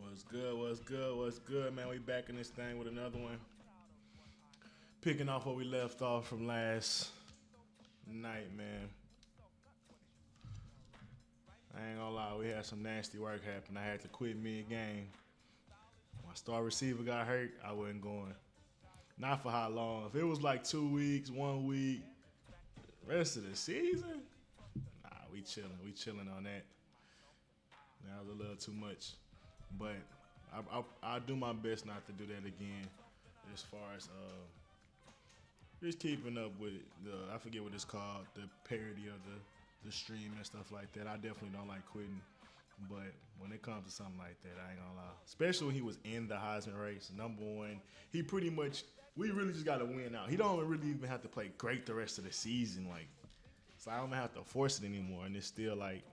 What's good? What's good? What's good, man? We back in this thing with another one. Picking off where we left off from last night, man. I ain't gonna lie, we had some nasty work happen. I had to quit mid-game. My star receiver got hurt, I wasn't going. Not for how long. If it was like 2 weeks, 1 week, rest of the season, nah, we chilling. We chilling on that. That was a little too much. But I'll do my best not to do that again as far as just keeping up with I forget what it's called, the parody of the stream and stuff like that. I definitely don't like quitting. But when it comes to something like that, I ain't gonna lie. Especially when he was in the Heisman race, number one. He pretty much, we really just got to win out. He don't really even have to play great the rest of the season. Like, so I don't have to force it anymore. And it's still like,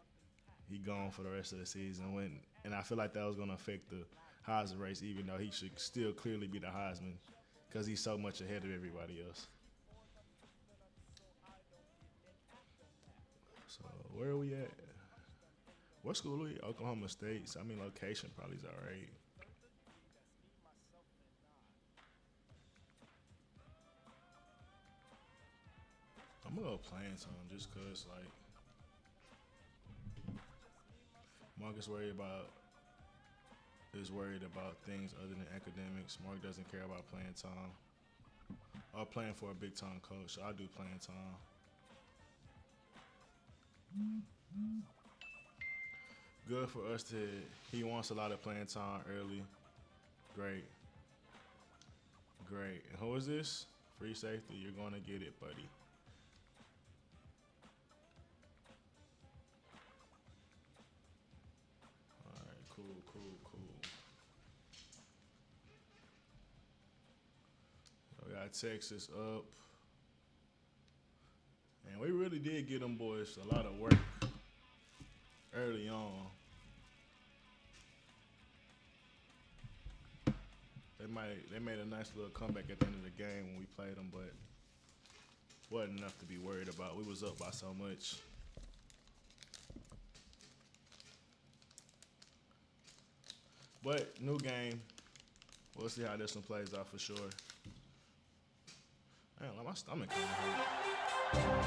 he gone for the rest of the season. And I feel like that was going to affect the Heisman race, even though he should still clearly be the Heisman because he's so much ahead of everybody else. So where are we at? What school are we? Oklahoma State. So, I mean, location probably is all right. I'm going to go playing some just because, like, Mark is worried about things other than academics. Mark doesn't care about playing time or playing for a big time coach. So I do playing time. Good for us to. He wants a lot of playing time early. Great. Great. And who is this? Free safety. You're gonna get it, buddy. Cool. We got Texas up. And we really did get them boys a lot of work early on. They made a nice little comeback at the end of the game when we played them, but wasn't enough to be worried about. We was up by so much. But new game. We'll see how this one plays out for sure. Man, my stomach kind of hurt.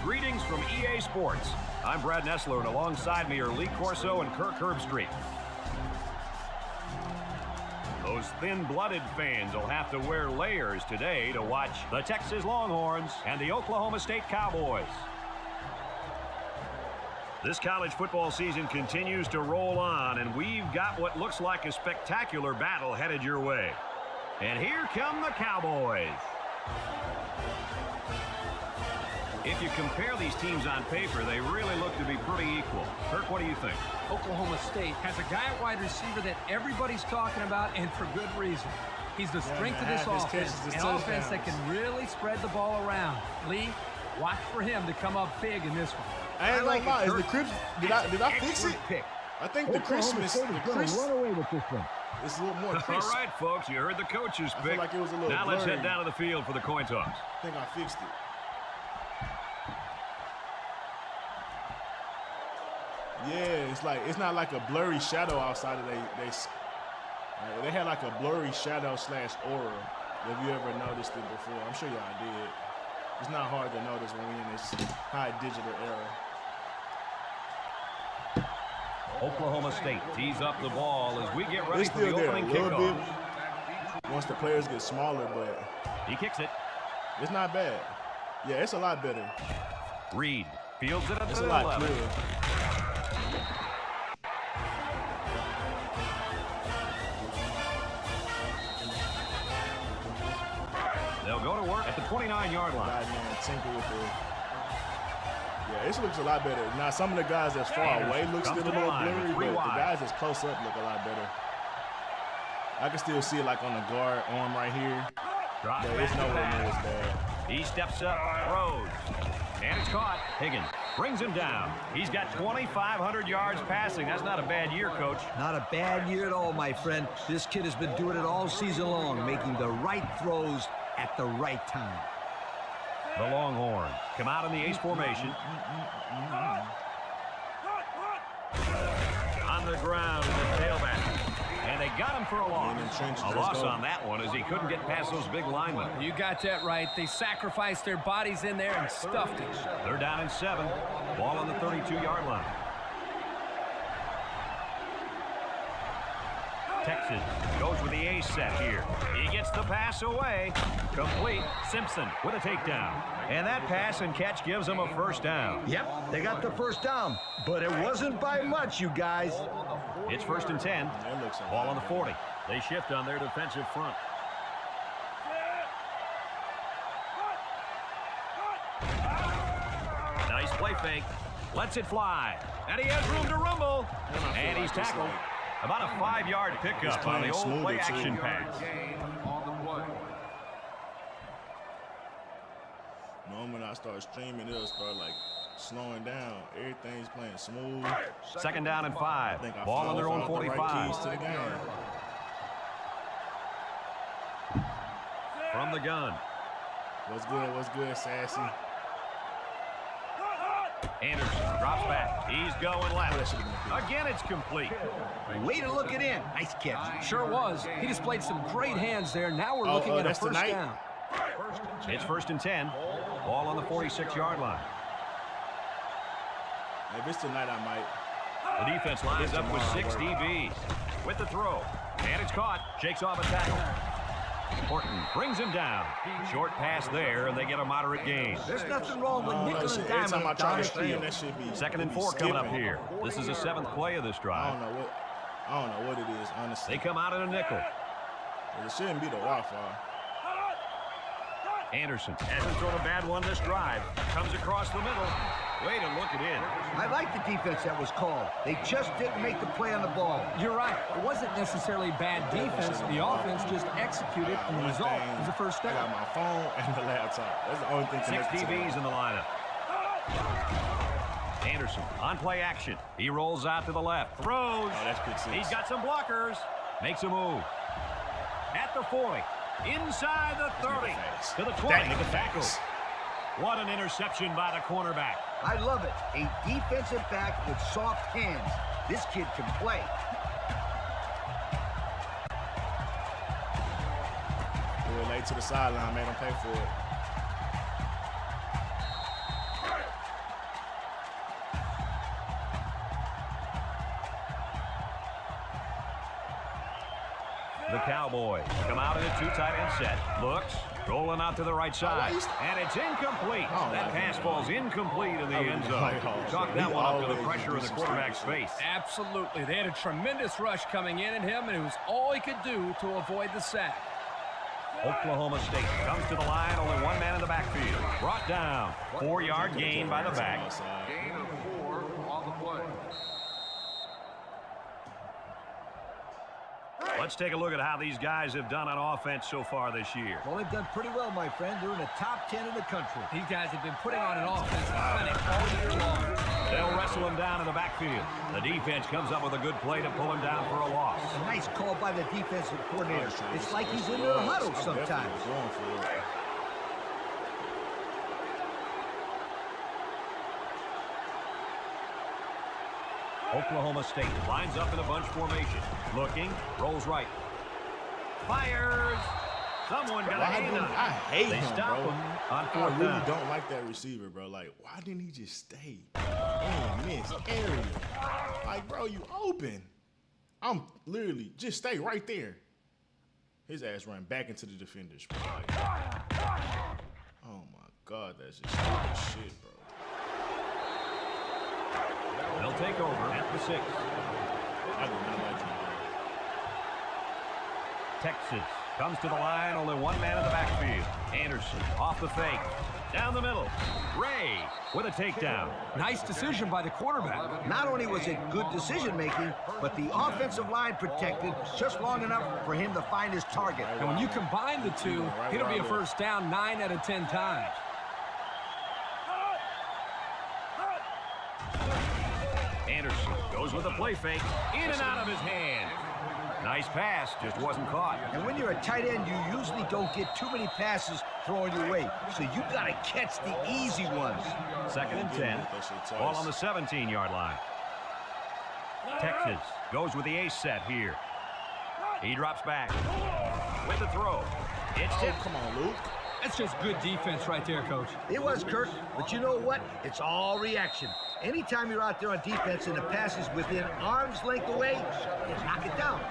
Greetings from EA Sports. I'm Brad Nessler, and alongside me are Lee Corso and Kirk Herbstreit. Those thin-blooded fans will have to wear layers today to watch the Texas Longhorns and the Oklahoma State Cowboys. This college football season continues to roll on, and we've got what looks like a spectacular battle headed your way. And here come the Cowboys. If you compare these teams on paper, they really look to be pretty equal. Kirk, what do you think? Oklahoma State has a guy at wide receiver that everybody's talking about, and for good reason. He's the strength of this offense, an offense that can really spread the ball around. Lee, watch for him to come up big in this one. I ain't gonna lie. Is the Crips? Did I fix it? Pick. I think the Christmas. Run away with this one. It's a little more crisp. All right, folks, you heard the coach's pick. I feel like it was a little now blurry. Let's head down to the field for the coin toss. I think I fixed it. Yeah, it's not like a blurry shadow outside of they had like a blurry shadow / aura. Have you ever noticed it before? I'm sure y'all did. It's not hard to notice when we're in this high digital era. Oklahoma State tees up the ball as we get ready it's for the opening kickoff. Once the players get smaller, but he kicks it. It's not bad. Yeah, it's a lot better. Reed fields it at it's the a lot 11. clearer. They'll go to work at the 29-yard line. Man, tinker with the. Yeah, this looks a lot better. Now, some of the guys that's far away look still a little blurry, but the guys that's close up look a lot better. I can still see it like on the guard arm right here. But it's nowhere near as bad. He steps up, throws, and it's caught. Higgins brings him down. He's got 2,500 yards passing. That's not a bad year, Coach. Not a bad year at all, my friend. This kid has been doing it all season long, making the right throws at the right time. The Longhorns come out in the ace formation. ground in the tailback. And they got him for a loss. A loss on that one as he couldn't get past those big linemen. You got that right. They sacrificed their bodies in there and stuffed it. They're down in 7. Ball on the 32-yard line. Texas goes with the A set here. He gets the pass away. Complete. Simpson with a takedown. And that pass and catch gives them a first down. Yep, they got the first down, but it wasn't by much, you guys. It's 1st and 10. Ball on the 40. They shift on their defensive front. Nice play fake. Lets it fly. And he has room to rumble. And he's tackled. About a 5-yard pickup on the old play-action pass. Normally, when I start streaming, it'll start like slowing down. Everything's playing smooth. 2nd down and 5. Ball on their own 45. Right keys to the game. From the gun. What's good? What's good, Sassy? Anderson drops back. He's going left. Again, it's complete. Way to look it in. Nice catch. Sure was. He displayed some great hands there. Now we're looking at a first down. It's 1st and 10. Ball on the 46-yard line. If it's tonight, I might. The defense lines up with 6 DBs. With the throw. And it's caught. Shakes off a tackle. Horton brings him down. Short pass there, and they get a moderate gain. There's nothing wrong with nickel and dime on down the field. 2nd and 4 coming up here. This is the 7th play of this drive. I don't know what it is, honestly. They come out in a nickel. It shouldn't be the Wi-Fi. Anderson hasn't thrown a bad one this drive. Comes across the middle. Way to look it in. I like the defense that was called. They just didn't make the play on the ball. You're right. It wasn't necessarily bad defense. The offense just executed, and the result was a first down. I got my phone and the laptop. That's the only thing 6 connected to DBs in the lineup. Anderson on play action. He rolls out to the left. Throws. Oh, that's good. He's got some blockers. Makes a move. At the 40. Inside the 30. To the 20. Tackle. What an interception by the cornerback. I love it. A defensive back with soft hands. This kid can play. We're late to the sideline, made him pay for it. The Cowboys come out in a 2 tight end set. Looks, rolling out to the right side. And it's incomplete. That pass falls incomplete in the end zone. Chalk that one up to the pressure in the quarterback's face. Absolutely. They had a tremendous rush coming in at him, and it was all he could do to avoid the sack. Oklahoma State comes to the line. Only one man in the backfield. Brought down. 4-yard gain by the back. Gain of 4 on the play. Let's take a look at how these guys have done on offense so far this year. Well, they've done pretty well, my friend. They're in the top 10 in the country. These guys have been putting on an offensive clinic all year long. They'll wrestle him down in the backfield. The defense comes up with a good play to pull him down for a loss. A nice call by the defensive coordinator. It's like he's in the huddle sometimes. Oklahoma State lines up in a bunch formation. Looking, rolls right. Fires. Someone got a hand on him. I hate him, stop bro. him on 4th I really down. don't like that receiver, bro. Like, why didn't he just stay in this area? Like, bro, you open. I'm literally, just stay right there. His ass ran back into the defenders, bro. Like, oh, my God, that's just stupid shit, bro. They'll take over at the 6. I do not like him. Texas comes to the line. Only one man in the backfield. Anderson off the fake. Down the middle. Ray with a takedown. Nice decision by the quarterback. Not only was it good decision-making, but the offensive line protected just long enough for him to find his target. And when you combine the two, it'll be a first down 9 out of 10 times. Anderson goes with a play fake. In and out of his hand. Nice pass, just wasn't caught. And when you're a tight end, you usually don't get too many passes thrown your way. So you got to catch the easy ones. 2nd and 10. Ball on the 17-yard line. Texas goes with the ace set here. He drops back with the throw. It's tipped. Come on, Luke. That's just good defense right there, Coach. It was, Kirk, but you know what? It's all reaction. Anytime you're out there on defense and the pass is within arm's length away, you knock it down.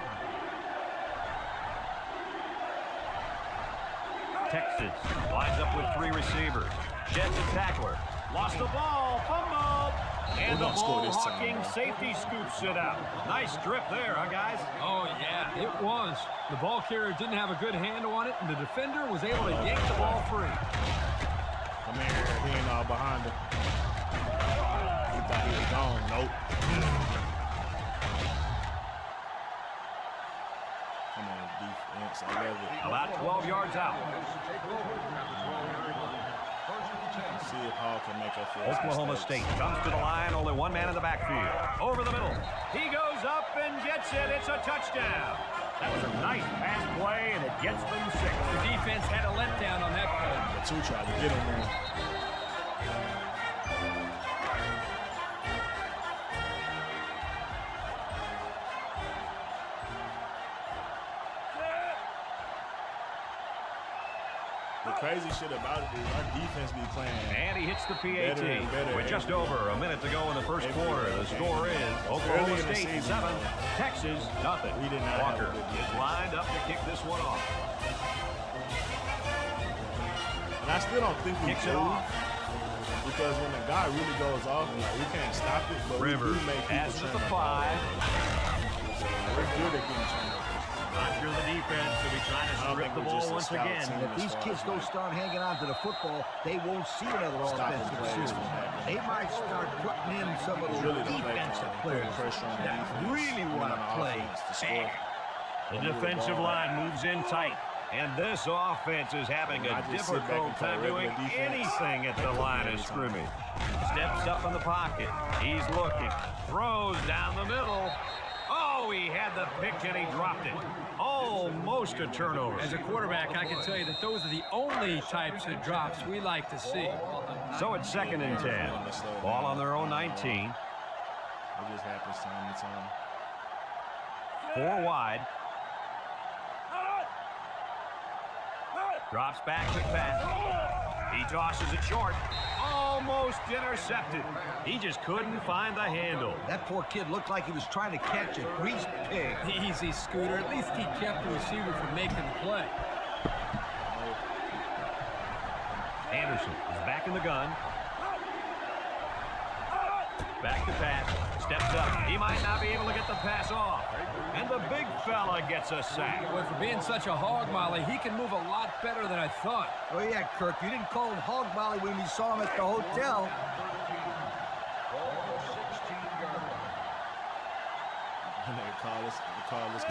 Texas lines up with 3 receivers. Sheds a tackler. Lost the ball. Fumble. And the ball-hawking safety scoops it out. Nice strip there, huh, guys? Oh, yeah, it was. The ball carrier didn't have a good handle on it, and the defender was able to yank the ball free. Come here. He ain't all behind him. He thought he was gone. Nope. Come on, defense. I love it. About 12 yards out. See if Hall can make up for his Oklahoma mistakes. State comes to the line, only 1 man in the backfield. Over the middle. He goes up and gets it. It's a touchdown. That was a nice pass play, and it gets them 6. The defense had a letdown on that play. The 2 tried to get him, man. The crazy shit about it is our defense be playing. And he hits the PAT. Better and better. With just over a minute to go in the first quarter, the score is Oklahoma State 7, Texas nothing. We did not Walker have a good is defense. lined up to kick this one off. And I still don't think we Kicks do. it off. Because when the guy really goes off, like, we can't stop it, but Rivers we do make people has it turn the the 5. ball over. So, we're good at getting turned over. Not sure the defense will be trying to I don't strip think the we're ball just a once scout again. team. If these kids don't start hanging on to the football, they won't see another offensive plays series. from happening. They might start putting in some of those Really the defensive players players pressure on the that defense, really and want on to the play. offense to score. The defensive line moves in tight. And this offense is having a I just sit back difficult and play time doing regular defense. anything at the line of scrimmage. Steps up in the pocket. He's looking. Throws down the middle. Oh, he had the pick and he dropped it. Almost a turnover. As a quarterback, I can tell you that those are the only types of drops we like to see. So it's 2nd and 10. Ball on their own 19. It just happens time to time. 4 wide. Drops back to pass. He tosses it short. Almost intercepted. He just couldn't find the handle. That poor kid looked like he was trying to catch a greased pig. Easy, Scooter. At least he kept the receiver from making the play. Anderson is back in the gun. Back to pass. Steps up. He might not be able to get the pass off. And the big fella gets a sack. Boy, for being such a hog molly, he can move a lot better than I thought. Oh, yeah, Kirk, you didn't call him hog molly when we saw him at the hotel.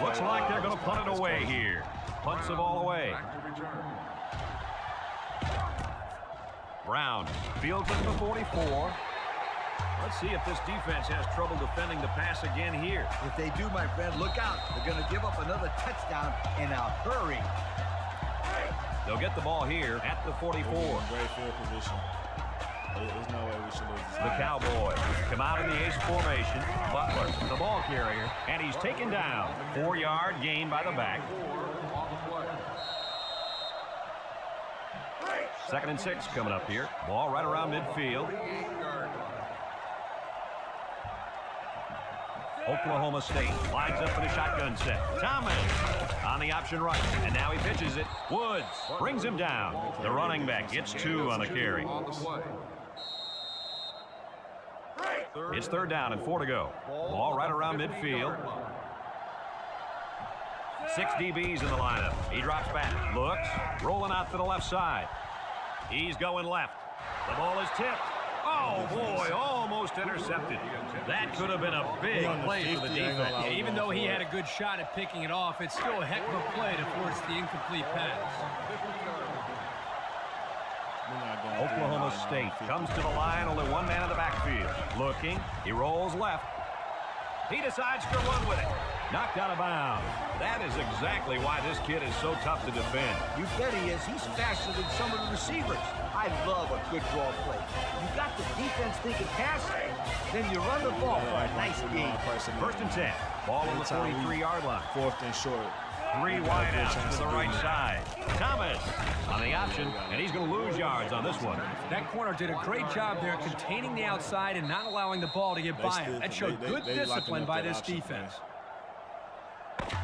Looks like they're going to punt it away here. Punts the ball away. Brown fields it to 44. Let's see if this defense has trouble defending the pass again here. If they do, my friend, look out. They're going to give up another touchdown in a hurry. They'll get the ball here at the 44. Great field position. There's no way we should lose this. The Cowboys come out in the ace formation. Butler, the ball carrier, and he's taken down. 4-yard gain by the back. 2nd and 6 coming up here. Ball right around midfield. Oklahoma State lines up in a shotgun set. Thomas on the option right, and now he pitches it. Woods brings him down. The running back gets 2 on the carry. It's 3rd down and 4 to go. Ball right around midfield. 6 DBs in the lineup. He drops back, looks, rolling out to the left side. He's going left. The ball is tipped. Oh, boy, almost intercepted. That could have been a big play for the defense. Yeah, even though he had a good shot at picking it off, it's still a heck of a play to force the incomplete pass. Oklahoma State comes to the line, only 1 man in the backfield. Looking, he rolls left. He decides to run with it. Knocked out of bounds. That is exactly why this kid is so tough to defend. You bet he is. He's faster than some of the receivers. I love a good draw play. You got the defense thinking pass, then you run the ball for a nice gain. First and 10. Ball on the 43-yard line. 4th and short. 3 wideouts to the right side. Thomas on the option, and he's going to lose yards on this one. That corner did a great job there containing the outside and not allowing the ball to get by him. That showed good discipline by this defense.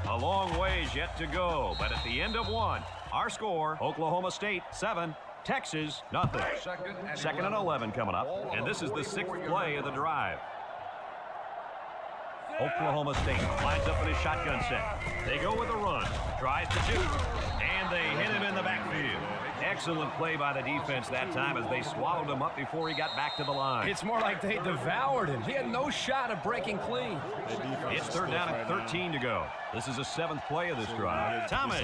A long ways yet to go, but at the end of one, our score, Oklahoma State 7, Texas nothing. Second and 11 coming up, and this is the 6th play of the drive. Oklahoma State lines up in his shotgun set. They go with a run, tries to shoot, and they hit him in the backfield. Excellent play by the defense that time as they swallowed him up before he got back to the line. It's more like they devoured him. He had no shot of breaking clean. It's third down and 13 to go. This is the 7th play of this drive. Thomas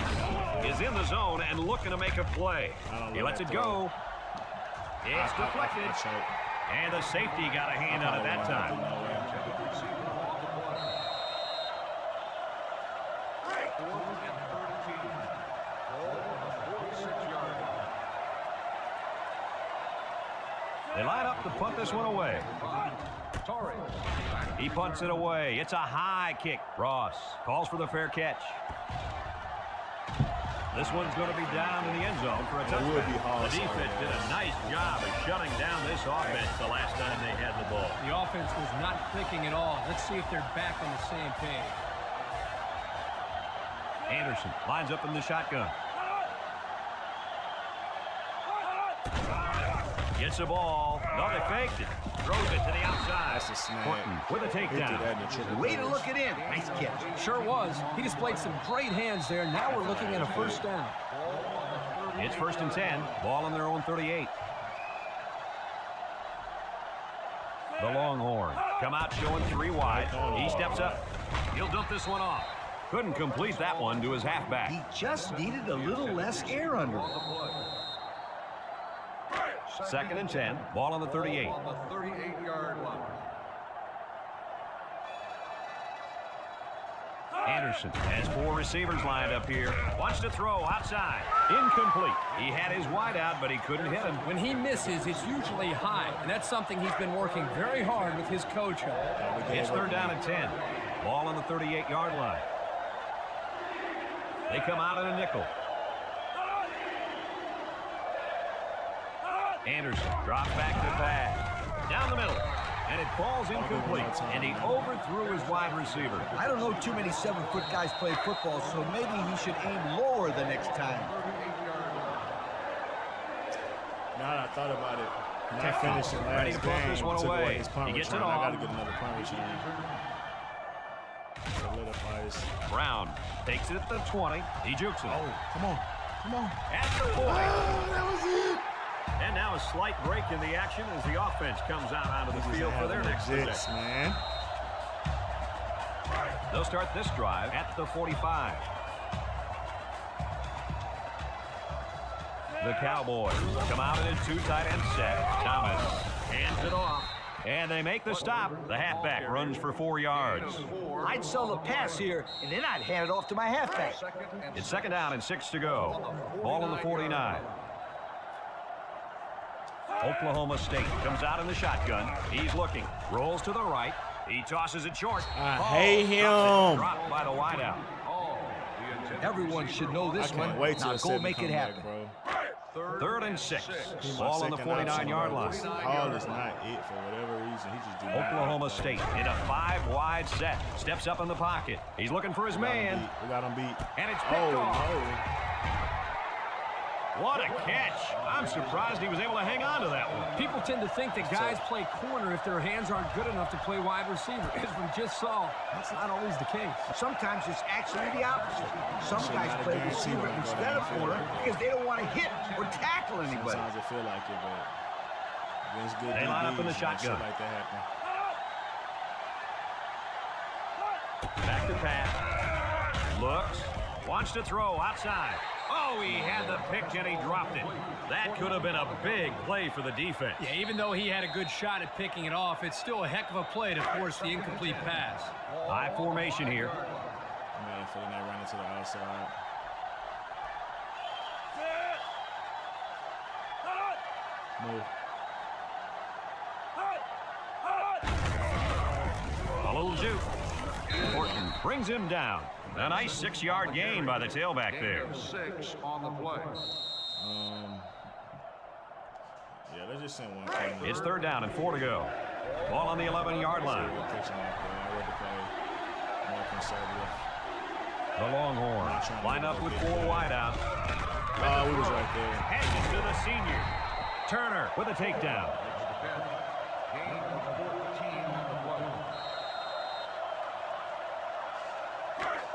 is in the zone and looking to make a play. He lets it go. It's deflected. And the safety got a hand on it that time. They line up to punt this one away. He punts it away. It's a high kick. Ross calls for the fair catch. This one's going to be down in the end zone for a touchdown. The defense did a nice job of shutting down this offense the last time they had the ball. The offense was not clicking at all. Let's see if they're back on the same page. Anderson lines up in the shotgun. Gets the ball. No, they faked it. Throws it to the outside. That's a snag. Horton with a takedown. Way to look it in. Nice catch. Sure was. He displayed some great hands there. Now we're looking at a first down. It's first and 10. Ball on their own 38. The Longhorn come out showing 3 wide. He steps up. He'll dump this one off. Couldn't complete that one to his halfback. He just needed a little less air under him. Second and 10. Ball on the 38. On the 38-yard line. Anderson has 4 receivers lined up here. Wants to throw outside. Incomplete. He had his wide out, but he couldn't hit him. When he misses, it's usually high, and that's something he's been working very hard with his coach on. It's third down and 10. Ball on the 38-yard line. They come out in a nickel. Anderson drops back to pass. Down the middle. And it falls incomplete. And he overthrew his wide receiver. I don't know too many 7-foot guys play football, so maybe he should aim lower the next time. Now that I thought about it, not finishing last ready to punt this one away. He gets it off. I got to get another punt return. Solidifies. Brown takes it at the 20. He jukes it. Oh, come on. Come on. At the 40. That was it. And now a slight break in the action as the offense comes out onto the field for their next possession. Man. They'll start this drive at the 45. The Cowboys come out in a 2 tight end set. Thomas hands it off. And they make the stop. The halfback runs for 4 yards. I'd sell the pass here, and then I'd hand it off to my halfback. It's second down and 6 to go. Ball on the 49. Oklahoma State comes out in the shotgun. He's looking. Rolls to the right. He tosses it short. I hate him. Dropped by the wideout. Everyone should know this one. Wait till now go make it happen. Bro. Third and 6. Ball on the 49-yard line. Hall is not it for whatever reason. He just do Oklahoma State in a 5-wide set. Steps up in the pocket. He's looking for his man. We got him beat. And it's picked off. What a catch. I'm surprised he was able to hang on to that one. People tend to think that guys play corner if their hands aren't good enough to play wide receiver. As we just saw, that's not always the case. Sometimes it's actually the opposite. Some guys play receiver instead of corner because they don't want to hit or tackle anybody. Sometimes it feel like it, but against good they line up in the shotgun. Like that happen. Back to pass. Looks. Wants to throw outside. Oh, he had the pick and he dropped it. That could have been a big play for the defense. Yeah, even though he had a good shot at picking it off, it's still a heck of a play to force the incomplete pass. High formation here. Man, for that running to the outside. Move. A little juke. Horton brings him down. A nice 6-yard gain by the tailback there. 6 on the play. Yeah, let's just send one. Play. It's 3rd down and 4 to go. Ball on the 11-yard line. The Longhorns line up with 4 wideouts. Oh, we was right there. Hands it to the senior. Turner with a takedown. Gain 14 on the play.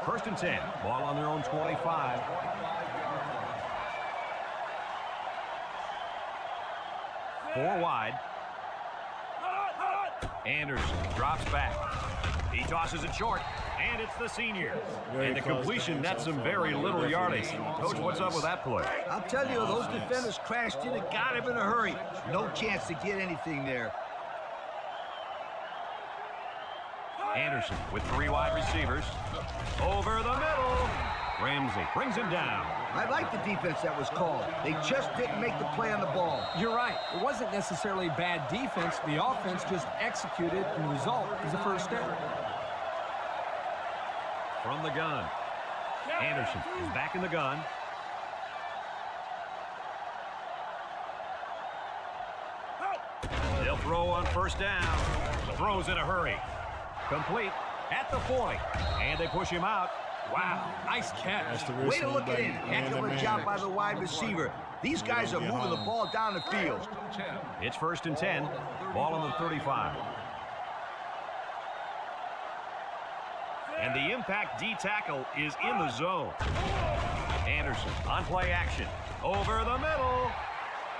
1st and 10. Ball on their own 25. Four wide. Anderson drops back. He tosses it short, and it's the senior. And the completion nets him very little yardage. Coach, what's up with that play? I'll tell you, those defenders crashed in and got him in a hurry. No chance to get anything there. Anderson with 3 wide receivers. Over the middle. Ramsey brings him down. I like the defense that was called. They just didn't make the play on the ball. You're right. It wasn't necessarily bad defense. The offense just executed, and the result is a first down. From the gun. Anderson is back in the gun. They'll throw on 1st down. Throws in a hurry. Complete at the 40. And they push him out. Wow, nice catch. Way to look it in. Heck of a job by the wide receiver. These guys are moving the ball down the field. It's 1st and 10. Ball on the 35. And the impact D tackle is in the zone. Anderson on play action. Over the middle.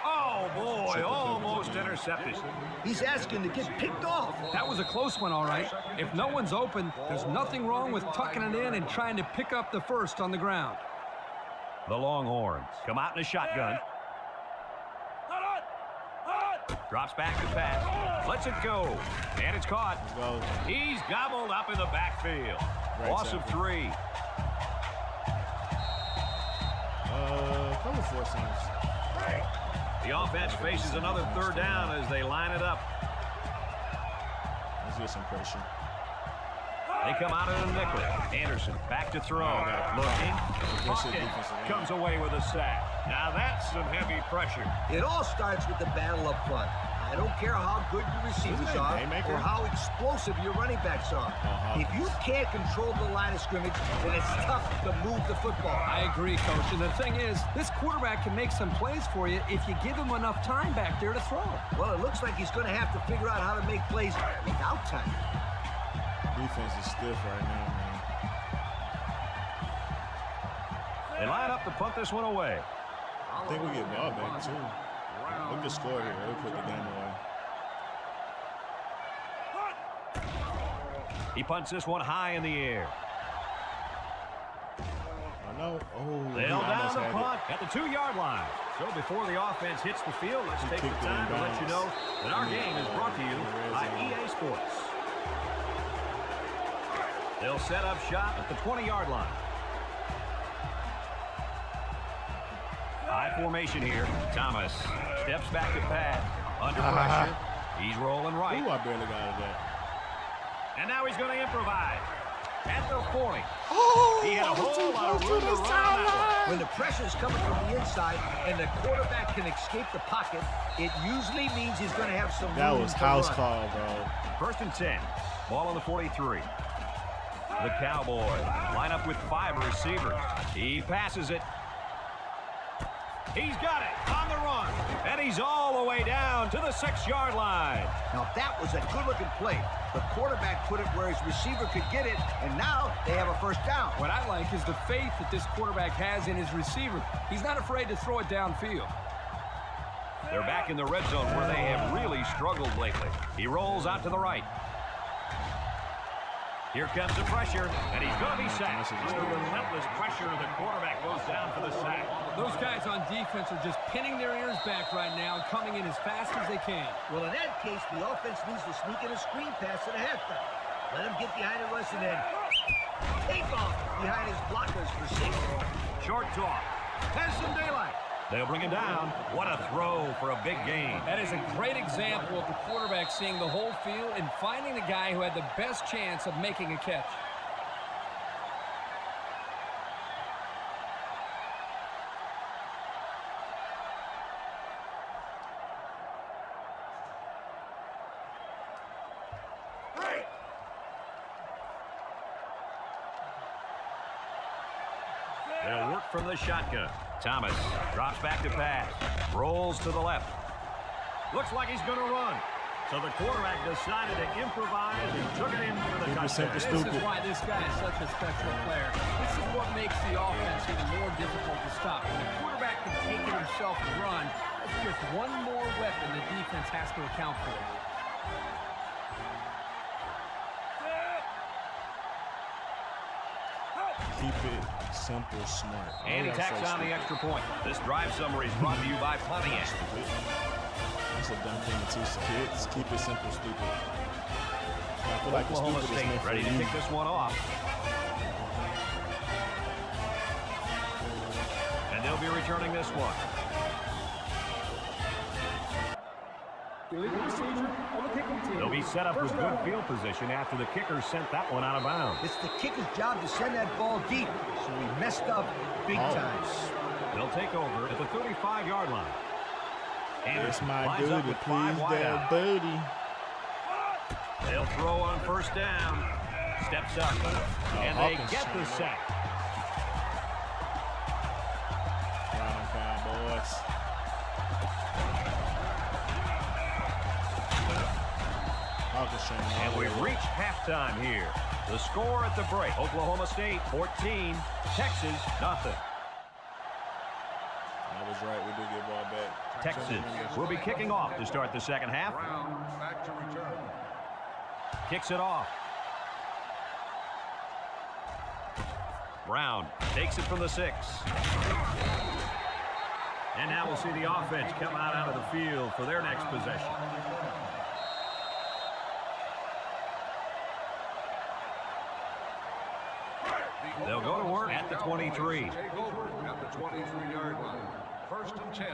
Oh, boy, almost intercepted. He's asking to get picked off. That was a close one, all right. If no one's open, there's nothing wrong with tucking it in and trying to pick up the first on the ground. The Longhorns come out in a shotgun. Drops back to pass. Lets it go. And it's caught. He's gobbled up in the backfield. Loss of 3. Couple 4 times. The offense faces another 3rd down as they line it up. Let's get some pressure. They come out in a nickel. Anderson back to throw. Looking. Pocket comes away with a sack. Now that's some heavy pressure. It all starts with the battle up front. I don't care how good your receivers are or how explosive your running backs are. If you can't control the line of scrimmage, then it's tough to move the football. I agree, Coach. And the thing is, this quarterback can make some plays for you if you give him enough time back there to throw. Well, it looks like he's going to have to figure out how to make plays without time. Defense is stiff right now, man. They line up to punt this one away. I think we get ball back, too. We can score here. We'll put the game away. He punts this one high in the air. I know. Oh, They'll down the punt at the 2-yard line. So before the offense hits the field, let's take the time to let you know that our game is brought to you by EA Sports. They'll set up shop at the 20-yard line. High formation here. Thomas steps back to pass. Under pressure. He's rolling right. Ooh, I barely got it there. And now he's going to improvise. At the 40. Oh, He had a whole lot of room to run. When the pressure's coming from the inside and the quarterback can escape the pocket, it usually means he's going to have some room to run. That was house call, bro. 1st and 10. Ball on the 43. The Cowboys line up with 5 receivers. He passes it. He's got it on the run, and he's all the way down to the 6-yard line. Now, that was a good-looking play. The quarterback put it where his receiver could get it, and now they have a 1st down. What I like is the faith that this quarterback has in his receiver. He's not afraid to throw it downfield. They're back in the red zone where they have really struggled lately. He rolls out to the right. Here comes the pressure, and he's going to be sacked. Under relentless pressure, the quarterback goes down for the sack. Those guys on defense are just pinning their ears back right now and coming in as fast as they can. Well, in that case, the offense needs to sneak in a screen pass at a halftime. Let him get behind the rush and then take off behind his blockers for 6. Short toss. Has some daylight. They'll bring him down. What a throw for a big gain. That is a great example of the quarterback seeing the whole field and finding the guy who had the best chance of making a catch. They'll work from the shotgun. Thomas drops back to pass. Rolls to the left. Looks like he's going to run. So the quarterback decided to improvise and took it in for the touchdown. This is why this guy is such a special player. This is what makes the offense even more difficult to stop. When the quarterback can take it himself and run, it's just one more weapon the defense has to account for. Keep it simple, smart. And he tacks on the extra point. This drive summary is brought to you by Pontiac. That's a dumb thing to teach the kids. Keep it simple, stupid. I feel like Oklahoma State ready to kick this one off. And they'll be returning this one. They'll be set up with good field position after the kicker sent that one out of bounds. It's the kicker's job to send that ball deep, so he messed up big time. They'll take over at the 35-yard line. It's my duty to please their booty. They'll throw on first down. Steps up, and they get the sack. Right on, boys. And we've reached halftime here. The score at the break: Oklahoma State 14, Texas nothing. I was right. We did get ball back. Texas will be kicking off to start the second half. Brown back to return. Kicks it off. Brown takes it from the 6. And now we'll see the offense come out of the field for their next possession. They'll go to work at the 23. Take over at the 23-yard line. 1st and 10.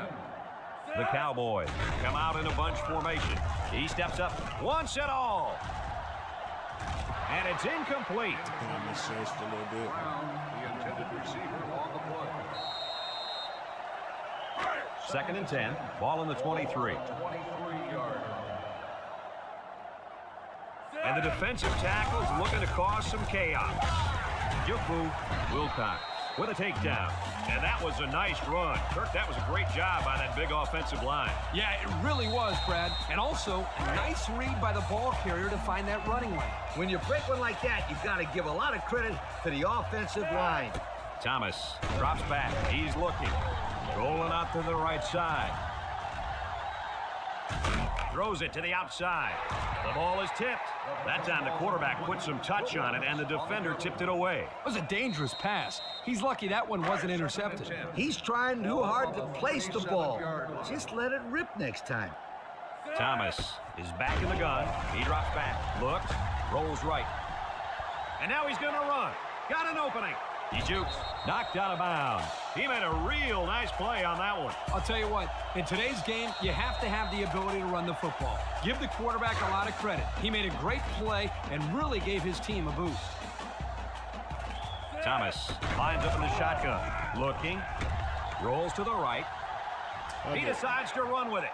The Cowboys come out in a bunch formation. He steps up once and all. And it's incomplete. Brown, the intended receiver on the play. 2nd and 10. Ball in the 23. 23-yard line. And the defensive tackle is looking to cause some chaos. Wilcox with a takedown. And that was a nice run. Kirk, that was a great job by that big offensive line. Yeah, it really was, Brad. And also, a nice read by the ball carrier to find that running lane. When you break one like that, you've got to give a lot of credit to the offensive line. Thomas drops back. He's looking. Rolling out to the right side. Throws it to the outside. The ball is tipped. That time the quarterback put some touch on it, and the defender tipped it away. It was a dangerous pass. He's lucky that one wasn't intercepted. He's trying too hard to place the ball. Just let it rip next time. Thomas is back in the gun. He drops back, looks, rolls right. And now he's going to run. Got an opening. He jukes, knocked out of bounds. He made a real nice play on that one. I'll tell you what, in today's game, you have to have the ability to run the football. Give the quarterback a lot of credit. He made a great play and really gave his team a boost. Thomas lines up in the shotgun. Looking, rolls to the right. He decides to run with it.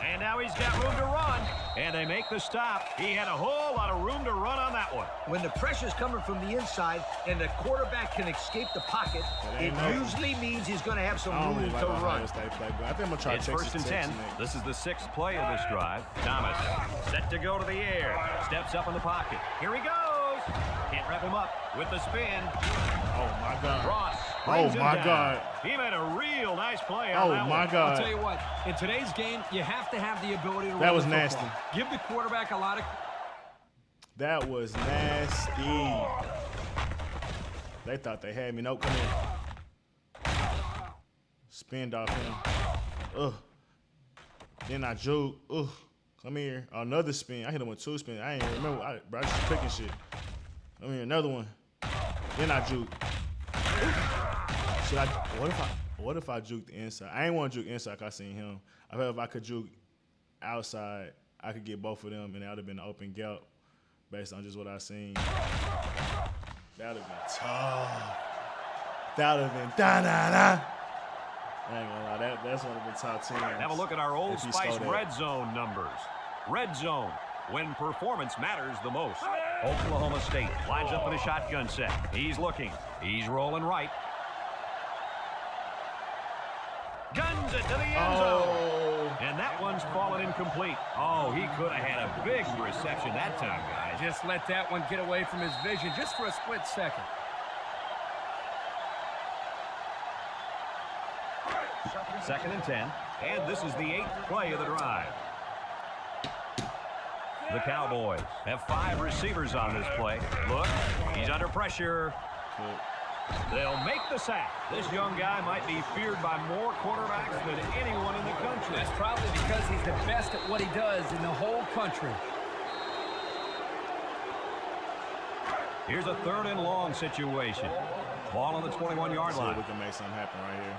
And now he's got room to run. And they make the stop. He had a whole lot of room to run on that one. When the pressure's coming from the inside and the quarterback can escape the pocket, it usually means he's going to have some room to run. I think I'm going to try it's 1st and 10. This is the 6th play of this drive. Thomas set to go to the air. Steps up in the pocket. Here he goes. Can't wrap him up with the spin. Oh, my God. Ross. Oh, my God. He made a real nice play on that one. Oh, my God. I'll tell you what, in today's game, you have to have the ability to run That was the nasty. football. Give the quarterback a lot of... That was nasty. They thought they had me. Nope, come here. Spinned off him. Ugh. Then I juke. Ugh. Come here. Another spin. I hit him with 2 spins. I ain't even remember. Bro, I just picking shit. Come here. Another one. Then I juke. Should I? What if I juke the inside? I ain't want to juke inside because I seen him. I felt if I could juke outside, I could get both of them, and that would have been an open gap based on just what I seen. That would have been tough. That would have been da-da-da. I ain't gonna lie, that's one of the top 10. Have a look at our Old Spice red zone numbers. Red zone, when performance matters the most. Oklahoma State lines up in a shotgun set. He's looking. He's rolling right. Guns it to the end zone. And that one's fallen incomplete. Oh, he could have had a big reception that time, guys. Just let that one get away from his vision just for a split second. Second and 10, and this is the 8th play of the drive. The Cowboys have 5 receivers on this play. Look, he's under pressure. They'll make the sack. This young guy might be feared by more quarterbacks than anyone in the country. That's probably because he's the best at what he does in the whole country. Here's a 3rd and long situation. Ball on the 21-yard line. We can make something happen right here.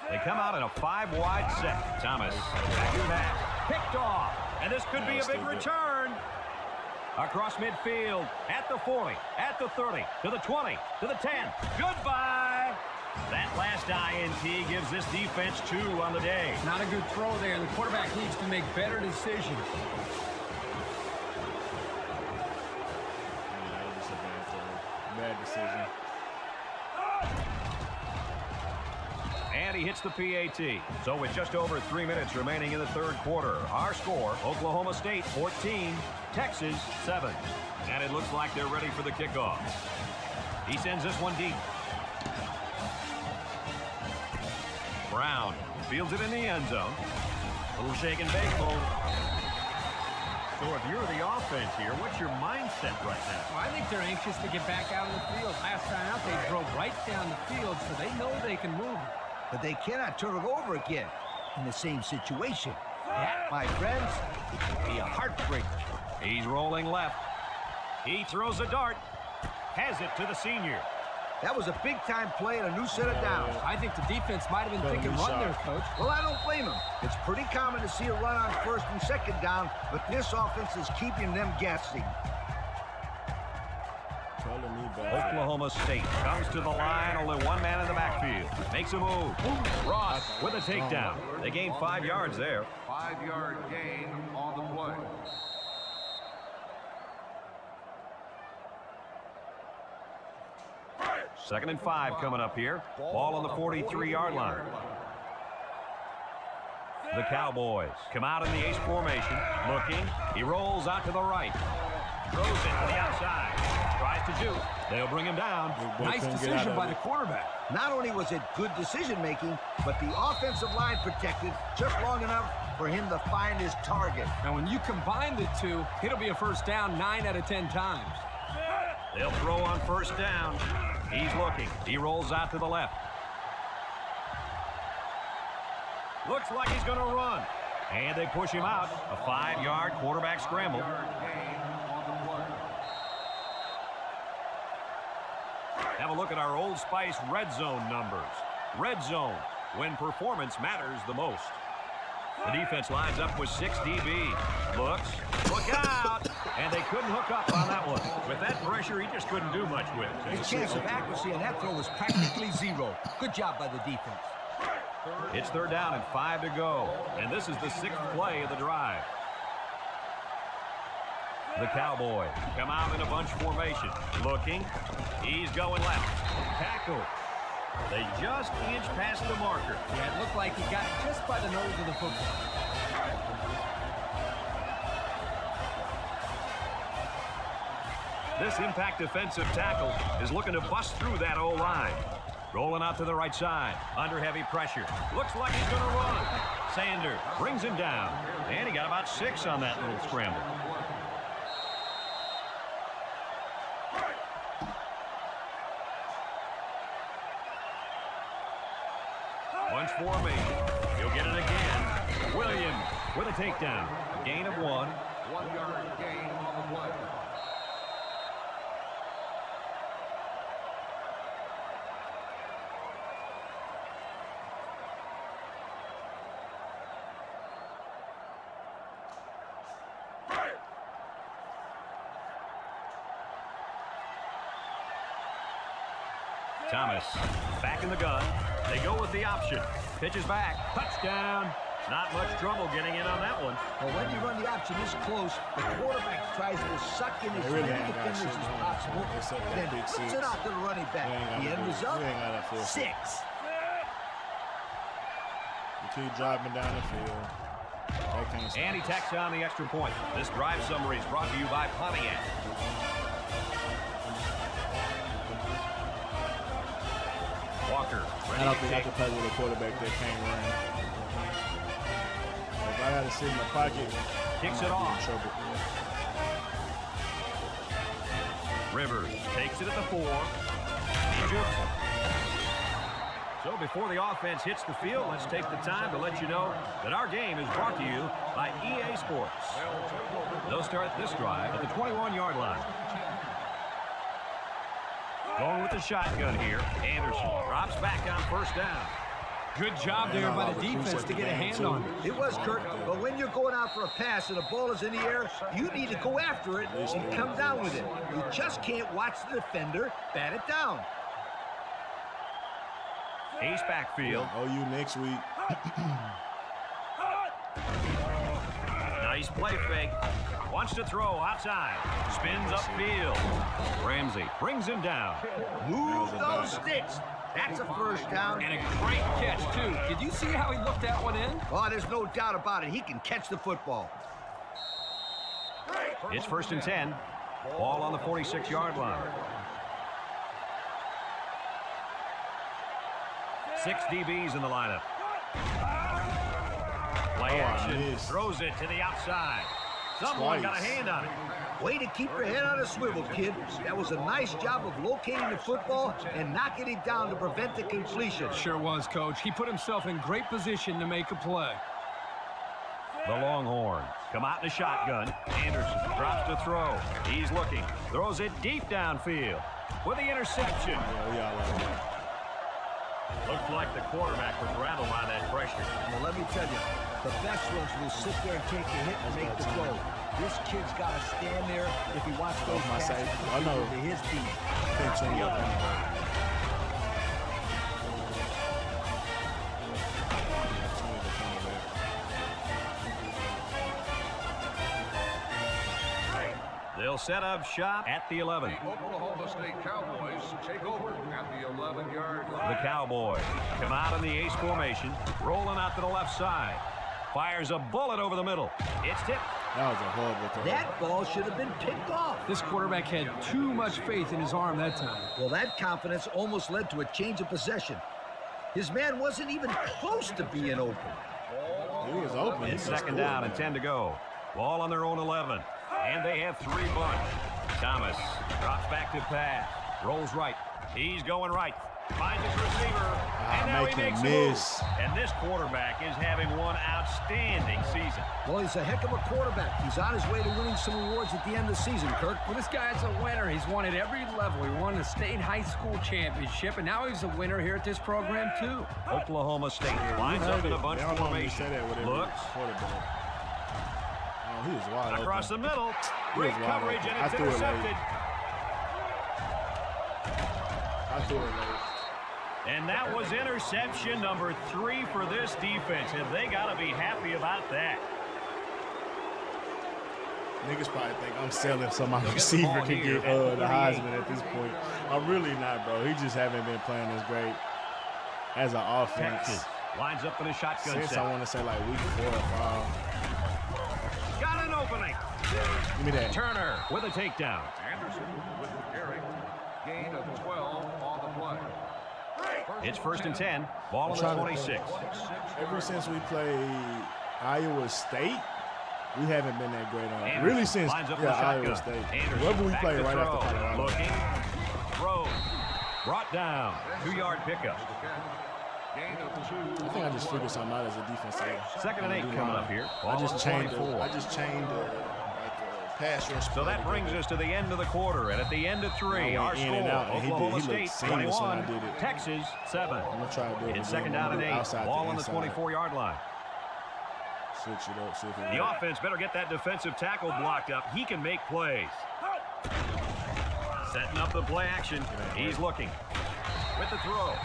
They come out in a 5-wide set. Thomas back to that. Picked off. And this could be a big return. Across midfield, at the 40, at the 30, to the 20, to the 10. Goodbye. That last INT gives this defense 2 on the day. Not a good throw there. The quarterback needs to make better decisions. Yeah, that was just a bad decision. And he hits the PAT. So with just over 3 minutes remaining in the 3rd quarter, our score, Oklahoma State 14, Texas 7. And it looks like they're ready for the kickoff. He sends this one deep. Brown fields it in the end zone. Little shake and bake ball. So if you're the offense here, what's your mindset right now? Well, I think they're anxious to get back out on the field. Last time out, they drove right down the field, so they know they can move it. But they cannot turn it over again in the same situation. That, my friends, would be a heartbreaker. He's rolling left. He throws a dart. Has it to the senior. That was a big-time play and a new set of downs. I think the defense might have been thinking run there, Coach. Well, I don't blame them. It's pretty common to see a run on 1st and 2nd down, but this offense is keeping them guessing. Oklahoma State comes to the line, only one man in the backfield. Makes a move. Ross with a takedown. They gain 5 yards there. 5-yard gain on the play. Second and 5 coming up here. Ball on the 43-yard line. The Cowboys come out in the ace formation. Looking. He rolls out to the right. Throws it to the outside. Tries to juke. They'll bring him down. Nice decision by the quarterback. Not only was it good decision-making, but the offensive line protected just long enough for him to find his target. Now, when you combine the two, it'll be a first down 9 out of 10 times. They'll throw on first down. He's looking. He rolls out to the left. Looks like he's going to run. And they push him out. A 5-yard quarterback scramble. Have a look at our Old Spice red zone numbers. Red zone, when performance matters the most. The defense lines up with 6 DB. Looks, look out! And they couldn't hook up on that one. With that pressure, he just couldn't do much with. His chance of accuracy on that throw was practically 0. Good job by the defense. It's 3rd down and 5 to go. And this is the 6th play of the drive. The Cowboys come out in a bunch formation. Looking. He's going left. Tackle. They just inched past the marker. Yeah, it looked like he got just by the nose of the football. This impact defensive tackle is looking to bust through that O-line. Rolling out to the right side. Under heavy pressure. Looks like he's going to run. Sander brings him down. And he got about 6 on that little scramble. package formation. He'll get it again. Williams with a takedown. A gain of 1. 1 yard gain on the play. Thomas back in the gun. They go with the option. Pitches back. Touchdown. Not much trouble getting in on that one. Well, when you run the option this close, the quarterback tries to suck in as many defenders as possible, then puts it out to the running back. The end result, 6. You keep driving down the field. And he tacks on the extra point. This drive summary is brought to you by Pontiac. Walker. I don't think I can play with a quarterback that can't run. If I got to sit in my pocket, kicks it off. Rivers takes it at the 4. Egypt. So before the offense hits the field, let's take the time to let you know that our game is brought to you by EA Sports. They'll start this drive at the 21-yard line. Going with the shotgun here. Anderson drops back on first down. Good job there by the defense to get a hand on it. It was, Kurt, but when you're going out for a pass and the ball is in the air, you need to go after it and come down with it. You just can't watch the defender bat it down. Ace backfield. OU next week. Nice play fake. Wants to throw outside. Spins upfield. Ramsey brings him down. Move those sticks. That's a first down. And a great catch, too. Did you see how he looked that one in? Oh, there's no doubt about it. He can catch the football. It's 1st and 10. Ball on the 46-yard line. 6 DBs in the lineup. Play action. Throws it to the outside. Someone got a hand on it. Way to keep your head on a swivel, kid. That was a nice job of locating the football and knocking it down to prevent the completion. Sure was, Coach. He put himself in great position to make a play. The Longhorns come out in a shotgun. Anderson drops to throw. He's looking. Throws it deep downfield with the interception. Looks like the quarterback was rattled by that pressure. Well, let me tell you, the best ones will sit there and take the hit and make the throw. This kid's got to stand there if he wants those passes to his feet. They'll set up shop at the 11. The Oklahoma State Cowboys take over at the 11-yard line. The Cowboys come out in the ace formation, rolling out to the left side. Fires a bullet over the middle. It's tipped. That was a horrible throw. That ball should have been picked off. This quarterback had too much faith in his arm that time. Well, that confidence almost led to a change of possession. His man wasn't even close to being open. He was open. It's 2nd down and 10 to go. Ball on their own 11. And they have 3 bunch. Thomas drops back to pass. Rolls right. He's going right. Finds his receiver. And now he makes a move. And this quarterback is having one outstanding season. Well, he's a heck of a quarterback. He's on his way to winning some rewards at the end of the season, Kirk. Well, this guy's a winner. He's won at every level. He won the state high school championship, and now he's a winner here at this program, too. Oklahoma State lines up in a bunch formation. Looks. He was wide across open. the middle. Great coverage, and it's intercepted. I threw it late. And that was interception number 3 for this defense, and they got to be happy about that. Niggas probably think I'm selling so my receiver can get the Heisman at this point. I'm really not, bro. He just haven't been playing as great as an offense. Texas lines up in a shotgun Since set. I want to say like week 4 or 5. Got an opening. Give me that. Turner with a takedown. Anderson with the carry. Gain of 12 on the play. It's 1st and 10. Ball on the 26. Ever since we played Iowa State, we haven't been that great on it. Really since Iowa State. Whoever we played right after Colorado. Looking. Throw. Brought down. 2-yard pickup. I think I just figured something out as a defensive. 2nd and 8 coming up here. I just chained pass rush. So that brings us to the end of the quarter, and at the end of 3, our score: Oklahoma State 21, Texas 7. I'm gonna try to do it. It's 2nd down and 8. Ball on the 24-yard line. Switch it up. See if it the offense better get that defensive tackle blocked up. He can make plays. Setting up the play action. He's looking. With the throw.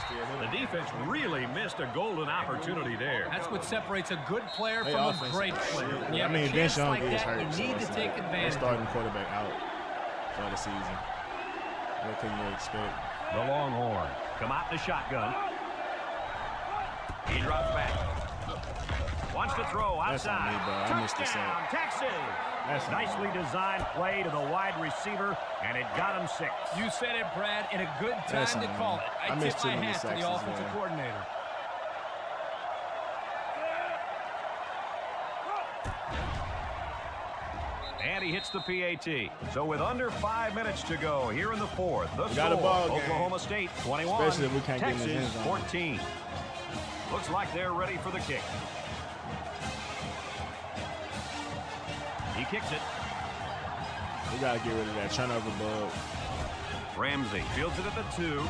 The defense really missed a golden opportunity there. That's what separates a good player from a great player. Yeah, I mean, Vince Young is hurt. You need to take advantage. Starting quarterback out for the season. What can you expect? The Longhorn come out in the shotgun. He drops back. Wants to throw outside. That's on me, bro. I missed the sack. Texas. Nicely designed play to the wide receiver, and it got him 6. You said it, Brad, in a good time to call it. I tip my hat to the offensive coordinator. And he hits the PAT. So with under 5 minutes to go here in the 4th, the score, Oklahoma State 21, Texas 14. Looks like they're ready for the kick. He kicks it. We got to get rid of that turnover bug. Ramsey fields it at the 2.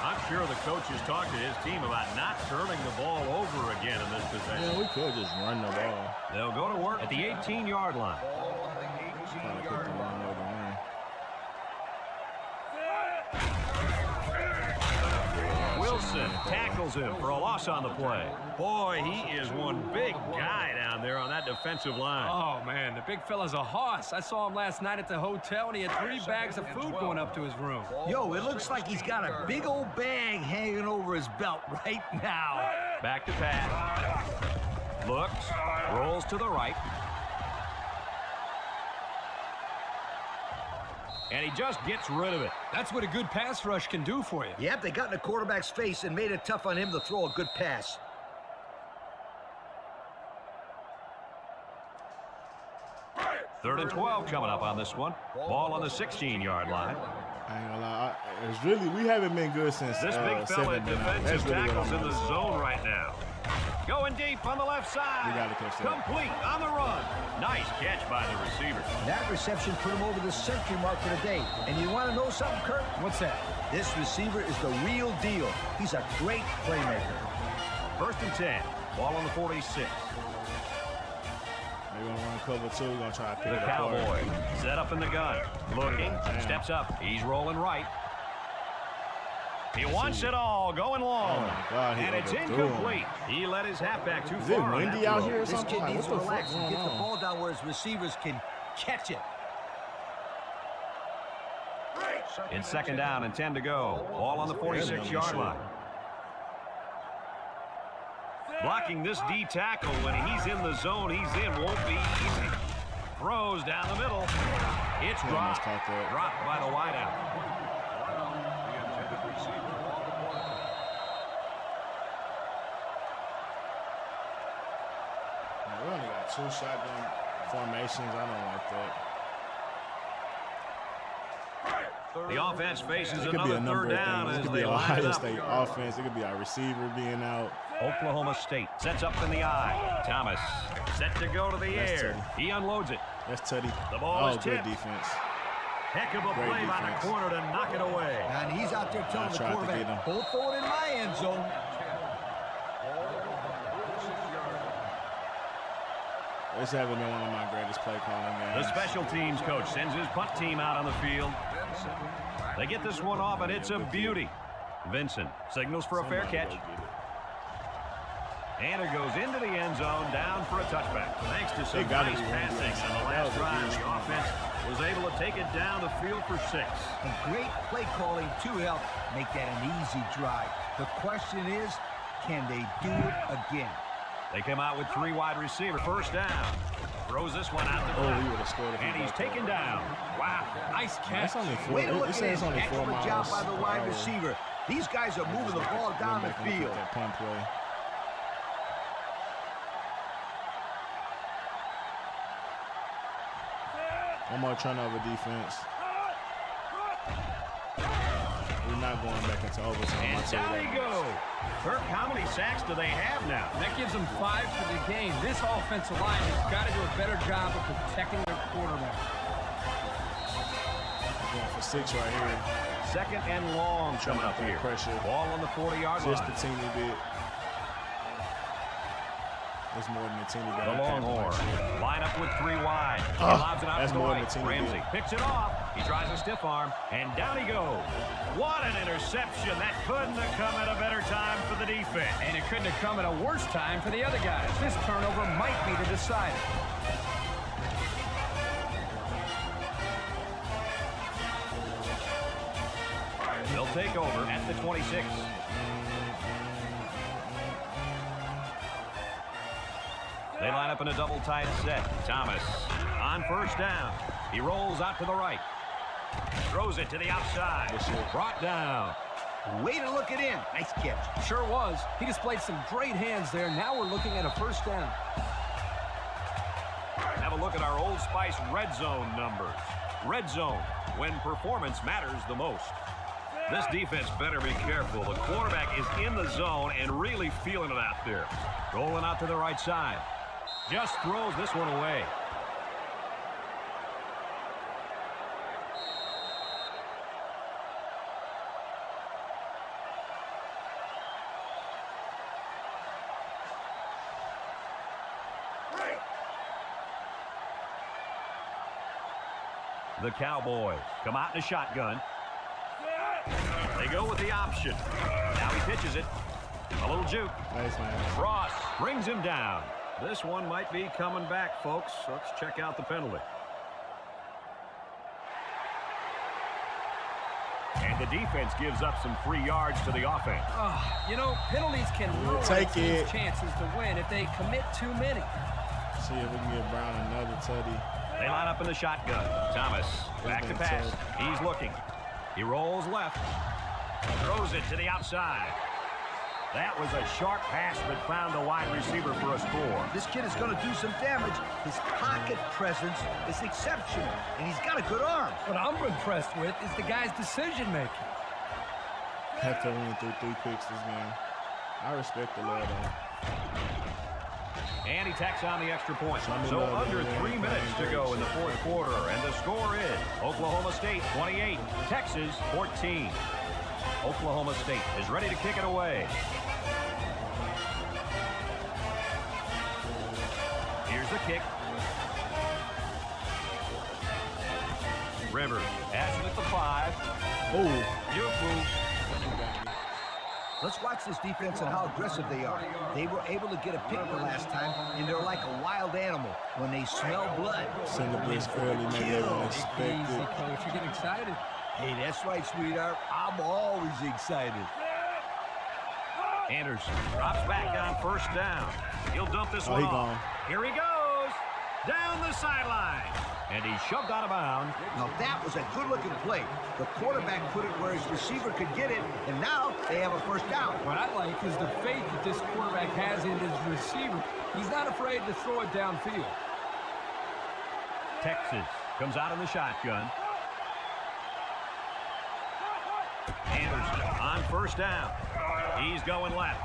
I'm sure the coach has talked to his team about not turning the ball over again in this possession. Yeah, we could just run the ball. They'll go to work at the 18-yard line. Wilson tackles him for a loss on the play. Boy, he is one big guy down there on that defensive line. Oh, man, the big fella's a hoss. I saw him last night at the hotel, and he had 3 bags of food going up to his room. Yo, it looks like he's got a big old bag hanging over his belt right now. Back to pass. Looks, rolls to the right. And he just gets rid of it. That's what a good pass rush can do for you. Yep, they got in the quarterback's face and made it tough on him to throw a good pass. Third and 12 coming up on this one. Ball on the 16-yard line. I ain't gonna lie. It's really, we haven't been good since this big fella at defensive tackles in the zone right now. Going deep on the left side. We gotta catch that. Complete on the run. Nice catch by the receiver. That reception put him over the century mark for the day. And you want to know something, Kurt? What's that? This receiver is the real deal. He's a great playmaker. 1st and 10. Ball on the 46. They're going to run cover 2. We're going to try to pick it up. The Cowboy set up in the gun. Looking. Steps up. He's rolling right. He wants it all, going long. Oh my God, and it's incomplete. He let his halfback too far. Is it windy out here or this something? Kid needs to relax and get the ball down where his receivers can catch it. It's 2nd down and 10 to go. Ball on the 46-yard line. Blocking this D tackle when he's in the zone he's in won't be easy. Throws down the middle. It's dropped. Dropped by the wideout. We only got 2 shotgun formations. I don't like that. The offense faces it could be another a number 3rd down of things. It as could be they line Ohio it up. State offense. It could be our receiver being out. Oklahoma State sets up in the eye. Thomas set to go to the air. Tutty. He unloads it. That's Tutty. The ball is good tipped. defense. Heck of a Great play by defense. the corner to knock it away. And he's out there telling the quarterback, don't throw it in my end zone. This hasn't been one of my greatest play calling games. The special teams coach sends his punt team out on the field. They get this one off, and it's a beauty. Vincent signals for a fair catch. And it goes into the end zone, down for a touchback. Thanks to some nice passing on the last drive, the offense was able to take it down the field for 6. And great play calling to help make that an easy drive. The question is, can they do it again? They come out with 3 wide receivers. 1st down. Throws this one out the back. He would have scored if he and he's taken down. Wow. Nice catch. That's only 4. Way to look It at his says only 4 excellent miles. job by the wide receiver. These guys are moving the ball down the field. That punt play. One more turnover defense. We definitely not going back into overtime. And down he goes. Kirk, how many sacks do they have now? That gives them 5 for the game. This offensive line has got to do a better job of protecting their quarterback. Going for 6 right here. Second and long coming up here. Pressure. Ball on the 40-yard line. Just a teeny bit. It's more than a teeny bit. The Longhorn line up with 3 wide. He lobs it out to the right. Ramsey picks it off. He tries a stiff arm, and down he goes. What an interception. That couldn't have come at a better time for the defense. And it couldn't have come at a worse time for the other guys. This turnover might be the decider. They'll take over at the 26. They line up in a double tight set. Thomas on first down. He rolls out to the right. Throws it to the outside. Brought down. Way to look it in. Nice catch. Sure was. He displayed some great hands there. Now we're looking at a first down. Have a look at our Old Spice red zone numbers. Red zone, when performance matters the most. This defense better be careful. The quarterback is in the zone and really feeling it out there. Rolling out to the right side. Just throws this one away. The Cowboys come out in a shotgun. They go with the option. Now he pitches it. A little juke. Nice, man. Ross brings him down. This one might be coming back, folks. Let's check out the penalty. And the defense gives up some free yards to the offense. You know, penalties can ruin a team's chances to win if they commit too many. See if we can get Brown another tutty. They line up in the shotgun. Thomas back to pass. He's looking. He rolls left. Throws it to the outside. That was a sharp pass that found the wide receiver for a score. This kid is going to do some damage. His pocket presence is exceptional, and he's got a good arm. What I'm impressed with is the guy's decision-making. Hector went through 3 picks this game. I respect the Lord, though. And he tacks on the extra point. So under 3 minutes to go in the fourth quarter, and the score is Oklahoma State 28, Texas 14. Oklahoma State is ready to kick it away. Here's the kick. Rivers has it at the 5. Oh. Beautiful. Let's watch this defense and how aggressive they are. They were able to get a pick the last time, and they're like a wild animal. When they smell blood, send the blitz early, maybe they don't expect it. Easy, coach. You're getting excited. Hey, that's right, sweetheart. I'm always excited. Anderson drops back on first down. He'll dump this one off. Here he goes. Down the sideline. And he's shoved out of bounds. Now that was a good-looking play. The quarterback put it where his receiver could get it, and now they have a first down. What I like is the faith that this quarterback has in his receiver. He's not afraid to throw it downfield. Texas comes out in the shotgun. Anderson on first down. He's going left.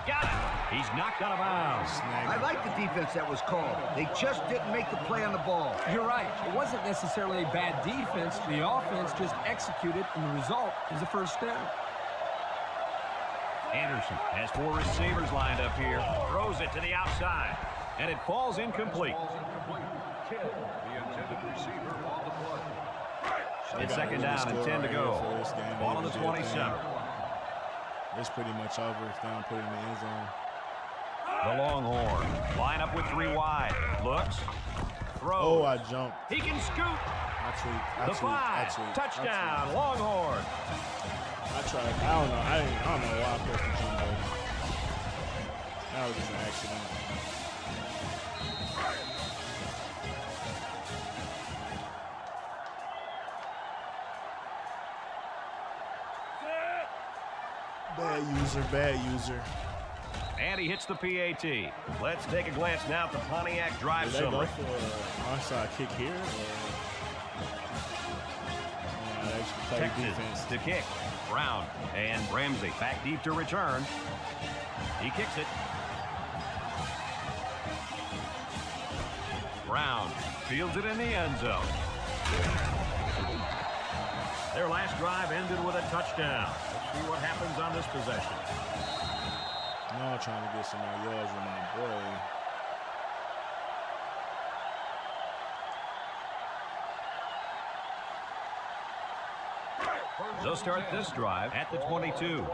Got it. He's knocked out of bounds. I like the defense that was called. They just didn't make the play on the ball. You're right. It wasn't necessarily a bad defense. The offense just executed, and the result is a first down. Anderson has 4 receivers lined up here. Throws it to the outside, and it falls incomplete. It's second down and 10 to go. Ball on the 27. It's pretty much over if they don't put it in the end zone. The Longhorn line up with 3 wide. Looks. Throws. Oh, I jumped. He can scoot. I tweet. 5. Touchdown, Longhorn. I tried. I don't know. I don't know why I pressed the jump button. That was just an accident. Bad user. And he hits the PAT. Let's take a glance now at the Pontiac drive summary. Summary. Did they go for an onside kick here? Texas to kick. Brown and Ramsey back deep to return. He kicks it. Brown fields it in the end zone. Their last drive ended with a touchdown. Let's see what happens on this possession. Now I'm trying to get some more yards with my boy. They'll start this drive at the 22.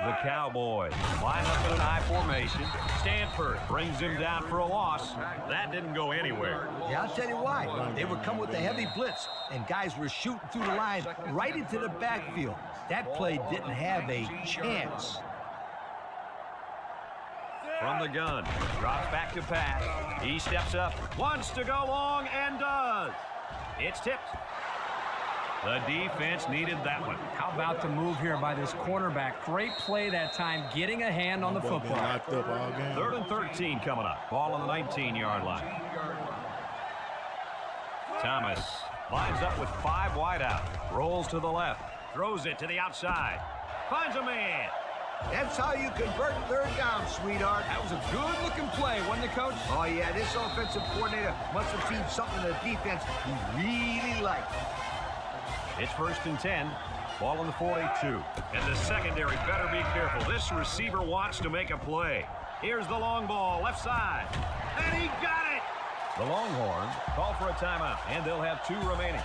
The Cowboys line up in an I formation. Stanford brings him down for a loss. That didn't go anywhere. Yeah, I'll tell you why. They would come with a heavy blitz, and guys were shooting through the line right into the backfield. That play didn't have a chance. From the gun, drops back to pass. He steps up, wants to go long, and does. It's tipped. The defense needed that one. How about the move here by this cornerback? Great play that time, getting a hand on the football. Locked up all game. 3rd and 13 coming up. Ball on the 19-yard line. Thomas lines up with 5 wide out. Rolls to the left. Throws it to the outside. Finds a man. That's how you convert 3rd down, sweetheart. That was a good-looking play, wasn't it, Coach? Oh, yeah, this offensive coordinator must have seen something in the defense he really liked. It's 1st and 10. Ball on the 42. And the secondary better be careful. This receiver wants to make a play. Here's the long ball, left side. And he got it! The Longhorns call for a timeout, and they'll have 2 remaining.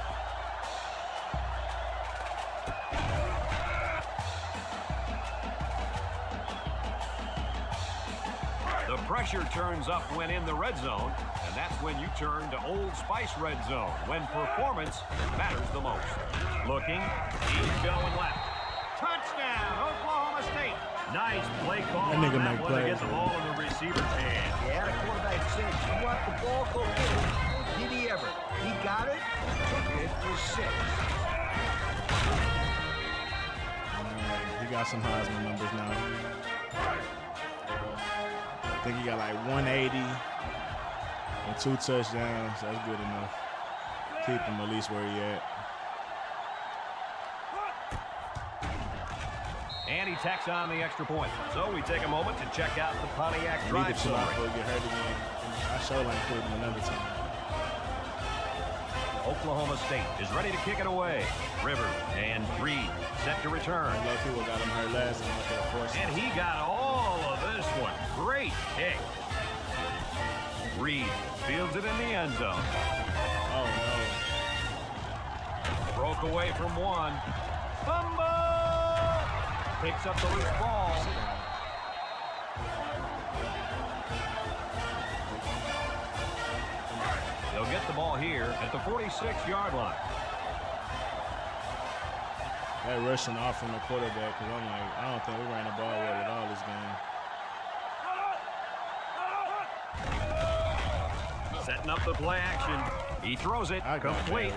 The pressure turns up when in the red zone, and that's when you turn to Old Spice red zone, when performance matters the most. Looking, he's going left. Touchdown, Oklahoma State. Nice play call on that one to get the ball in the receiver's hand. Yeah, the quarterback said, you want the ball, go get it. Did he ever? He got it, took it for 6. He got some Heisman numbers now. I think he got like 180 and 2 touchdowns. That's good enough. Keep him at least where he at. And he tacks on the extra point. So we take a moment to check out the Pontiac drive summary. Get hurt again. I sure like putting him another time. Oklahoma State is ready to kick it away. Rivers and Reed set to return. A lot of people got him hurt last time. And he got all of this one. Great kick. Reed fields it in the end zone. Oh, no. Broke away from one. Fumble! Picks up the loose ball. They'll get the ball here at the 46-yard line. That rushing off from the quarterback, because I'm like, I don't think we ran the ball well at all this game. Setting up the play action. He throws it complete,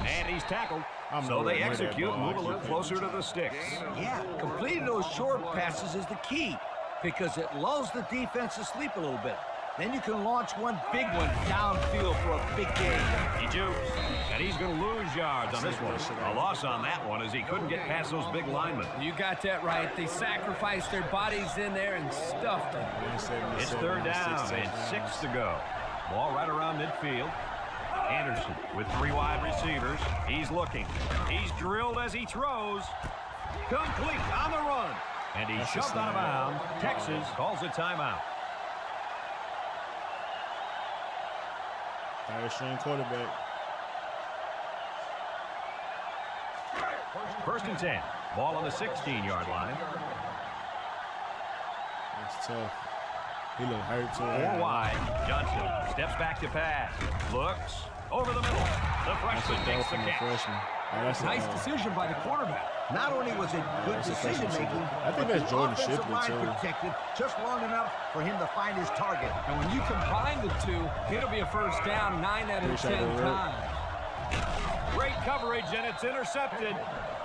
and he's tackled. So they execute, move a little closer to the sticks. Yeah, completing those short passes is the key because it lulls the defense to sleep a little bit. Then you can launch one big one downfield for a big game. He jukes, and he's going to lose yards on this one. A loss on that one as he couldn't get past those big linemen. You got that right. They sacrificed their bodies in there and stuffed them. It's 3rd down and 6 to go. Ball right around midfield. Anderson with 3 wide receivers. He's looking. He's drilled as he throws. Complete on the run. And he's shoved out of bounds. Texas calls a timeout. 3rd-string quarterback. 1st and 10. Ball on the 16-yard line. That's tough. He looked hurt too. 4 wide. Johnson steps back to pass. Looks over the middle. The freshman makes the catch. Nice decision by the quarterback. Not only was it good decision-making, I think that's Jordan offensive Shipley, line too. protected just long enough for him to find his target. And when you combine the two, it'll be a 1st down 9 out of 10 times. Great coverage, and it's intercepted.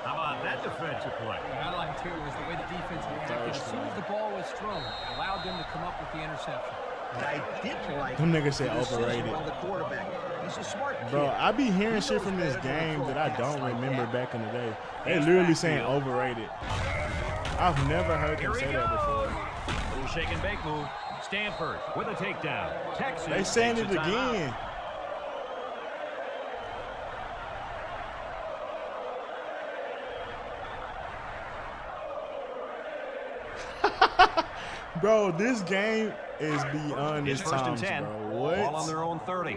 How about that defensive play? What I like, too, is the way the defense reacted. As soon as the ball was thrown, it allowed them to come up with the interception. And I didn't like them niggas say overrated. The quarterback. He's a smart kid. Bro, I be hearing shit from this game that I don't remember back in the day. They literally saying overrated. I've never heard them say that before. Little shake and bake move. Stanford with a takedown. Texas. They saying it again. Bro, this game is beyond its times, bro. What? All on their own 30.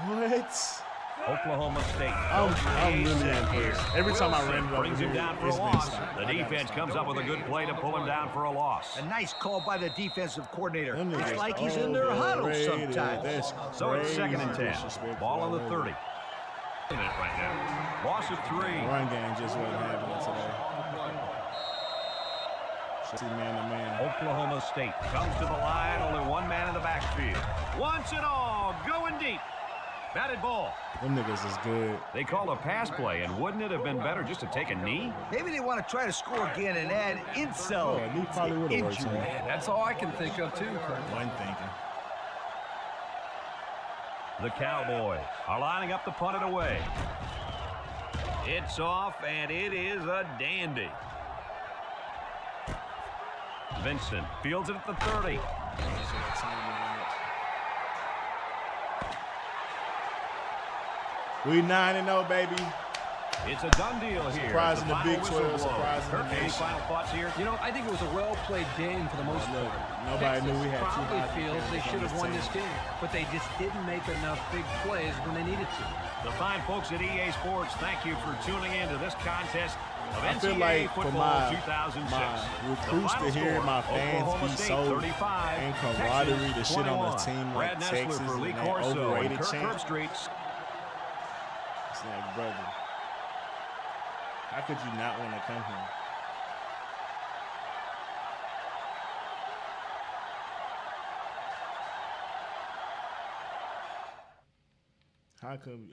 What? Oklahoma State. I'm really impressed. Every time I ran it over brings him down for a loss. The defense comes up with a good play to pull him down for a loss. A nice call by the defensive coordinator. It's like he's in their huddle sometimes. So it's 2nd and 10. Ball on the 30. Right now. Loss of 3. Run game just wasn't happening today. Man-to-man. Oklahoma State comes to the line. Only one man in the backfield. Wants it all. Going deep. Batted ball. Them niggas is good. They called a pass play, and wouldn't it have been better just to take a knee? Maybe they want to try to score again and add insult. A knee probably would have worked. That's all I can think of, too, Kurt. One thinking. The Cowboys are lining up to punt it away. It's off, and it is a dandy. Vincent fields it at the 30. We 9-0, baby. It's a done deal here. Surprising the Big 12, surprising the Any final thoughts here? You know, I think it was a well-played game for the most part. Nobody knew we had probably feels they should have won this game, but they just didn't make enough big plays when they needed to. The fine folks at EA Sports, thank you for tuning in to this contest of I feel NCAA like for football 2006. my recruits to hear my fans be so in camaraderie to shit on a team like Texas and that overrated champ. It's like, brother, how could you not want to come here?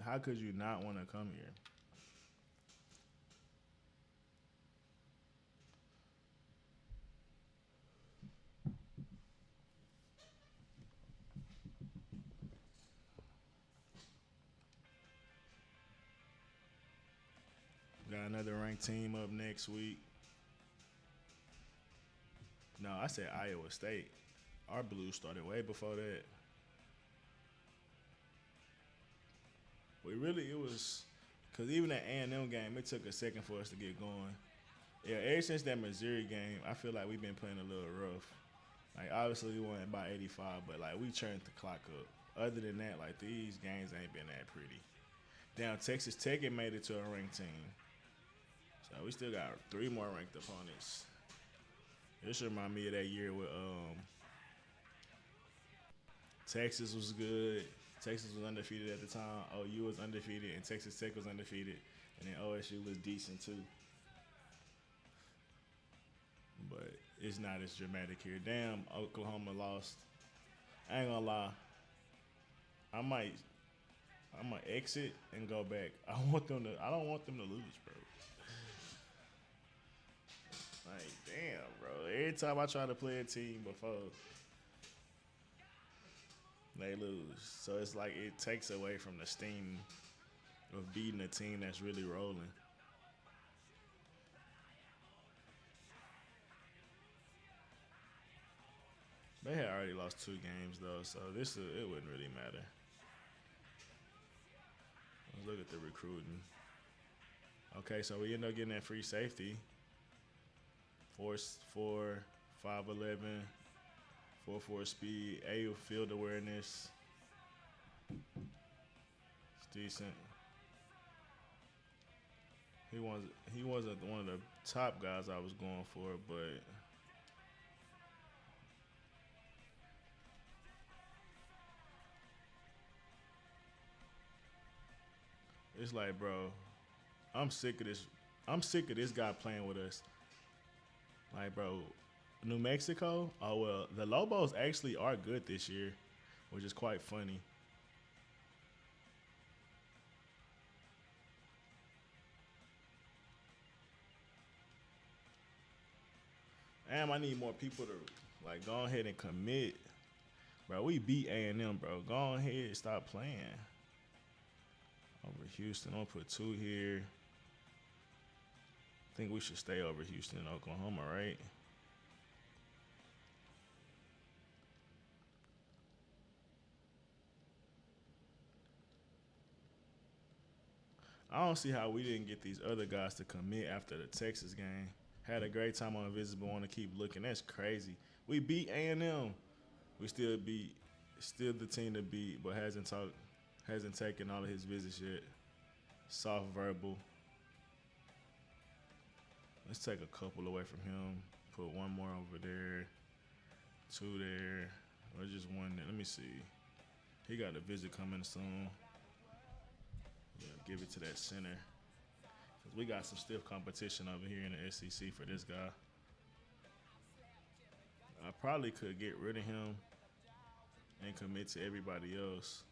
How could you not want to come here? Got another ranked team up next week. No, I said Iowa State. Our Blues started way before that. It was, because even that A&M game, it took a second for us to get going. Yeah, ever since that Missouri game, I feel like we've been playing a little rough. Like, obviously, we won by 85, but, like, we turned the clock up. Other than that, like, these games ain't been that pretty. Down Texas Tech, it made it to a ranked team. So we still got 3 more ranked opponents. This remind me of that year with Texas was good. Texas was undefeated at the time. OU was undefeated, and Texas Tech was undefeated. And then OSU was decent, too. But it's not as dramatic here. Damn, Oklahoma lost. I ain't gonna lie. I'm gonna exit and go back. I don't want them to lose, bro. Like, damn, bro. Every time I try to play a team before, they lose. So it's like it takes away from the steam of beating a team that's really rolling. They had already lost 2 games, though, so it wouldn't really matter. Let's look at the recruiting. Okay, so we end up getting that free safety. 4'4", 5'11", 4.4 speed, A field awareness. It's decent. He wasn't one of the top guys I was going for, but it's like, bro, I'm sick of this. I'm sick of this guy playing with us. Like, bro, New Mexico, oh, well, the Lobos actually are good this year, which is quite funny. Damn, I need more people to Like, go ahead and commit. Bro, we beat A&M, bro. Go ahead, stop playing. Over Houston, I'll put 2 here. I think we should stay over Houston and Oklahoma, right? I don't see how we didn't get these other guys to commit after the Texas game. Had a great time on Invisible, want to keep looking. That's crazy. We beat A&M. We still the team to beat, but hasn't taken all of his visits yet. Soft verbal. Let's take a couple away from him. Put 1 more over there. 2 there. Or just 1 there. Let me see. He got a visit coming soon. Yeah, give it to that center. Cause we got some stiff competition over here in the SEC for this guy. I probably could get rid of him and commit to everybody else.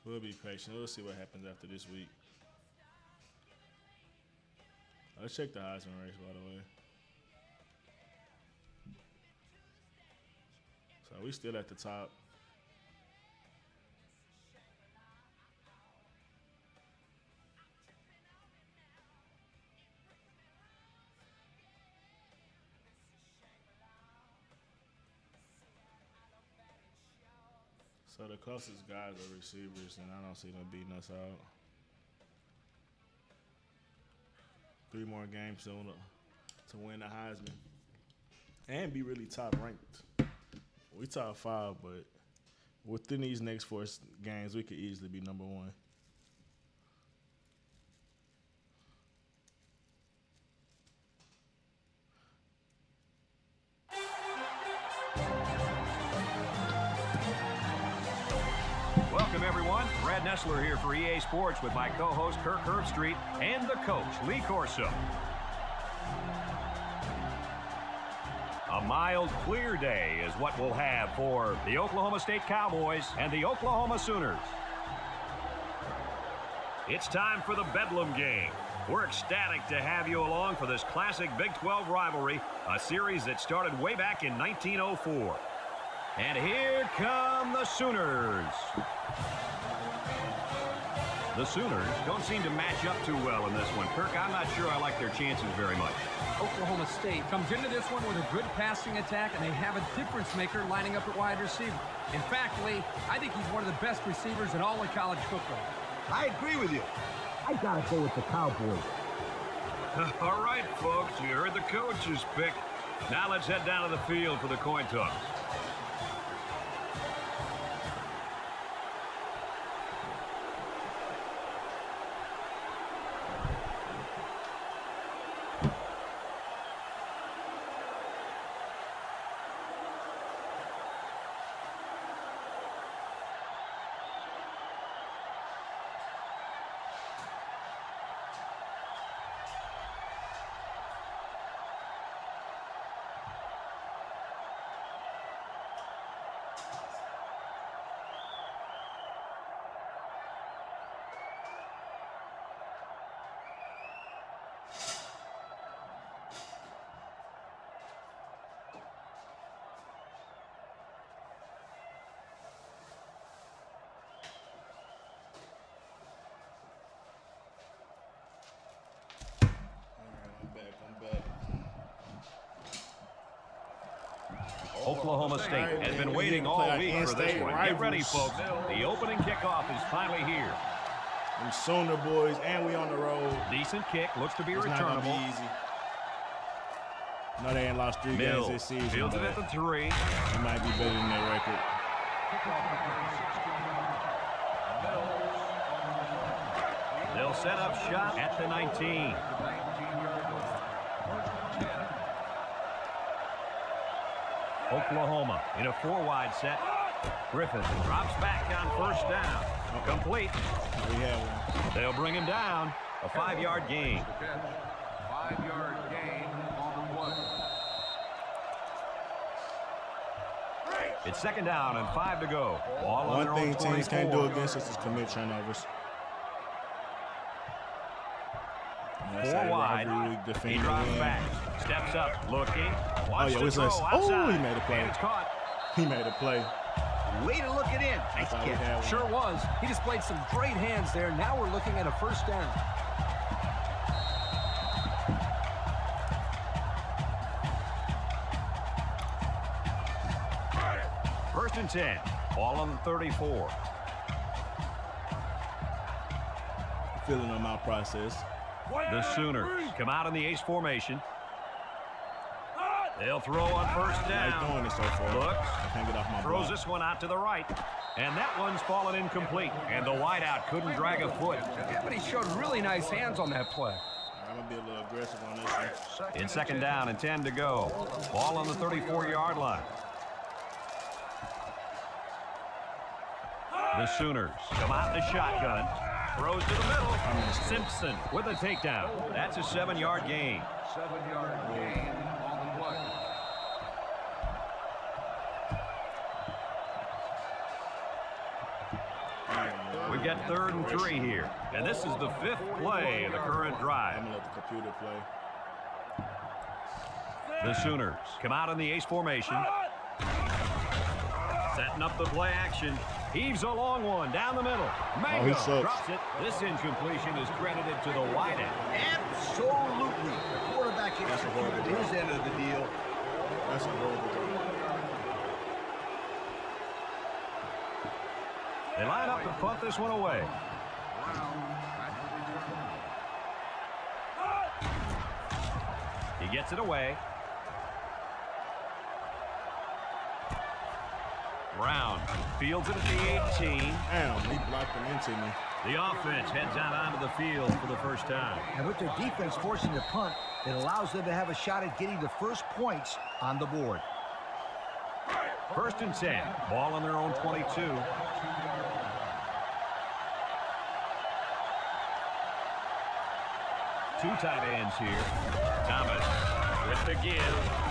We'll be patient. We'll see what happens after this week. Let's check the Heisman race, by the way. So we still at the top. So the closest guys are receivers, and I don't see them beating us out. 3 more games to win the Heisman and be really top ranked. We top 5, but within these next 4 games, we could easily be number 1. Welcome, everyone. Brad Nessler here for EA Sports with my co-host Kirk Herbstreit and the coach, Lee Corso. A mild, clear day is what we'll have for the Oklahoma State Cowboys and the Oklahoma Sooners. It's time for the Bedlam game. We're ecstatic to have you along for this classic Big 12 rivalry, a series that started way back in 1904. And here come the Sooners. The Sooners don't seem to match up too well in this one. Kirk, I'm not sure I like their chances very much. Oklahoma State comes into this one with a good passing attack, and they have a difference maker lining up at wide receiver. In fact, Lee, I think he's one of the best receivers in all of college football. I agree with you. I gotta go with the Cowboys. All right, folks, you heard the coach's pick. Now let's head down to the field for the coin toss. Oklahoma State has been waiting all week for this one. Get ready, folks. The opening kickoff is finally here. Them Sooner boys, and we on the road. Decent kick, looks to be returnable. Not gonna be easy. No, they ain't lost 3 games this season. Fields it at the 3. It might be better than their record. They'll set up shop at the 19. Oklahoma in a 4-wide set. Griffin drops back on first down. Complete. They'll bring him down. A 5-yard gain. 5-yard gain on the play. It's 2nd down and 5 to go. Ball on their own 24. One thing teams can't do against us is commit turnovers. 4 wide. He drops back. Steps up. Looking. Wants to throw outside. Oh, he made a play. And it's caught. He made a play. Way to look it in. Nice catch. Sure was. He displayed some great hands there. Now we're looking at a 1st down. First and 10. Ball on the 34. Feeling on my process. The Sooners come out in the ace formation. They'll throw on 1st down. Throwing it so far. Looks. I can't get off my throws block. this one out to the right. And that one's fallen incomplete. And the wideout couldn't drag a foot. Yeah, but he showed really nice hands on that play. I'm going to be a little aggressive on this one. In 2nd down and 10 to go. Ball on the 34-yard line. The Sooners come out in the shotgun. Throws to the middle. Simpson with a takedown. That's a 7-yard gain. 7-yard gain on the play. We've got 3rd and 3 here. And this is the 5th play of the current drive. I'm going to let the computer play. The Sooners come out in the ace formation. Setting up the play action. Heaves a long one down the middle. Mango drops it. This incompletion is credited to the wideout. Absolutely. The quarterback executed his end of the deal. That's a horrible goal. They line up to punt this one away. He gets it away. Brown fields it at the 18. Damn, he blocked him into me. The offense heads out onto the field for the first time. And with their defense forcing the punt, it allows them to have a shot at getting the first points on the board. 1st and 10. Ball on their own 22. 2 tight ends here. Thomas with the give.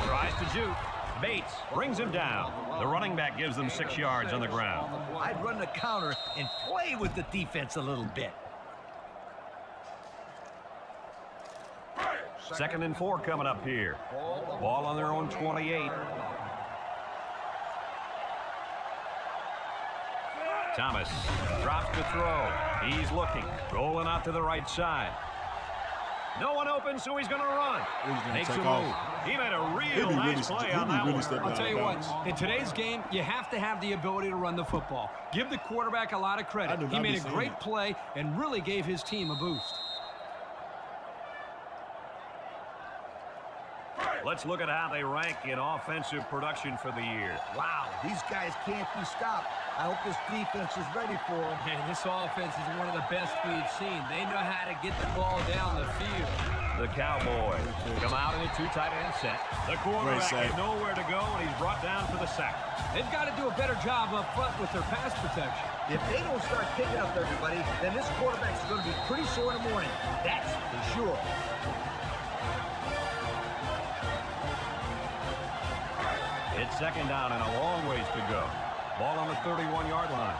Tries to juke. Bates brings him down. The running back gives them 6 yards on the ground. I'd run the counter and play with the defense a little bit. 2nd and 4 coming up here. Ball on their own 28. Thomas drops to throw. He's looking. Rolling out to the right side. No one open, so he's going to run. Makes a move. He made a real nice play on that one. I'll tell you what, in today's game, you have to have the ability to run the football. Give the quarterback a lot of credit. He made a great play and really gave his team a boost. Let's look at how they rank in offensive production for the year. Wow, these guys can't be stopped. I hope this defense is ready for them. Man, this offense is one of the best we've seen. They know how to get the ball down the field. The Cowboys come out in a 2 tight end set. The quarterback has nowhere to go, and he's brought down for the sack. They've got to do a better job up front with their pass protection. If they don't start picking up everybody, then this quarterback's going to be pretty sore in the morning. That's for sure. It's 2nd down and a long ways to go. Ball on the 31-yard line.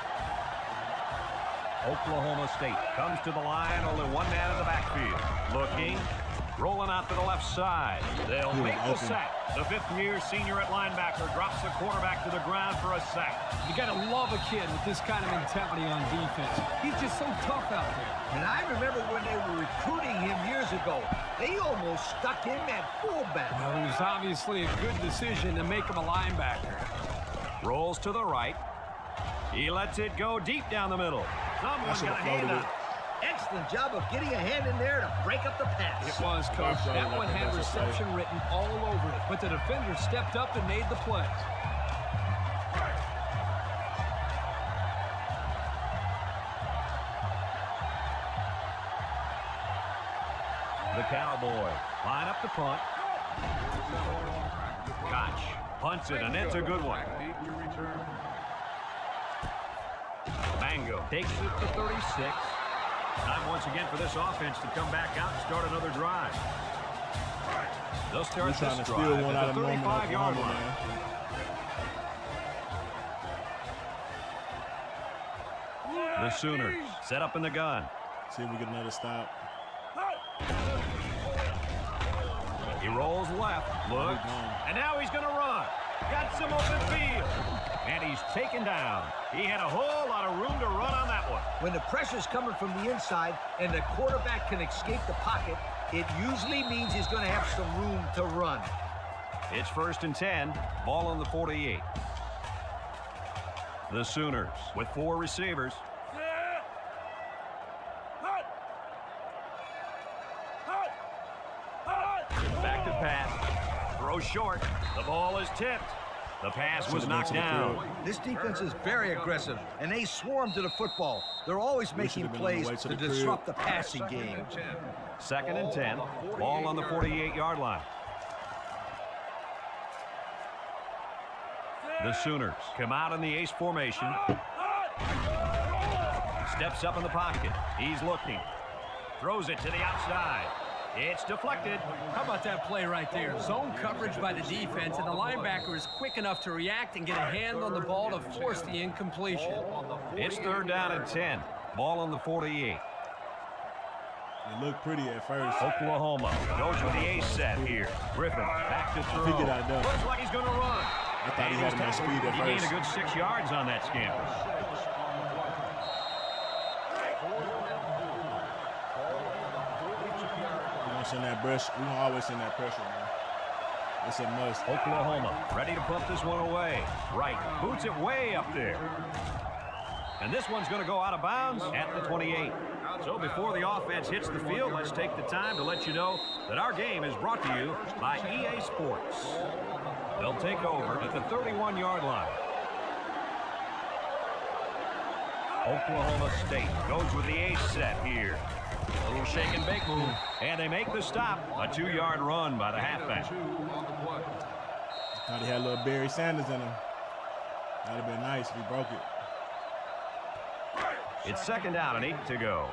Oklahoma State comes to the line, only 1 man in the backfield. Looking, rolling out to the left side. They'll make the sack. The 5th-year senior at linebacker drops the quarterback to the ground for a sack. You got to love a kid with this kind of mentality on defense. He's just so tough out there. And I remember when they were recruiting him years ago, they almost stuck him at fullback. Well, it was obviously a good decision to make him a linebacker. Rolls to the right. He lets it go deep down the middle. Someone's got a hand up. Excellent job of getting a hand in there to break up the pass. It was, Coach. That one had reception written all over it, but the defender stepped up and made the play. The Cowboys line up the punt. Koch punts it, and it's a good one. Mango takes it to 36. Time once again for this offense to come back out and start another drive. They'll start this drive at the 35-yard line. The Sooners set up in the gun. See if we get another stop. He rolls left, looks, and now he's going to run. Got some open field, and he's taken down. He had a whole lot of room to run on that one. When the pressure's coming from the inside and the quarterback can escape the pocket, it usually means he's going to have some room to run. It's 1st and 10, ball on the 48. The Sooners with 4 receivers. Back to pass. Throw short. The ball is tipped. The pass was knocked down. This defense is very aggressive, and they swarm to the football. They're always making plays to disrupt the passing game. 2nd and 10, ball on the 48-yard line. The Sooners come out in the ace formation. Steps up in the pocket. He's looking. Throws it to the outside. It's deflected. How about that play right there? Zone coverage by the defense, and the linebacker is quick enough to react and get a hand on the ball to force the incompletion. It's 3rd down and 10. Ball on the 48. It looked pretty at first. Oklahoma goes with the ace set here. Griffin back to throw. I think it out there. Looks like he's going to run. I thought he had enough speed at He first. gained a good 6 yards on that scamper. Send that brush. We're going to always send that pressure, man. It's a must. Oklahoma ready to pump this one away. Right, boots it way up there. And this one's going to go out of bounds at the 28. So before the offense hits the field, let's take the time to let you know that our game is brought to you by EA Sports. They'll take over at the 31-yard line. Oklahoma State goes with the ace set here. A little shake and bake move, and they make the stop. A 2-yard run by the halfback. Thought he had a little Barry Sanders in him. That'd have been nice if he broke it. It's 2nd down and 8 to go.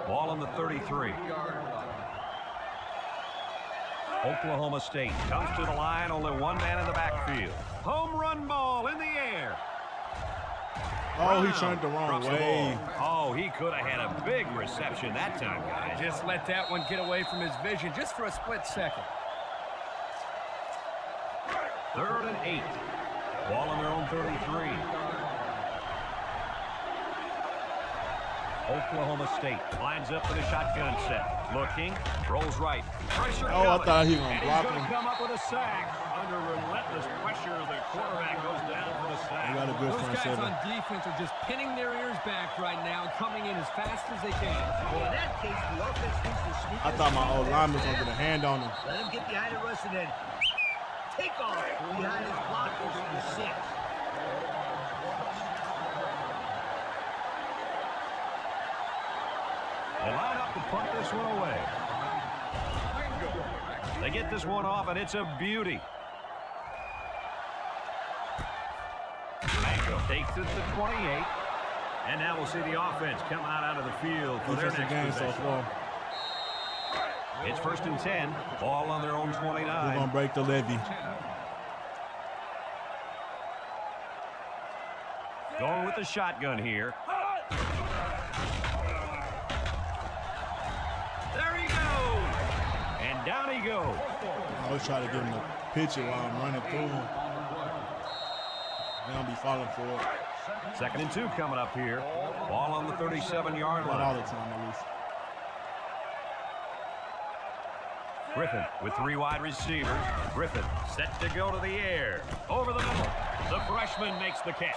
Ball on the 33. Oklahoma State comes to the line, only one man in the backfield. Home run ball in the air. Oh, he turned the wrong way. Oh, he could have had a big reception that time, guys. Just let that one get away from his vision just for a split second. 3rd and 8. Ball on their own 33. Oklahoma State lines up for the shotgun set. Looking, rolls right. Pressure coming. I thought he was going to block him. He's going to come up with a sack. Under relentless pressure, the quarterback goes down for the sack. Got a good Those front guys seven. on defense are just pinning their ears back right now, coming in as fast as they can. Well, in that case, the offense needs to sneak. I thought my old lineman was going to get a hand on him. Let him get behind the rush and then take off behind his blockers for 6. They line up to punt this one away. They get this one off, and it's a beauty. Mango takes it to 28. And now we'll see the offense come out of the field for their next possession. It's 1st and 10. Ball on their own 29. We're going to break the levy. Going with the shotgun here. There he goes. And down he goes. I always try to give him a picture while I'm running through him. They don't be falling for it. 2nd and 2 coming up here. Ball on the 37-yard line. Not all the time, at least. Griffin with 3 wide receivers. Griffin set to go to the air. Over the middle. The freshman makes the catch.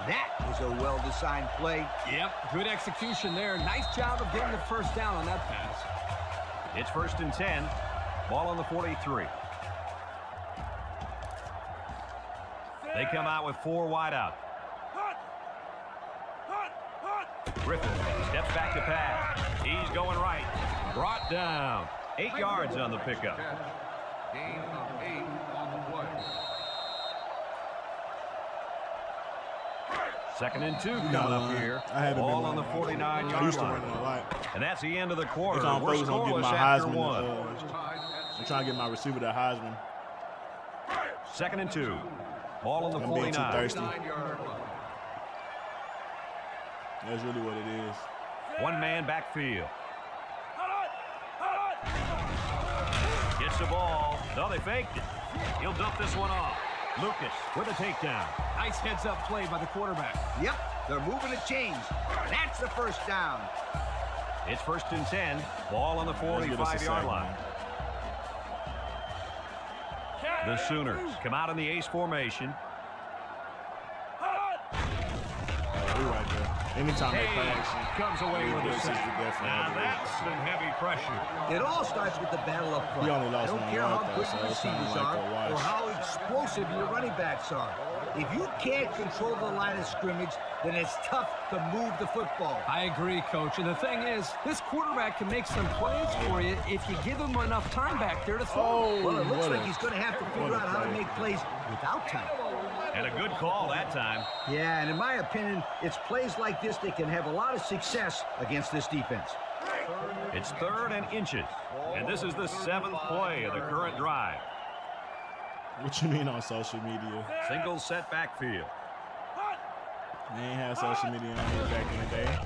That was a well-designed play. Yep, good execution there. Nice job of getting the first down on that pass. It's 1st and 10. Ball on the 43. They come out with 4 wide out. Griffin steps back to pass. He's going right. Brought down. 8 yards on the pickup. Gain of 8 on the play. 2nd and 2 coming up here. Ball on the 49-yard line. And that's the end of the quarter. We're scoreless after 1. I'm trying to get my receiver to Heisman. 2nd and 2. Ball on the 49. I'm being too thirsty. That's really what it is. One man backfield. Gets the ball. No, they faked it. He'll dump this one off. Lucas with a takedown. Nice heads-up play by the quarterback. Yep, they're moving the chains. That's the first down. It's 1st and 10. Ball on the 45-yard line. The Sooners come out in the ace formation. Right there. Anytime they pass, comes away with a sack. Now that's some heavy pressure. It all starts with the battle up front. I don't care how good your receivers are or how explosive your running backs are. If you can't control the line of scrimmage, then it's tough to move the football. I agree, Coach. And the thing is, this quarterback can make some plays for you if you give him enough time back there to throw. Well, it looks like he's going to have to figure out how to make plays without time. And a good call that time. Yeah, and in my opinion, it's plays like this that can have a lot of success against this defense. It's 3rd and inches. And this is the 7th play of the current drive. What you mean on social media? Single set backfield. They ain't had social media on here back in the day.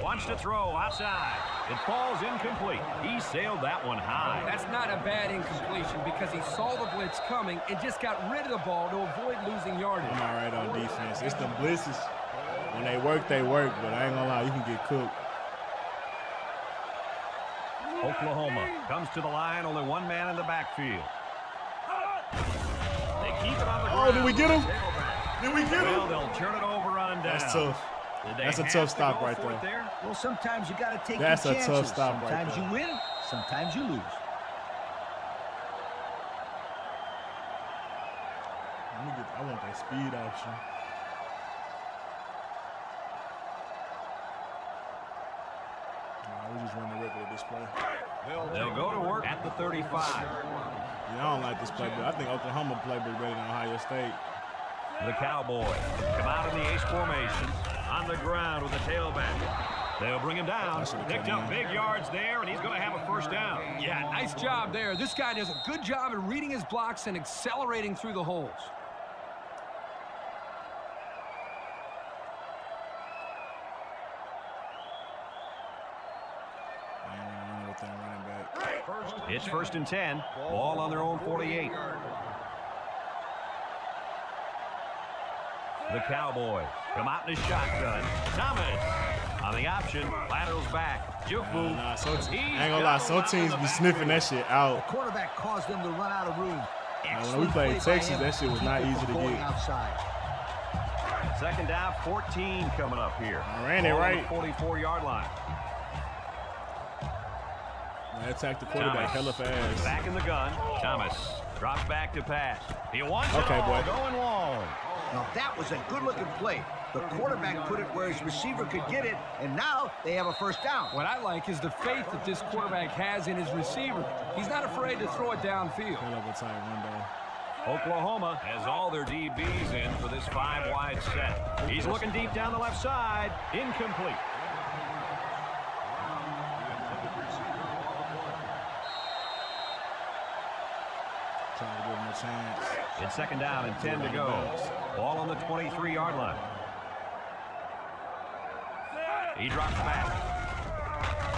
Wants to throw outside. It falls incomplete. He sailed that one high. That's not a bad incompletion because he saw the blitz coming and just got rid of the ball to avoid losing yardage. I'm all right on defense. It's them blitzes. When they work, but I ain't gonna lie, you can get cooked. Oklahoma comes to the line, only one man in the backfield. They keep it on the ground. Oh, did we get him? Did we get him? Well, they'll turn it over on down. That's tough. That's a tough stop right there. Well, sometimes you got to take That's your a chances. tough stop right Sometimes there. you win, sometimes you lose. I want that speed option. We just run the regular display. They'll go to work at the 35. Yeah, I don't like this playbook. I think Oklahoma playbook better than Ohio State. The Cowboys come out in the ace formation on the ground with the tailback. They'll bring him down. Picked up big yards there, and he's going to have a first down. Yeah, nice job there. This guy does a good job at reading his blocks and accelerating through the holes. It's 1st and 10. Ball on their own 48. The Cowboys come out in a shotgun. Thomas on the option. Laterals back. Juke move. I ain't gonna lie, some teams be sniffing that shit out. The quarterback caused them to run out of room. When we played Texas, that shit was not easy to get. Outside. 2nd down, 14 coming up here. I ran it right. 44-yard line. They attacked the quarterback hella fast. Back in the gun. Thomas drops back to pass. He wants it all, boy. Going long. Now that was a good-looking play. The quarterback put it where his receiver could get it, and now they have a first down. What I like is the faith that this quarterback has in his receiver. He's not afraid to throw it downfield. Hell of a tight window. Oklahoma has all their DBs in for this 5-wide set. He's looking deep down the left side. Incomplete. Trying to give him a chance. It's 2nd down and 10 to go. Ball on the 23-yard line. He drops back.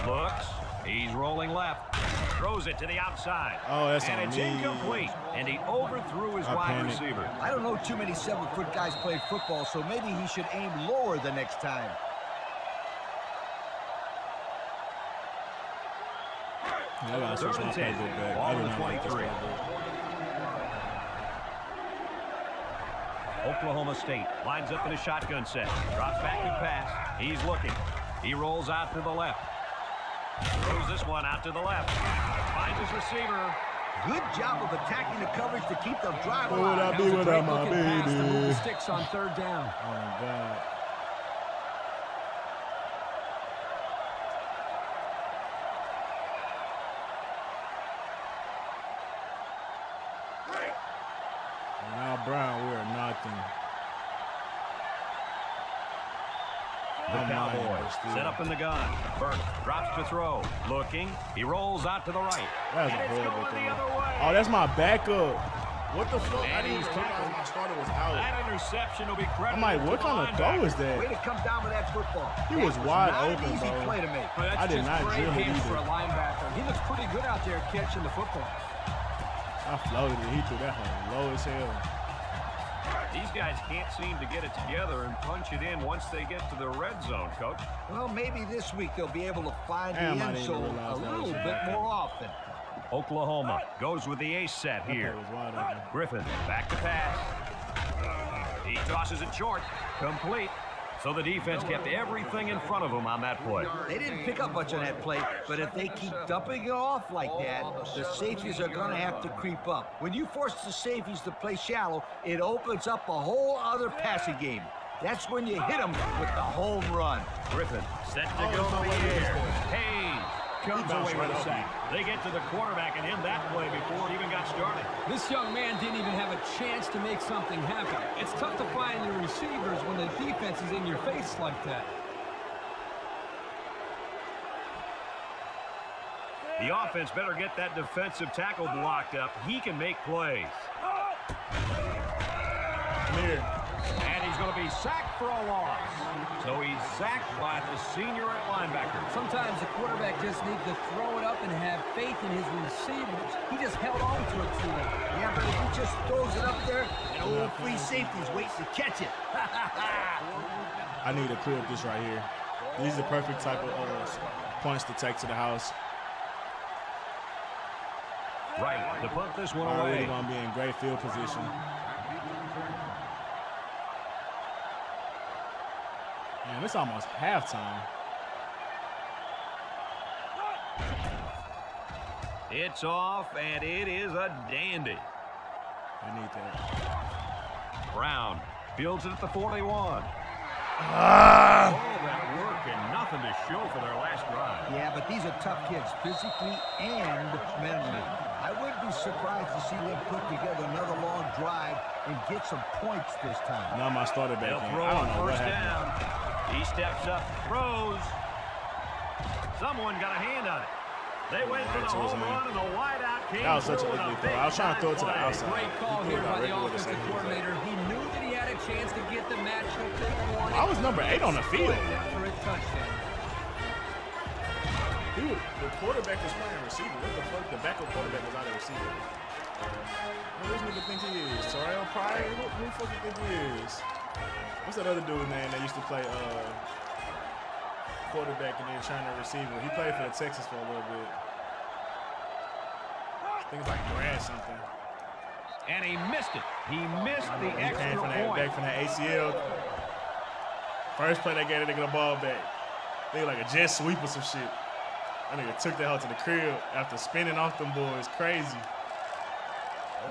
Looks. He's rolling left. Throws it to the outside. Oh, that's and on it's me. incomplete. And he overthrew his wide receiver. I don't know too many 7-foot guys play football, so maybe he should aim lower the next time. I gotta switch my playbook back. Ball I on do the not like this 23. playbook. Oklahoma State lines up in a shotgun set. Drops back and pass. He's looking. He rolls out to the left. Throws this one out to the left. Finds his receiver. Good job of attacking the coverage to keep them drive alive. What would I be without my Pass to move the baby? sticks on 3rd down. Oh, my God. Now Brown, we are nothing. The Cowboys set up in the gun. Burke drops to throw. Looking. He rolls out to the right. That was a horrible throw. Oh, that's my backup. What the fuck? I didn't even realize my starter was out. That interception will be credited. I'm like, what kind of throw is that? Way to come down with that football. He was wide open, easy bro. Play to make. I did not drill it either. For a linebacker. He looks pretty good out there catching the football. I floated it. He threw that home low as hell. These guys can't seem to get it together and punch it in once they get to the red zone, Coach. Well, maybe this week they'll be able to find the end zone a little bit more often. Oklahoma goes with the ace set here. Griffin back to pass. He tosses it short. Complete. So the defense kept everything in front of them on that play. They didn't pick up much on that play, but if they keep dumping it off like that, the safeties are going to have to creep up. When you force the safeties to play shallow, it opens up a whole other passing game. That's when you hit them with the home run. Griffin set to go in the air. Hayes comes away with a sack. They get to the quarterback and end that play before it even got started. This young man didn't even have a chance to make something happen. It's tough to find your receivers when the defense is in your face like that. The offense better get that defensive tackle blocked up. He can make plays. Here. And he's going to be sacked for a loss. So he's sacked by the senior at linebacker. Sometimes the quarterback just needs to throw it up and have faith in his receivers. He just held on to it too long. Yeah, but if he just throws it up there, and old free safety's waiting to catch it. I need to clear up this right here. These are the perfect type of points to take to the house. Right, to punt this one Already away. going to be in great field position. Man, it's almost halftime. It's off, and it is a dandy. I need that. Brown fields it at the 41. All that work and nothing to show for their last drive. Yeah, but these are tough kids, physically and mentally. I wouldn't be surprised to see them put together another long drive and get some points this time. Now my starter back They'll in. throw I don't on know what first happened. down. He steps up, throws. Someone got a hand on it. They went for the home run, and the wideout came. That was such an through ugly with a throw. I was trying to throw it to the big-time outside. play. Great call here by the offensive coordinator. He knew that he had a chance to get the matchup that he wanted. I was number 8 on the field. For a touchdown. Dude, the quarterback was playing receiver. What the fuck? The backup quarterback was out of receiver. Who does nigga think he is? Terrell Pryor? Who the fuck do you think he is? What's that other dude's name that used to play quarterback and then trying to receiver? He played for the Texans for a little bit. I think it's like Brad something. And he missed it. He missed the He came extra from that, point. back from that ACL. First play they gave that nigga the ball back. They were like a jet sweep or some shit. That nigga took that out to the crib after spinning off them boys. Crazy.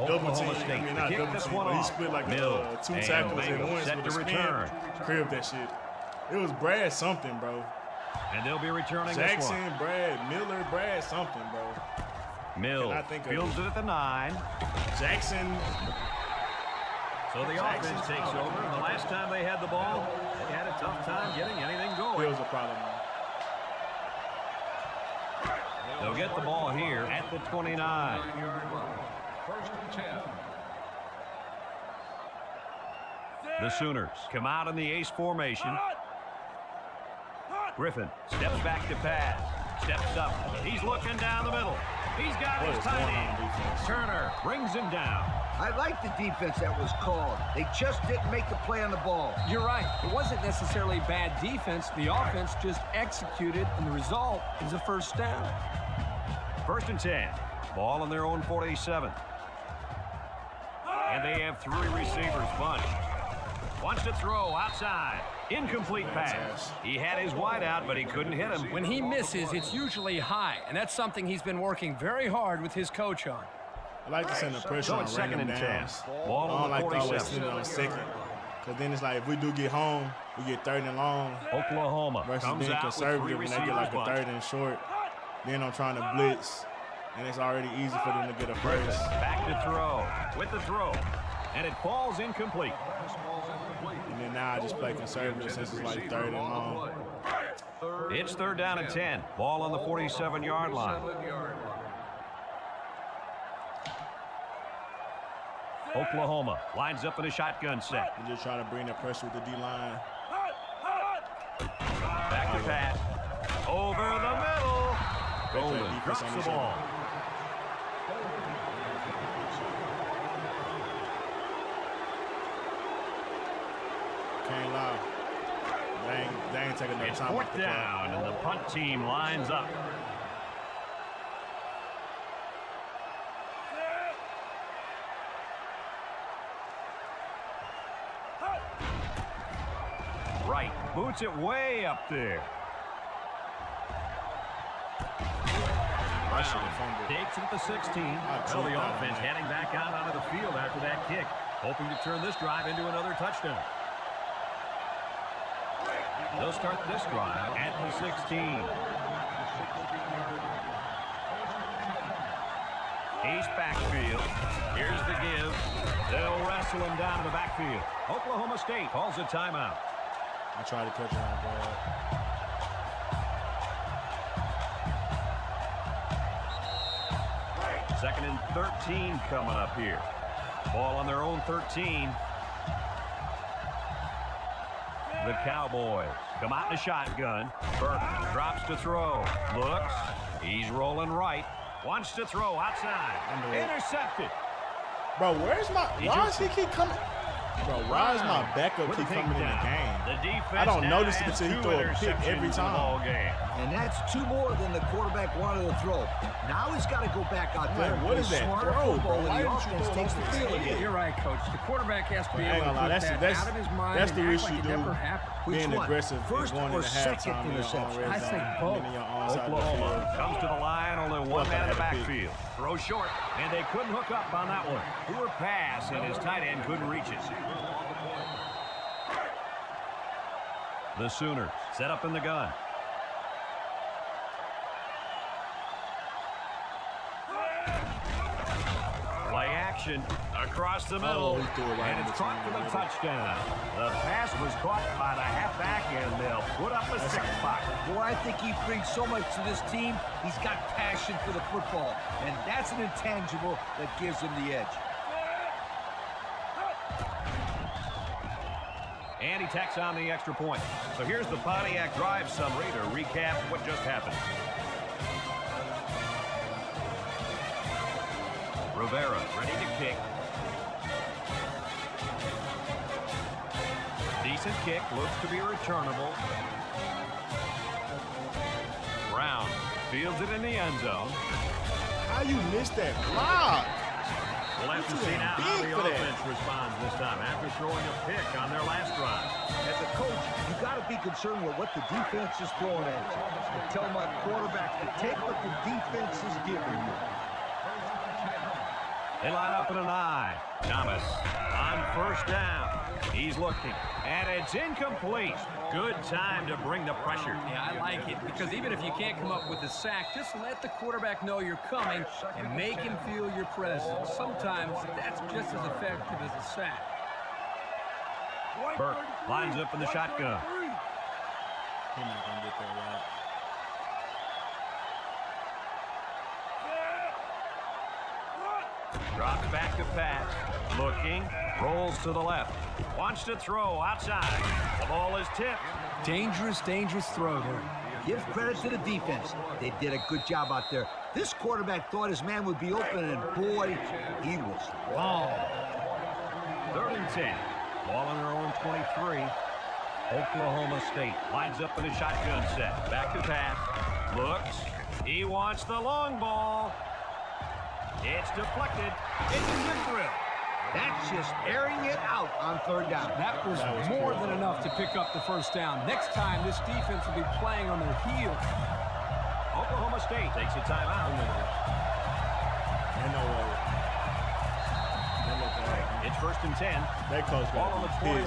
Double team. I mean, not double team, but he split like two tackles at once with a spin. Crib that shit. It was Brad something, bro. And they'll be returning Jackson, this one. Brad, Miller, Brad something, bro. Mill fields it at the 9. Jackson. So the offense takes over. And the last time they had the ball, they had a tough time getting anything going. Bill's a problem, man. They'll get the ball here at the 29. First and 10. The Sooners come out in the ace formation. Griffin steps back to pass. Steps up. He's looking down the middle. He's got his tight end. Turner brings him down. I like the defense that was called. They just didn't make the play on the ball. You're right. It wasn't necessarily bad defense. The offense just executed, and the result is a first down. First and 10. Ball on their own 47. And they have 3 receivers bunched. Wants to throw outside. Incomplete pass. He had his wide out, but he couldn't hit him. When he misses, it's usually high, and that's something he's been working very hard with his coach on. I like to send the pressure So on it's second random and 10. downs. Ball I on don't the like to always 47. send it on second. Because then it's like if we do get home, we get 3rd and long. Oklahoma Versus comes being out with 3 conservative when they receivers get like a bunched. 3rd and short. Then I'm trying to blitz. And it's already easy for them to get a first. Back to throw. With the throw. And it falls incomplete. And then now I just play conservative since it's like 3rd and long. It's 3rd down and 10. Ball on the 47-yard line. Oklahoma lines up in a shotgun set. They just try to bring the pressure with the D-line. Back to pass. Over the middle. Golden drops the ball. Can't lie. They ain't taking no It's time. fourth down, and the punt team lines up. Right, boots it way up there. Takes it at the 16. Well, the offense heading back out onto the field after that kick, hoping to turn this drive into another touchdown. They'll start this drive at the 16. East backfield. Here's the give. They'll wrestle him down to the backfield. Oklahoma State calls a timeout. I tried to catch him on ball. Second and 13 coming up here. Ball on their own 13. The Cowboys come out in a shotgun. Burke drops to throw. Looks. He's rolling right. Wants to throw outside. Intercepted. Bro, where's my... Why does he keep coming... Bro, why is my backup keep coming in the game? The defense I don't notice it until he throw a pick every time. And that's two more than the quarterback wanted to throw. Now he's got to go back out there. What is that throw, bro? Why the offense takes the field again? You're right, Coach. The quarterback has to be able to put that out of his mind. That's the issue, like it never happened. Being aggressive, first or second interception? I say both. Oklahoma comes to the line, only one man in the backfield. Throw short, and they couldn't hook up on that one. Poor pass, and his tight end couldn't reach it. The Sooners set up in the gun. Play action across the middle, and it's caught for the touchdown. The pass was caught by the halfback, and they'll put up a 6-spot. Boy, I think he brings so much to this team. He's got passion for the football, and that's an intangible that gives him the edge. And he tacks on the extra point. So here's the Pontiac drive summary to recap what just happened. Rivera ready to kick. Decent kick, looks to be returnable. Brown fields it in the end zone. How you missed that block? We'll have to see now how the offense responds this time after throwing a pick on their last drive. As a coach, you got to be concerned with what the defense is throwing at you. And tell my quarterback to take what the defense is giving you. They line up in an I. Thomas on first down. He's looking, and it's incomplete. Good time to bring the pressure. Yeah, I like it, because even if you can't come up with a sack, just let the quarterback know you're coming and make him feel your presence. Sometimes that's just as effective as a sack. Burke lines up in the shotgun. He's not going to get that right. Drops back to pass. Looking. Rolls to the left. Wants to throw outside. The ball is tipped. Dangerous, dangerous throw there. Give credit to the defense. They did a good job out there. This quarterback thought his man would be open, and boy, he was wrong. 3rd and 10. Ball on their own 23. Oklahoma State lines up in a shotgun set. Back to pass. Looks. He wants the long ball. It's deflected. It's a good thrill. That's just airing it out on 3rd down. That was more than enough to pick up the first down. Next time, this defense will be playing on their heels. Oklahoma State takes a timeout. Ain't no way. It's 1st and 10. They close. Ball on the 21.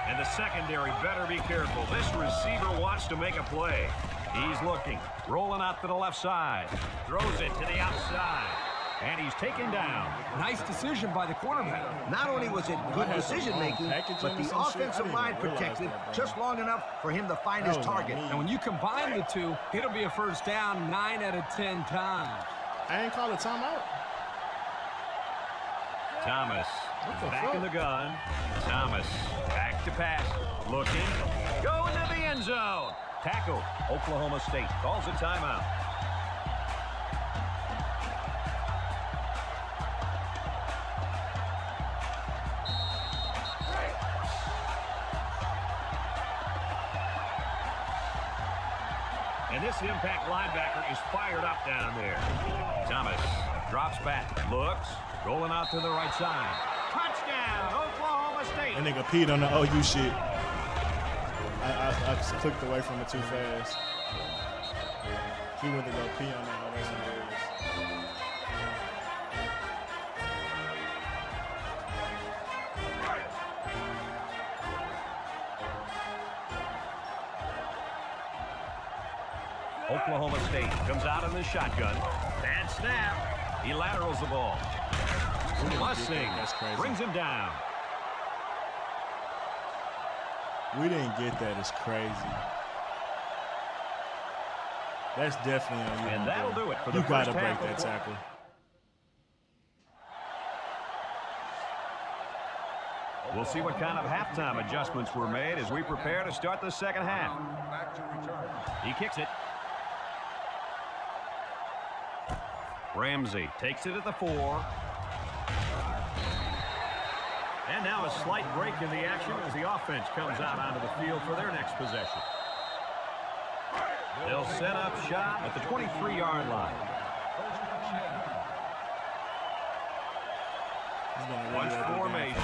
And the secondary better be careful. This receiver wants to make a play. He's looking, rolling out to the left side. Throws it to the outside. And he's taken down. Nice decision by the quarterback. Not only was it good decision-making, but the offensive line protected just long enough for him to find his target. And when you combine the two, it'll be a first down 9 out of 10 times. I ain't call a timeout. Thomas back in the gun. Thomas back to pass. Looking. Going to the end zone. Tackle. Oklahoma State calls a timeout. And this impact linebacker is fired up down there. Thomas drops back, looks, rolling out to the right side. Touchdown, Oklahoma State. And nigga peed on the OU shit. I just clicked away from it too fast. He went to go pee on that. Oh, that's hilarious. Oklahoma State comes out in the shotgun. Bad snap. He laterals the ball. Blessing brings him down. We didn't get that. It's crazy. That's definitely on you. And that'll do it for the You first gotta break half. that tackle. We'll see what kind of halftime adjustments were made as we prepare to start the second half. He kicks it. Ramsey takes it at the 4. And now a slight break in the action as the offense comes out onto the field for their next possession. They'll set up shop at the 23-yard line. Bunch formation.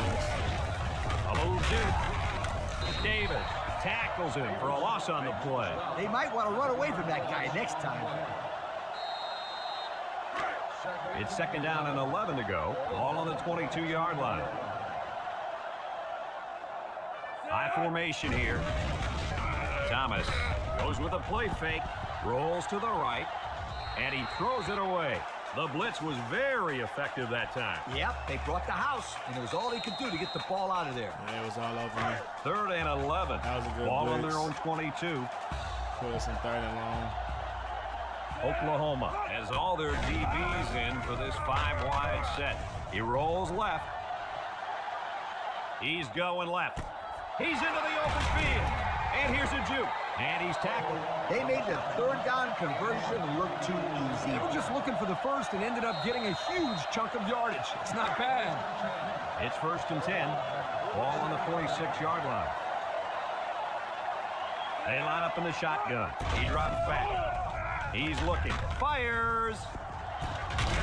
A move to Davis. Tackles him for a loss on the play. They might want to run away from that guy next time. It's second down and 11 to go. All on the 22-yard line. High formation here. Thomas goes with a play fake. Rolls to the right. And he throws it away. The blitz was very effective that time. Yep, they brought the house, and it was all he could do to get the ball out of there. Yeah, it was all over me. Third and 11. That was a good ball blitz. on their own 22. Put us in third and long. Oklahoma has all their DBs in for this 5-wide set. He rolls left. He's going left. He's into the open field. And here's a juke. And he's tackled. They made the third down conversion look too easy. They were just looking for the first and ended up getting a huge chunk of yardage. It's not bad. It's first and 10. Ball on the 46-yard line. They line up in the shotgun. He drops back. He's looking. Fires.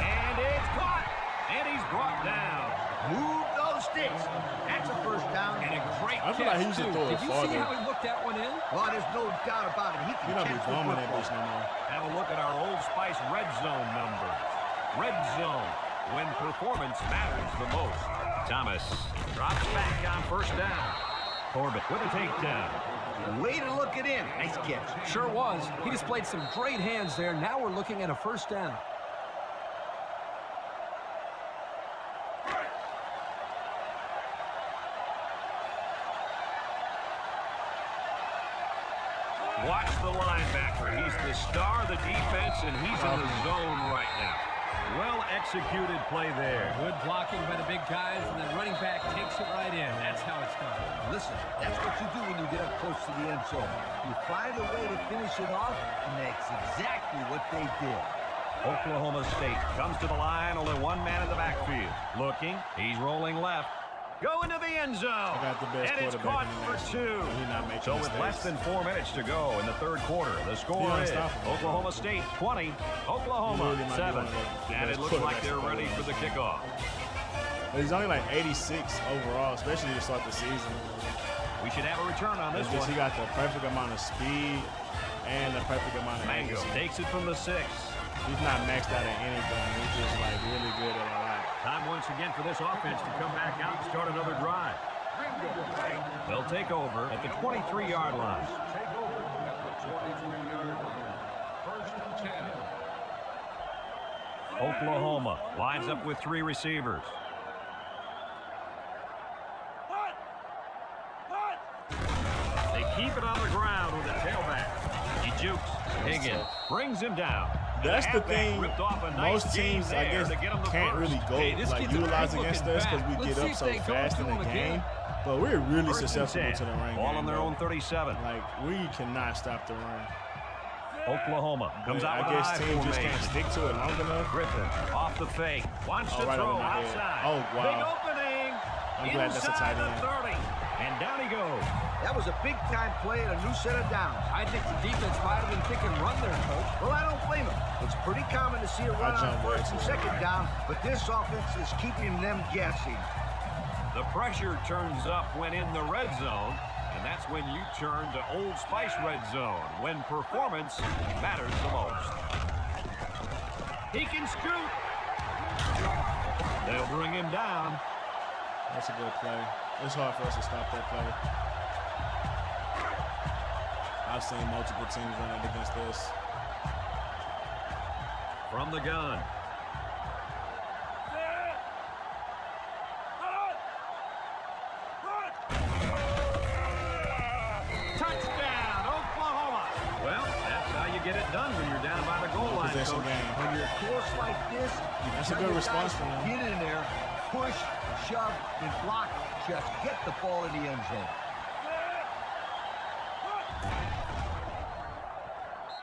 And it's caught. And he's brought down. Move those sticks. That's a first down. And a great I feel like he should throw it Did you farther. see how he looked that one in? Well, there's no doubt about it. He You can don't be catch the bombing that football. bitch no more. Have a look at our Old Spice Red Zone numbers. Red Zone, when performance matters the most. Thomas drops back on first down. Corbett with a takedown. Way to look it in. Nice catch. Sure was. He displayed some great hands there. Now we're looking at a first down. Watch the linebacker. He's the star of the defense, and he's in the zone right now. Well-executed play there. Good blocking by the big guys, and then running back takes it right in. That's how it's done. Listen, that's what you do when you get up close to the end zone. You find a way to finish it off, and that's exactly what they did. Oklahoma State comes to the line, only one man in the backfield. Looking, he's rolling left. Going to the end zone. got the best And it's quarterback caught in the for nation. 2. He's not making So with mistakes. less than 4 minutes to go in the third quarter, the score is unstoppable. Oklahoma State 20, Oklahoma He really might be 7. one of the And best it looks like quarterbacks they're in the ready league. for the kickoff. But he's only like 86 overall, especially to start the season. We should have a return on this It's just one. he got the perfect amount of speed and the perfect amount of Mango accuracy. takes it from the 6. He's not maxed out at anything. He's just like really good at a lot. Time once again for this offense to come back out and start another drive. They'll take over at the 23-yard line. Oklahoma lines up with 3 receivers. They keep it on the ground with a tailback. He jukes. Higgins brings him down. That's the thing. Most teams, I guess, can't really go like utilize against us because we get up so fast in the game. But we're really susceptible to the run Ball game. on their own 37. Like, we cannot stop the run. Oklahoma comes out I guess teams just can't stick to it long enough. Griffin off the fake. Wants to throw outside. Oh, wow. Big opening. I'm glad that's a tight end. 30. And down he goes. That was a big-time play and a new set of downs. I think the defense might have been thinking run there, Coach. Well, I don't blame him. It's pretty common to see a run on first and second down, but this offense is keeping them guessing. The pressure turns up when in the red zone. And that's when you turn to Old Spice Red Zone, when performance matters the most. He can scoot. They'll bring him down. That's a good play. It's hard for us to stop that play. I've seen multiple teams run it against us. From the gun. Get it done when you're down by the goal line, Coach. When you're close like this, that's a good response from them. Get in there, push, shove, and block. Just get the ball in the end zone.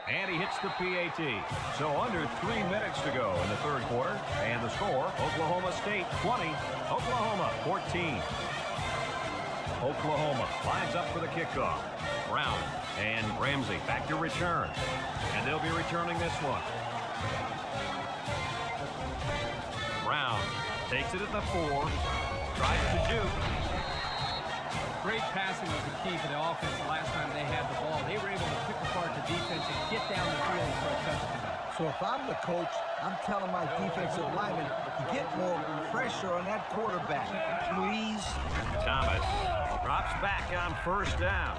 And he hits the PAT. So under 3 minutes to go in the third quarter. And the score, Oklahoma State 20, Oklahoma 14. Oklahoma lines up for the kickoff. Brown and Ramsey back to return. And they'll be returning this one. Brown takes it at the 4. Tries to juke. Great passing was the key for the offense the last time they had the ball. They were able to pick apart the defense and get down the field for a touchdown. So if I'm the coach, I'm telling my defensive linemen to get more pressure on that quarterback. Please. Thomas drops back on first down.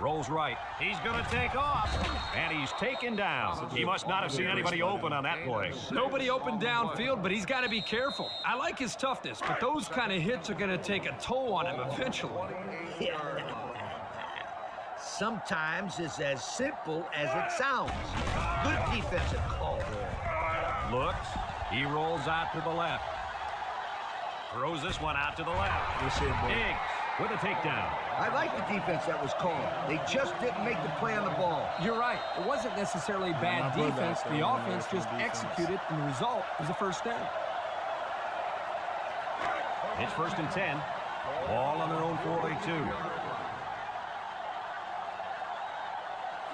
Rolls right. He's going to take off. And he's taken down. He must not have seen anybody open on that play. Nobody open downfield, but he's got to be careful. I like his toughness, but those kind of hits are going to take a toll on him eventually. Sometimes it's as simple as it sounds. Good defensive call there. Looks. He rolls out to the left. Throws this one out to the left. Diggs with a takedown. I like the defense that was called. They just didn't make the play on the ball. You're right. It wasn't necessarily bad defense. The offense just executed, and the result was a first down. It's 1st and 10. Ball on their own 42.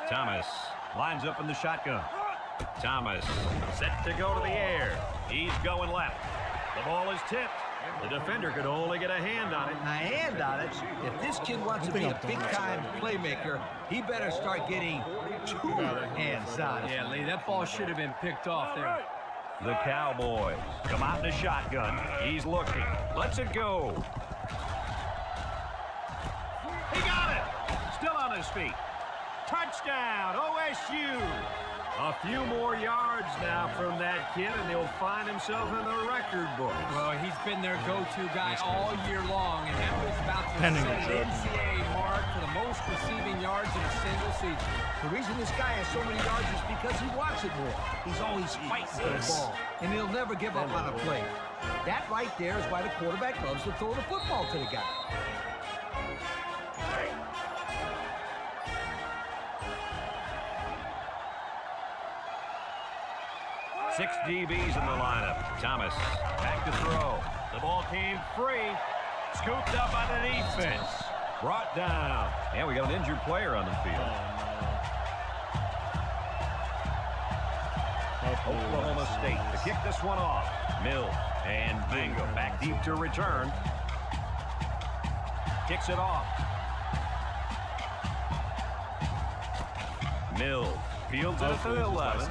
Thomas lines up in the shotgun. Thomas set to go to the air. He's going left. The ball is tipped. The defender could only get a hand on it. A hand on it? If this kid wants to be a big-time playmaker, he better start getting 2 hands on it. Yeah, Lee, that ball should have been picked off there. The Cowboys come out in the shotgun. He's looking. Lets it go. He got it. Still on his feet. Touchdown, OSU. A few more yards now from that kid, and he'll find himself in the record books. Well, he's been their go-to guy all year long, and that was about to set an NCAA mark for the most receiving yards in a single season. The reason this guy has so many yards is because he wants it more. He's always fighting for the ball, and he'll never give up on a play. That right there is why the quarterback loves to throw the football to the guy. 6 DBs in the lineup. Thomas back to throw. The ball came free. Scooped up by the defense. Brought down. And we got an injured player on the field. Oklahoma State to kick this one off. Mills and Bingo back deep to return. Kicks it off. Mills fields it at the 11.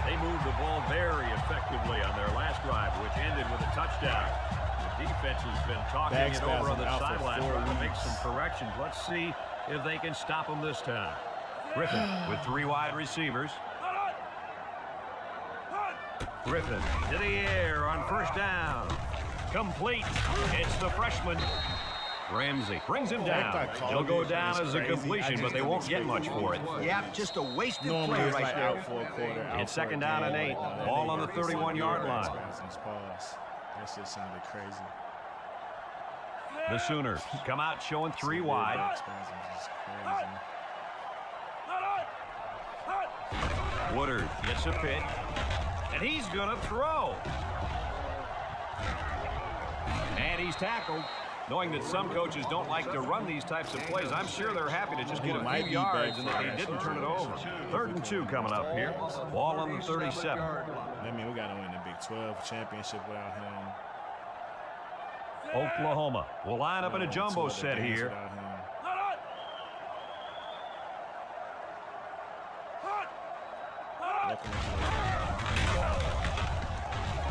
They moved the ball very effectively on their last drive, which ended with a touchdown. The defense has been talking it over on the sideline, trying to make some corrections. Let's see if they can stop them this time. Griffin with 3 wide receivers. Griffin to the air on first down. Complete. It's the freshman. Ramsey brings him down. He'll go down as a completion, but they won't get much for it. Yeah, just a wasted Normally play it's right like there. out for a quarter. It's second down and 8. Ball on the 31-yard line. That shit sounded crazy. The Sooners come out showing 3 wide. Woodard gets a pitch, and he's going to throw. And he's tackled. Knowing that some coaches don't like to run these types of plays, I'm sure they're happy to just get a few yards and that they didn't turn it over. 3rd and 2 coming up here. Ball on the 37. I mean, we got to win the Big 12 championship without him. Oklahoma will line up in a jumbo set here.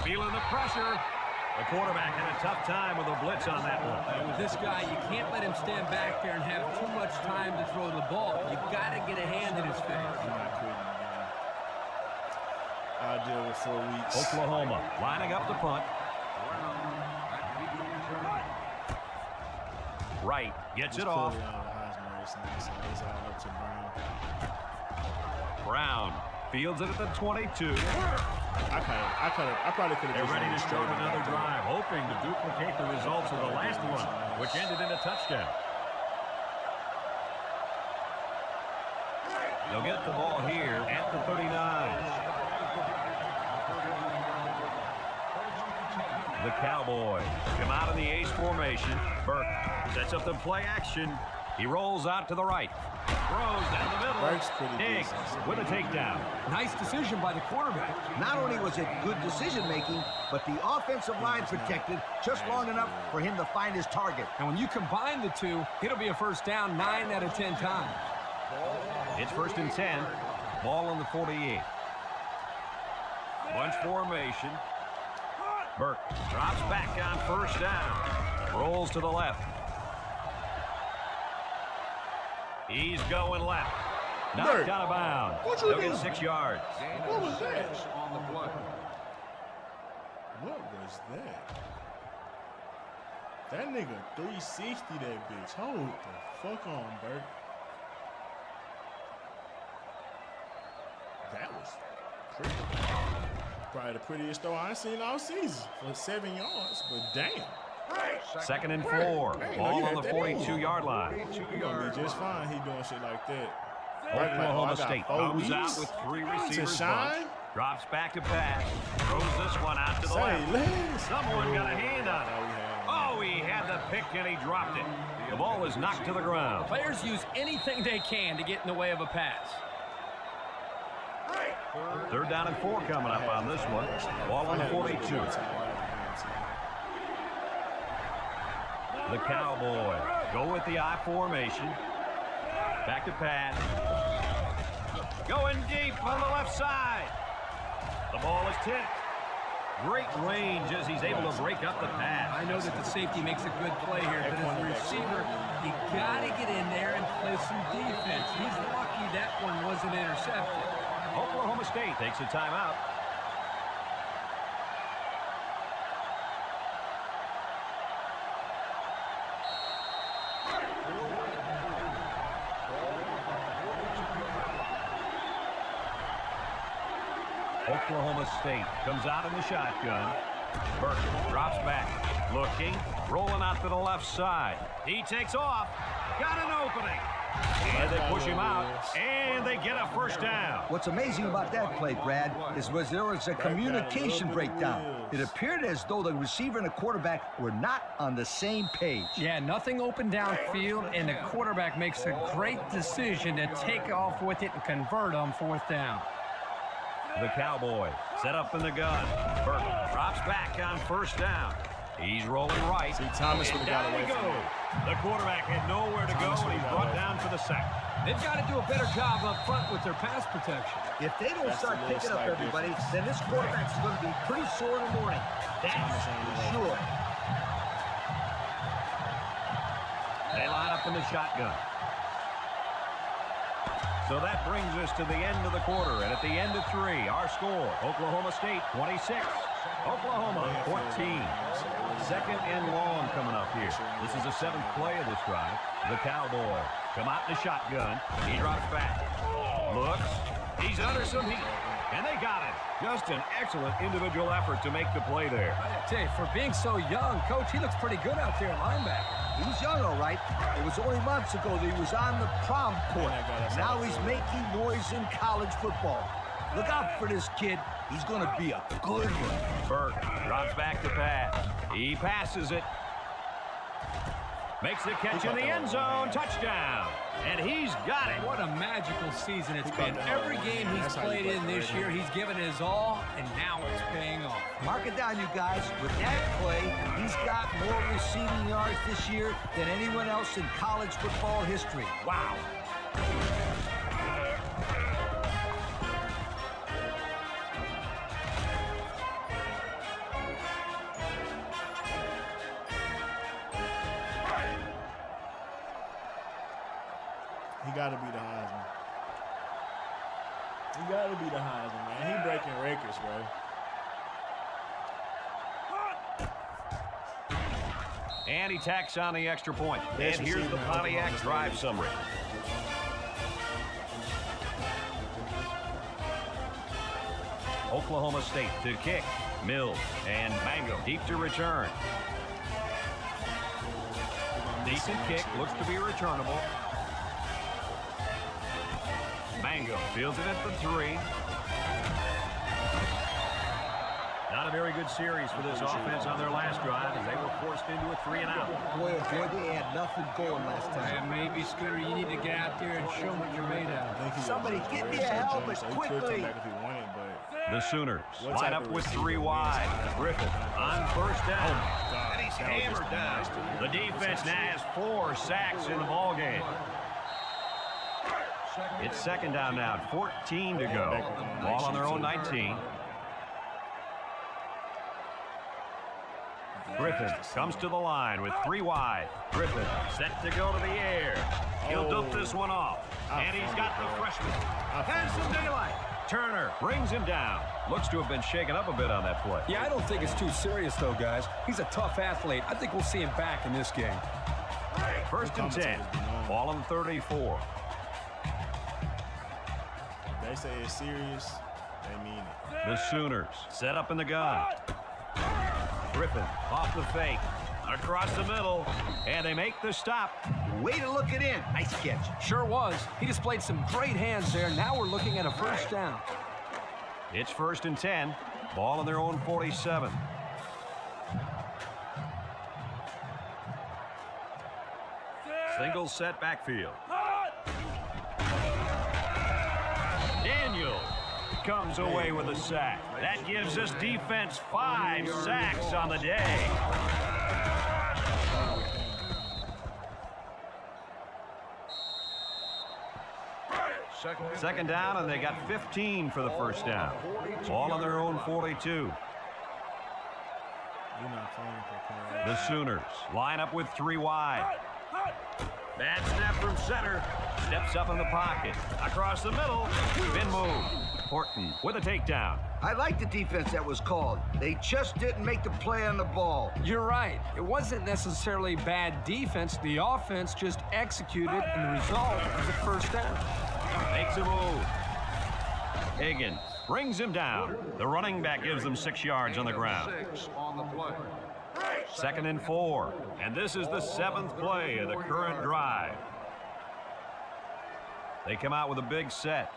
Feeling the pressure. The quarterback had a tough time with a blitz on that one. And with this guy, you can't let him stand back there and have too much time to throw the ball. You've got to get a hand in his face. I'm not quitting. I'll deal with 4 weeks. Oklahoma lining up the punt. Right, gets it off. Brown fields it at the 22. I probably could have. They're ready to start another drive, hoping to duplicate the results of the last one, which ended in a touchdown. They'll get the ball here at the 39. The Cowboys come out in the ace formation. Burke sets up the play action. He rolls out to the right. Throws down the middle. Diggs with a takedown. Nice decision by the quarterback. Not only was it good decision-making, but the offensive line protected just long enough for him to find his target. And when you combine the two, it'll be a first down 9 out of 10 times. It's 1st and 10. Ball on the 48. Bunch formation. Burke drops back on 1st down. Rolls to the left. He's going left. Knocked out of bounds. They'll get 6 yards. What was that? What was that? That nigga 360 that bitch. Hold the fuck on, Bert. That was pretty. Probably the prettiest throw I've seen all season for 7 yards, but damn. 2nd and 4. Ball on the 42-yard line. He's gonna be just fine. He doing shit like that. Oklahoma State comes out with 3 receivers. Bunch. Drops back to pass. Throws this one out to the left. Someone got a hand on it. Oh, he had the pick and he dropped it. The ball is knocked to the ground. Players use anything they can to get in the way of a pass. 3rd down and 4 coming up on this one. Ball on the 42. The Cowboys go with the I formation. Back to pass. Going deep on the left side. The ball is tipped. Great range as he's able to break up the pass. I know that the safety makes a good play here, but as a receiver, you got to get in there and play some defense. He's lucky that one wasn't intercepted. Oklahoma State takes a timeout. Oklahoma State comes out in the shotgun. Burke drops back. Looking. Rolling out to the left side. He takes off. Got an opening. And they push him out. And they get a 1st down. What's amazing about that play, Brad, is there was a communication breakdown. It appeared as though the receiver and the quarterback were not on the same page. Yeah, nothing open downfield, and the quarterback makes a great decision to take off with it and convert on 4th down. The Cowboys set up in the gun. Burke drops back on 1st down. He's rolling right. See, Thomas would have got away from it. The quarterback had nowhere to go, and he's brought down for the sack. They've got to do a better job up front with their pass protection. If they don't start picking up everybody, then this quarterback's going to be pretty sore in the morning. That's for sure. They line up in the shotgun. So that brings us to the end of the quarter, and at the end of 3, our score, Oklahoma State 26, Oklahoma 14. 2nd and long coming up here. This is the 7th play of this drive. The Cowboys come out in the shotgun. He drops back. Looks. He's under some heat. And they got it. Just an excellent individual effort to make the play there. I tell you, for being so young, Coach, he looks pretty good out there at linebacker. He's young, all right. It was only months ago that he was on the prom court. Now he's making noise in college football. Look out for this kid. He's going to be a good one. Burke drops back to pass. He passes it. Makes the catch in the end zone. Touchdown. And he's got it. What a magical season it's been. Every game he's played in this year, he's given his all, and now it's paying off. Mark it down, you guys. With that play, he's got more receiving yards this year than anyone else in college football history. Wow. He got to be the Heisman. He got to be the Heisman, man. He breaking records, bro. And he tacks on the extra point. And here's the Pontiac drive summary. Oklahoma State to kick. Mills and Mango deep to return. Decent kick. Looks to be returnable. Mango fields it at the 3. Not a very good series for this offense on their last drive as they were forced into a 3-and-out. Boy, they had nothing going last time. And maybe, Scooter, you need to get out there and show what you're made of. Somebody get me a helmet quickly. The Sooners line up with 3 wide. Griffin on first down. And he's hammered down. The defense now has 4 sacks in the ballgame. It's 2nd down now, 14 to go. Ball on their own 19. Griffin comes to the line with 3 wide. Griffin set to go to the air. He'll dump this one off. And he's got the freshman. Has some daylight. Turner brings him down. Looks to have been shaken up a bit on that play. Yeah, I don't think it's too serious, though, guys. He's a tough athlete. I think we'll see him back in this game. 1st and 10. Ball on 34. They say it's serious, they mean it. The Sooners set up in the gun. Griffin off the fake. Across the middle. And they make the stop. Way to look it in. Nice catch. Sure was. He displayed some great hands there. Now we're looking at a first down. It's 1st and 10. Ball on their own 47. Single set backfield. Daniel comes away with a sack. That gives this defense 5 sacks on the day. Second down, and they got 15 for the first down. Ball on their own 42. The Sooners line up with 3 wide. Bad snap from center. Steps up in the pocket. Across the middle. Been moved. Horton with a takedown. I like the defense that was called. They just didn't make the play on the ball. You're right. It wasn't necessarily bad defense. The offense just executed, and the result was a first down. Makes a move. Higgins brings him down. The running back gives them 6 yards on the ground. 2nd and 4. And this is the 7th play of the current drive. They come out with a big set.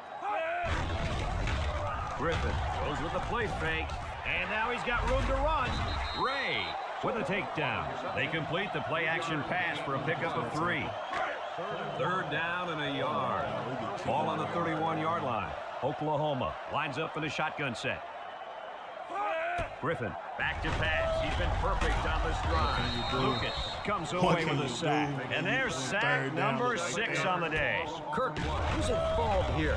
Griffin goes with the play fake. And now he's got room to run. Ray with a takedown. They complete the play action pass for a pickup of 3. 3rd down and a yard. Ball on the 31-yard line. Oklahoma lines up in a shotgun set. Griffin back to pass. He's been perfect on this drive. Lucas comes away with a sack. And there's sack number 6 on the day. Kirk, who's at fault here?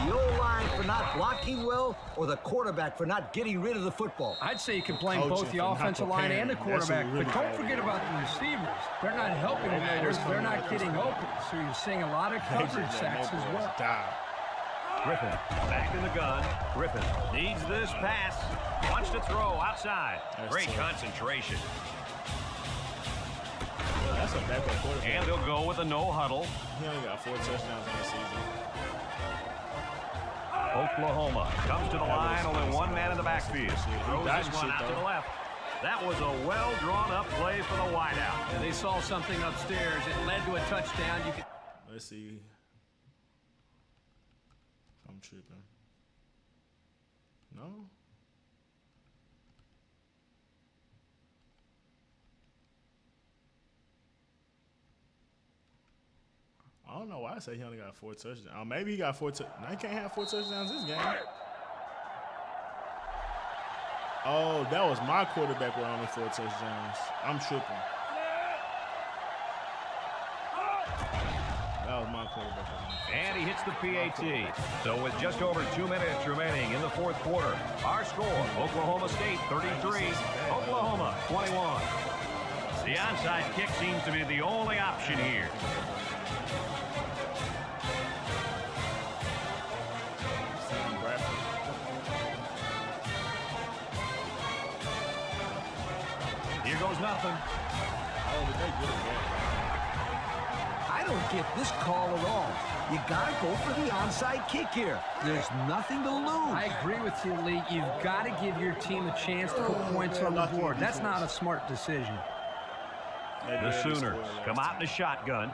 The O-line for not blocking well, or the quarterback for not getting rid of the football? I'd say you can blame both the offensive line and the quarterback, but don't forget about the receivers. They're not helping matters. They're not getting open, so you're seeing a lot of coverage sacks as well. Griffin back in the gun. Griffin needs this pass. Wants to throw outside. Great concentration. That's a backup quarterback. And they'll go with a no huddle. He only got 4 touchdowns in the season. Oklahoma comes to the line, only one man in the backfield. Throws this one out to the left. That was a well-drawn-up play for the wideout. And they saw something upstairs. It led to a touchdown. You can. Let's see. I'm tripping. No? I don't know why I say he only got 4 touchdowns. Maybe he got 4 touchdowns. No, he can't have 4 touchdowns this game. Oh, that was my quarterback with only 4 touchdowns. I'm tripping. That was my quarterback. And he hits the PAT. So with just over 2 minutes remaining in the fourth quarter, our score, Oklahoma State 33, Oklahoma 21. The onside kick seems to be the only option here. Here goes nothing. I don't get this call at all. You gotta go for the onside kick here. There's nothing to lose. I agree with you, Lee. You've got to give your team a chance to put points on the board. That's not a smart decision. The Sooners come out in a shotgun.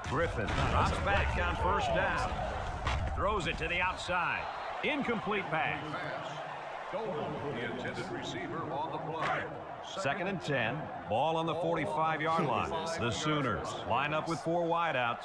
Griffin drops back on first down. Throws it to the outside. Incomplete pass. The intended receiver on the play. 2nd and 10. Ball on the 45-yard line. The Sooners line up with 4 wideouts.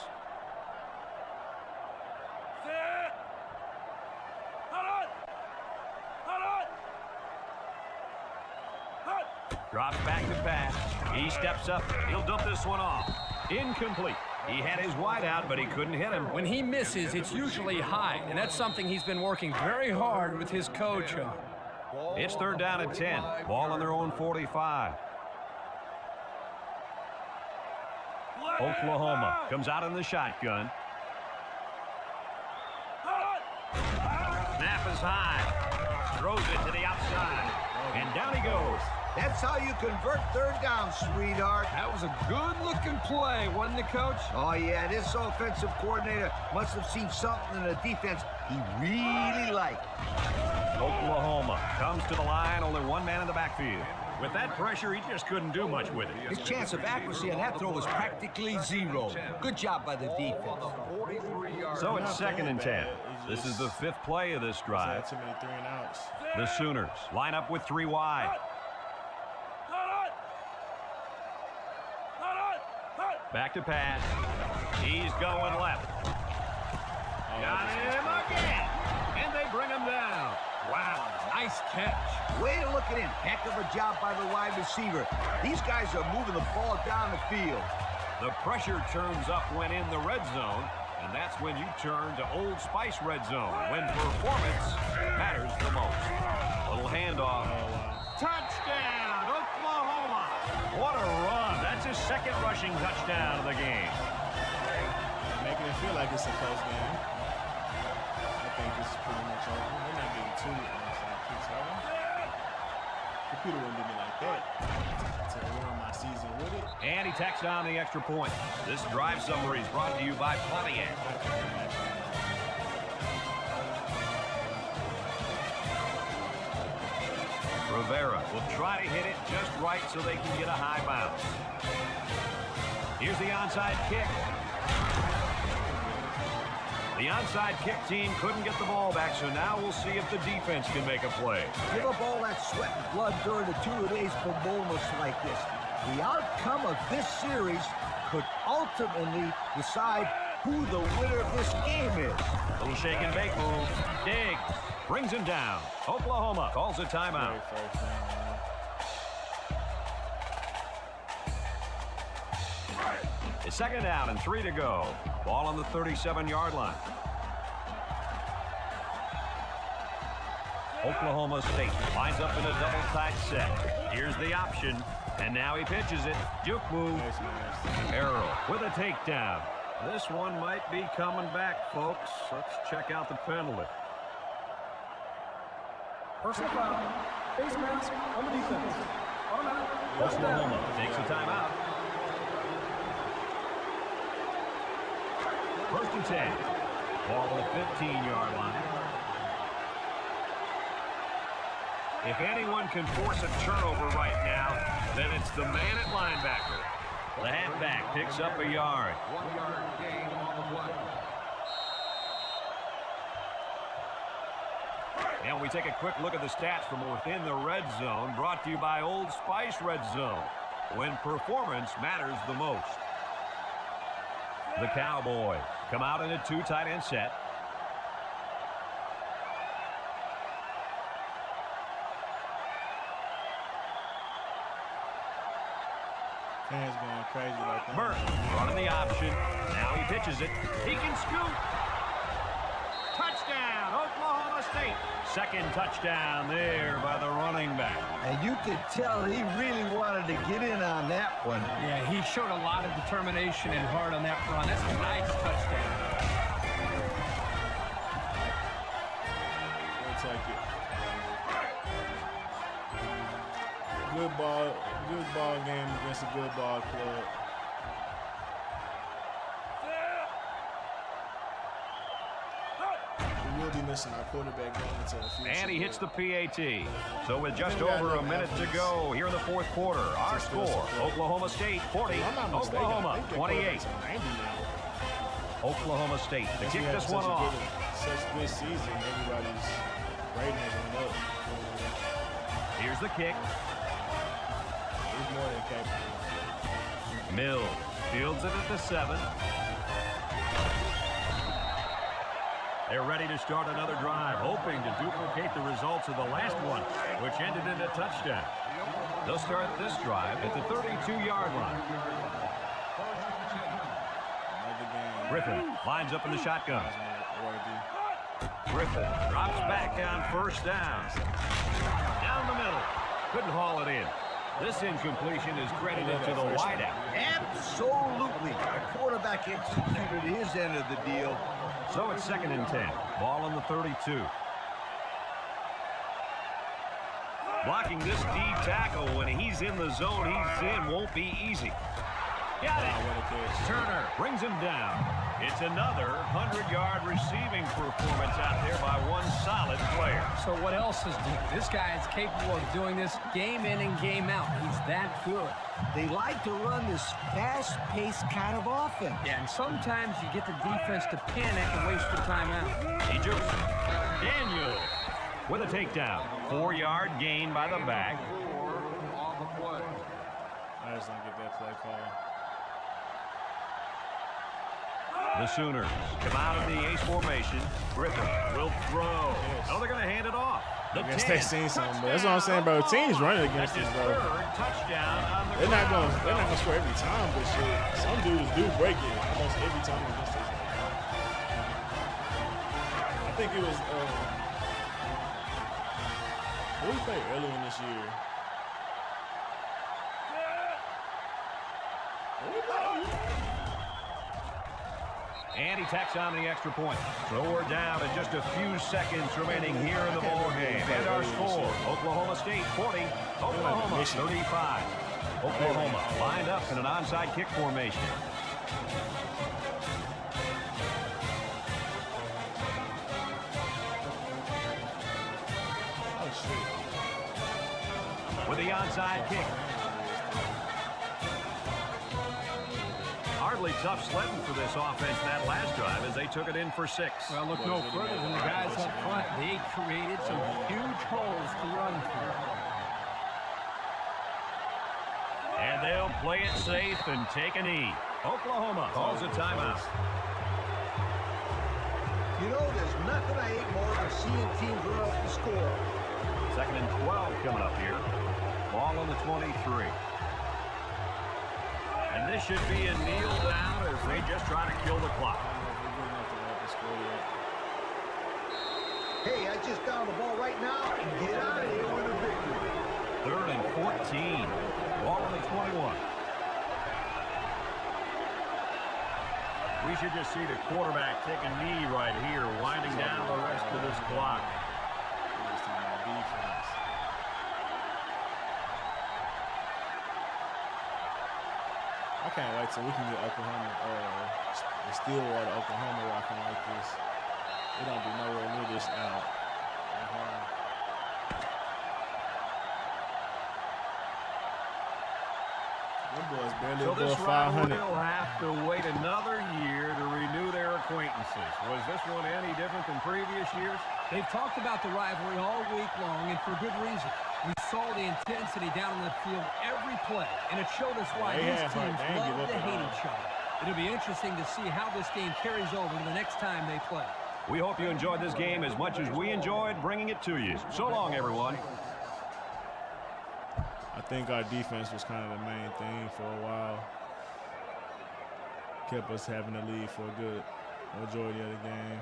Drops back to pass. He steps up. He'll dump this one off. Incomplete. He had his wide out, but he couldn't hit him. When he misses, it's usually high, and that's something he's been working very hard with his coach on. It's 3rd down and 10. Ball on their own 45. Oklahoma comes out in the shotgun. Snap is high. Throws it to the outside. And down he goes. That's how you convert 3rd down, sweetheart. That was a good-looking play, wasn't it, Coach? Oh, yeah, this offensive coordinator must have seen something in the defense he really liked. Oklahoma comes to the line, only one man in the backfield. With that pressure, he just couldn't do much with it. His chance of accuracy on that throw was practically 0. Good job by the defense. So it's 2nd and 10. This is the 5th play of this drive. Too many 3 and outs. The Sooners line up with 3 wide. Back to pass. He's going left. Got him again. And they bring him down. Wow, nice catch. Way to look at him. Heck of a job by the wide receiver. These guys are moving the ball down the field. The pressure turns up when in the red zone, and that's when you turn to Old Spice red zone, when performance matters the most. Little handoff. Touchdown, Oklahoma. What a run. That's his 2nd rushing touchdown of the game. Making it feel like it's a close game. I think this is pretty much over. They're not getting 2 onside kicks, are they? Computer wouldn't do me like that to ruin my season with it. And he tacks on the extra point. This drive summary is brought to you by Pontiac. Rivera will try to hit it just right so they can get a high bounce. Here's the onside kick. The onside kick team couldn't get the ball back, so now we'll see if the defense can make a play. Give up all that sweat and blood during the 2 days for moments like this. The outcome of this series could ultimately decide who the winner of this game is. Little shake and bake move. Diggs brings him down. Oklahoma calls a timeout. It's 2nd down and 3 to go. Ball on the 37-yard line. Oklahoma State lines up in a double tight set. Here's the option, and now he pitches it. Juke move. Arrow with a takedown. This one might be coming back, folks. Let's check out the penalty. Personal foul. Face mask on the defense. Automatic. Oklahoma takes a timeout. 10. Ball on the 15-yard line. If anyone can force a turnover right now, then it's the man at linebacker. The halfback picks up a yard. 1 yard gain on the play. And we take a quick look at the stats from within the red zone, brought to you by Old Spice Red Zone, when performance matters the most. The Cowboys come out in a 2 tight end set. Fans going crazy like that. Burton running the option. Now he pitches it. He can scoop. Touchdown, Oklahoma State. Second touchdown there by the running back. And you could tell he really wanted to get in on that one. Yeah, he showed a lot of determination and heart on that run. That's a nice touchdown. We'll take it. Good ball game against a good ball club. We will be missing our quarterback going into the future. And he hits the PAT. So with just over a minute to go here in the fourth quarter, our score, Oklahoma State 40, Oklahoma 28. Oklahoma State to kick this one off. Such good season, everybody's rating it up. Here's the kick. He's more than capable. Mills fields it at the 7. They're ready to start another drive, hoping to duplicate the results of the last one, which ended in a touchdown. They'll start this drive at the 32-yard line. Griffin lines up in the shotgun. Griffin drops back on first down. Down the middle. Couldn't haul it in. This incompletion is credited to the wideout. Absolutely. The quarterback executed his end of the deal. So it's 2nd and 10. Ball on the 32. Blocking this D tackle when he's in the zone he's in won't be easy. Got it. Turner brings him down. It's another 100-yard receiving performance out there by one solid player. So what else is new? This guy is capable of doing this game in and game out. He's that good. They like to run this fast-paced kind of offense. Yeah, and sometimes you get the defense to panic and waste the timeout. He jukes it. Daniel with a takedown. 4-yard gain by the back. On the play. I just don't get that play call. The Sooners come out of the ace formation. Griffin will throw. Yes. Oh, they're going to hand it off. I guess they seen something, but that's what I'm saying, bro. Teams running against us, bro. Touchdown on the They're not gonna score every time, but shit, some dudes do break it almost every time against us. I think it was who we played earlier in this year. And he tacks on the extra point. So we're down at just a few seconds remaining here in the ball game. And our score, Oklahoma State 40, Oklahoma 35. Oklahoma lined up in an onside kick formation. Oh shit. With the onside kick. Hardly tough sledding for this offense that last drive as they took it in for 6. Well, look no further than the guys up front. They created some huge holes to run through. And they'll play it safe and take a knee. Oklahoma calls a timeout. You know, there's nothing I hate more than seeing teams run up the score. 2nd and 12 coming up here. Ball on the 23. And this should be a kneel down as they just try to kill the clock. Hey, I just got on the ball right now and get out of here with a victory. 3rd and 14. Ball on the 21. We should just see the quarterback take a knee right here, winding down the rest of this clock. I can't wait till we can get Oklahoma the Stillwater, Oklahoma rocking like this. It don't be nowhere near this out. Them boys barely so this above 500. will have to wait another year to renew their acquaintances. Was this one any different than previous years? They've talked about the rivalry all week long, and for good reason. We saw the intensity down in the field every play, and it showed us why these teams love to hate each other. It'll be interesting to see how this game carries over to the next time they play. We hope you enjoyed this game as much as we enjoyed bringing it to you. So long, everyone. I think our defense was kind of the main thing for a while. Kept us having the lead for a good majority of the game.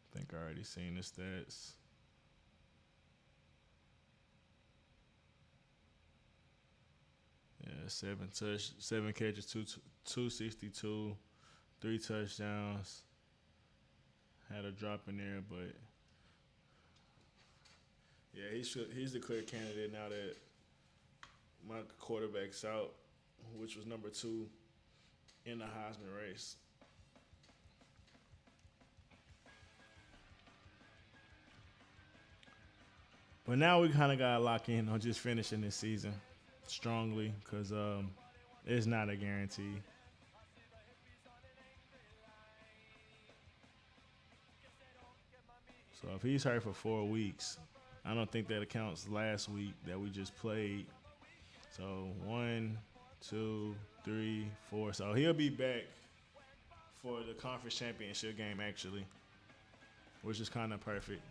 I think I already seen the stats. Yeah, 7 catches, 262, 3 touchdowns. Had a drop in there, but yeah, he's the clear candidate now that my quarterback's out, which was number 2 in the Heisman race. But now we kind of got to lock in on just finishing this season strongly because it's not a guarantee. So if he's hurt for 4 weeks, I don't think that accounts last week that we just played. So 1, 2, 3, 4. So he'll be back for the conference championship game actually, which is kind of perfect.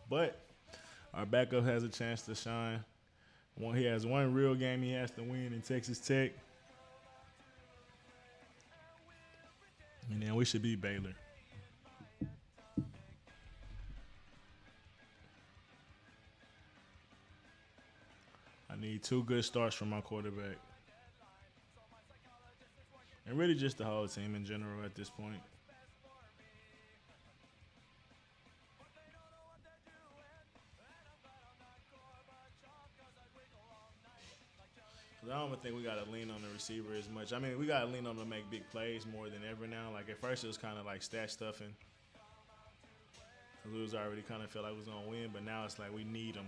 But our backup has a chance to shine. He has one real game he has to win in Texas Tech. And then we should beat Baylor. I need 2 good starts from my quarterback. And really just the whole team in general at this point. I don't think we got to lean on the receiver as much. I mean, we got to lean on them to make big plays more than ever now. Like, at first, it was kind of like stat stuffing. Because we was already kind of felt like we was going to win, but now it's like we need them.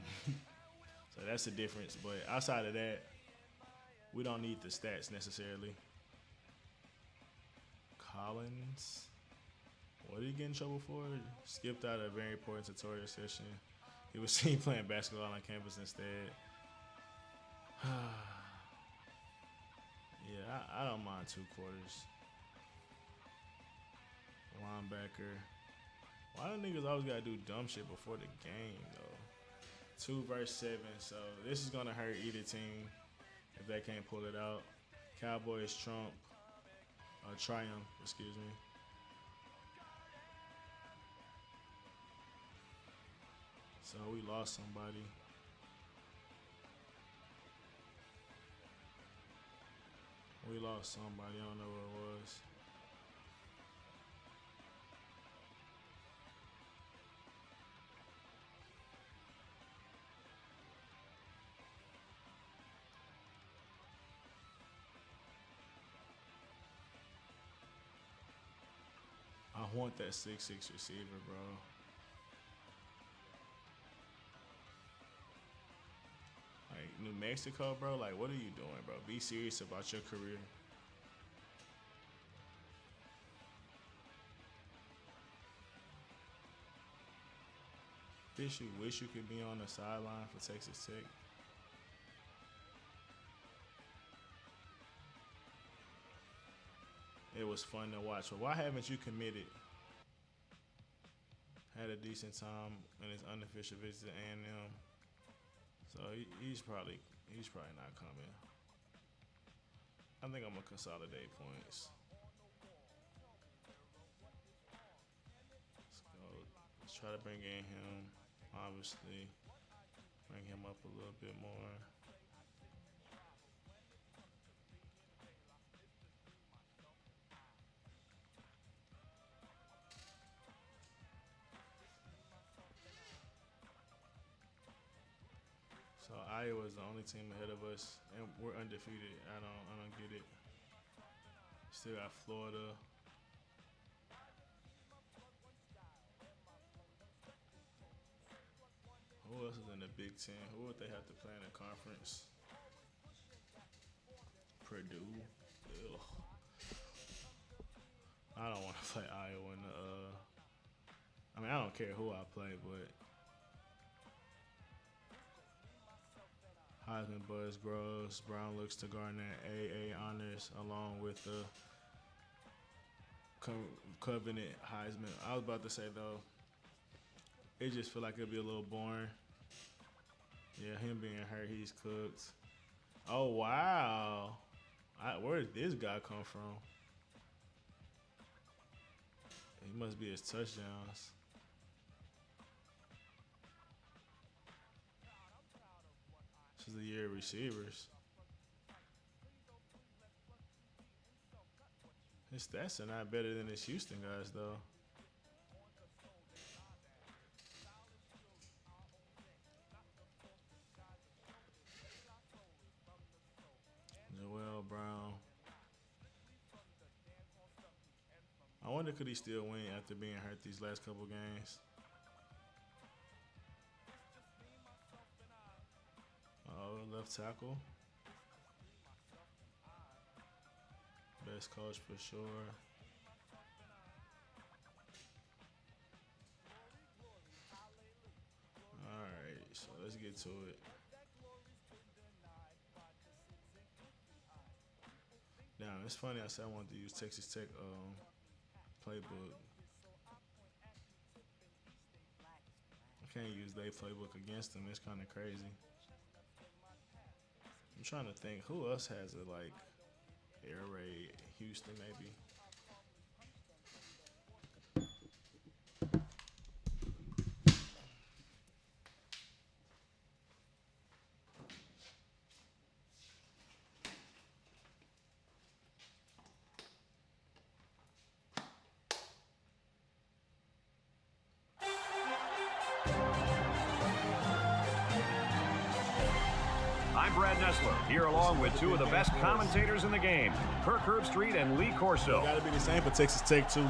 So that's the difference. But outside of that, we don't need the stats necessarily. Collins. What did he get in trouble for? Skipped out a very important tutorial session. He was seen playing basketball on campus instead. Yeah, I don't mind 2 quarters. Linebacker. Why do niggas always gotta do dumb shit before the game though? 2 versus 7, so this is gonna hurt either team if they can't pull it out. Cowboys triumph, excuse me. So we lost somebody. We lost somebody, I don't know who it was. I want that 6'6" receiver, bro. Like, New Mexico, bro, like, what are you doing, bro? Be serious about your career. Bitch, you wish you could be on the sideline for Texas Tech. It was fun to watch. But why haven't you committed? Had a decent time in his unofficial visit to A&M. So he's probably not coming. I think I'm gonna consolidate points. Let's go. Let's try to bring in him. Obviously, bring him up a little bit more. So Iowa's the only team ahead of us, and we're undefeated. I don't get it. Still got Florida. Who else is in the Big Ten? Who would they have to play in the conference? Purdue. Ugh. I don't want to play Iowa in the. I mean, I don't care who I play, but Heisman buzz grows. Brown looks to garner AA honors along with the covenant Heisman. I was about to say though, it just feel like it'll be a little boring. Yeah, him being hurt, he's cooked. Oh wow, where did this guy come from? He must be his touchdowns. This is the year of receivers. His stats are not better than his Houston guys, though. Joel Brown. I wonder could he still win after being hurt these last couple games. Oh, left tackle. Best coach for sure. All right, so let's get to it. Now, it's funny I said I wanted to use Texas Tech playbook. I can't use their playbook against them. It's kind of crazy. I'm trying to think who else has it, like air raid. Houston maybe. I'm Brad Nessler, here along with two of the best commentators in the game, Kirk Herbstreit and Lee Corso. Got to be the same for Texas Tech, too.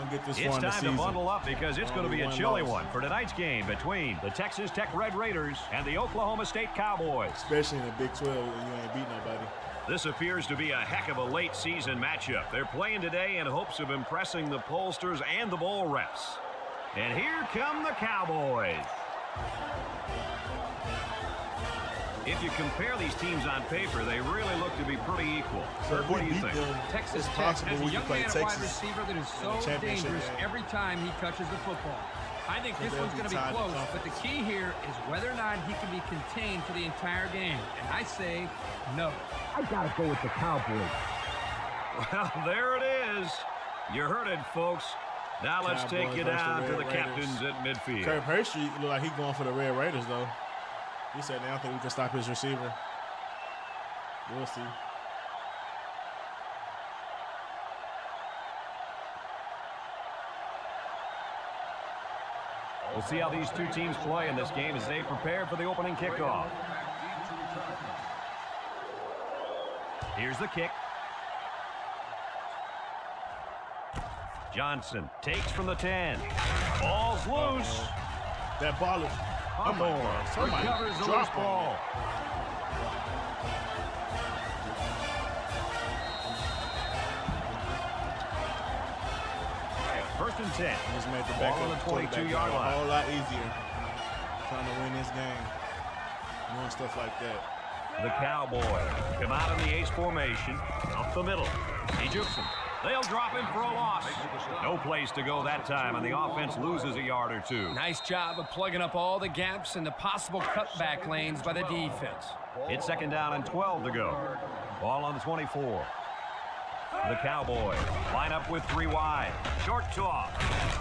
Get this it's time to bundle up because it's going to be a chilly one for tonight's game between the Texas Tech Red Raiders and the Oklahoma State Cowboys. Especially in the Big 12 when you ain't beat nobody. This appears to be a heck of a late season matchup. They're playing today in hopes of impressing the pollsters and the bowl refs. And here come the Cowboys. If you compare these teams on paper, they really look to be pretty equal. So what do you think? Texas Tech has a young man at wide receiver that is so dangerous every time he touches the football. I think this one's going to be close, but the key here is whether or not he can be contained for the entire game. And I say no. I got to go with the Cowboys. Well, there it is. You heard it, folks. Now let's take you down to the captains at midfield. Kirk Herbstreit look like he's going for the Red Raiders, though. He said, "Now I think we can stop his receiver." We'll see. We'll see how these two teams play in this game as they prepare for the opening kickoff. Here's the kick. Johnson takes from the 10. Ball's loose. That ball is... Come on. Somebody recovers the drop ball. First and 10. Just made the back on the 22-yard line. A whole lot easier trying to win this game. Doing stuff like that. The Cowboys come out in the ace formation. Up the middle. Egyptian. They'll drop him for a loss. No place to go that time, and the offense loses a yard or two. Nice job of plugging up all the gaps and the possible cutback lanes by the defense. It's second down and 12 to go. Ball on the 24. The Cowboys line up with 3 wide. Short toss.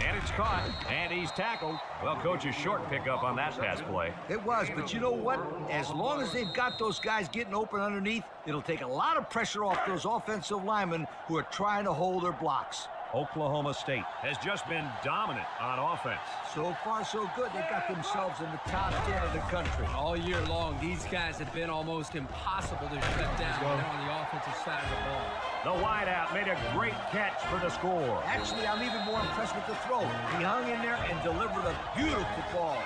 And it's caught. And he's tackled. Well, coach, a short pickup on that pass play. It was, but you know what? As long as they've got those guys getting open underneath, it'll take a lot of pressure off those offensive linemen who are trying to hold their blocks. Oklahoma State has just been dominant on offense. So far, so good. They've got themselves in the top 10 of the country. All year long, these guys have been almost impossible to shut down when they're on the offensive side of the ball. The wideout made a great catch for the score. Actually, I'm even more impressed with the throw. He hung in there and delivered a beautiful ball.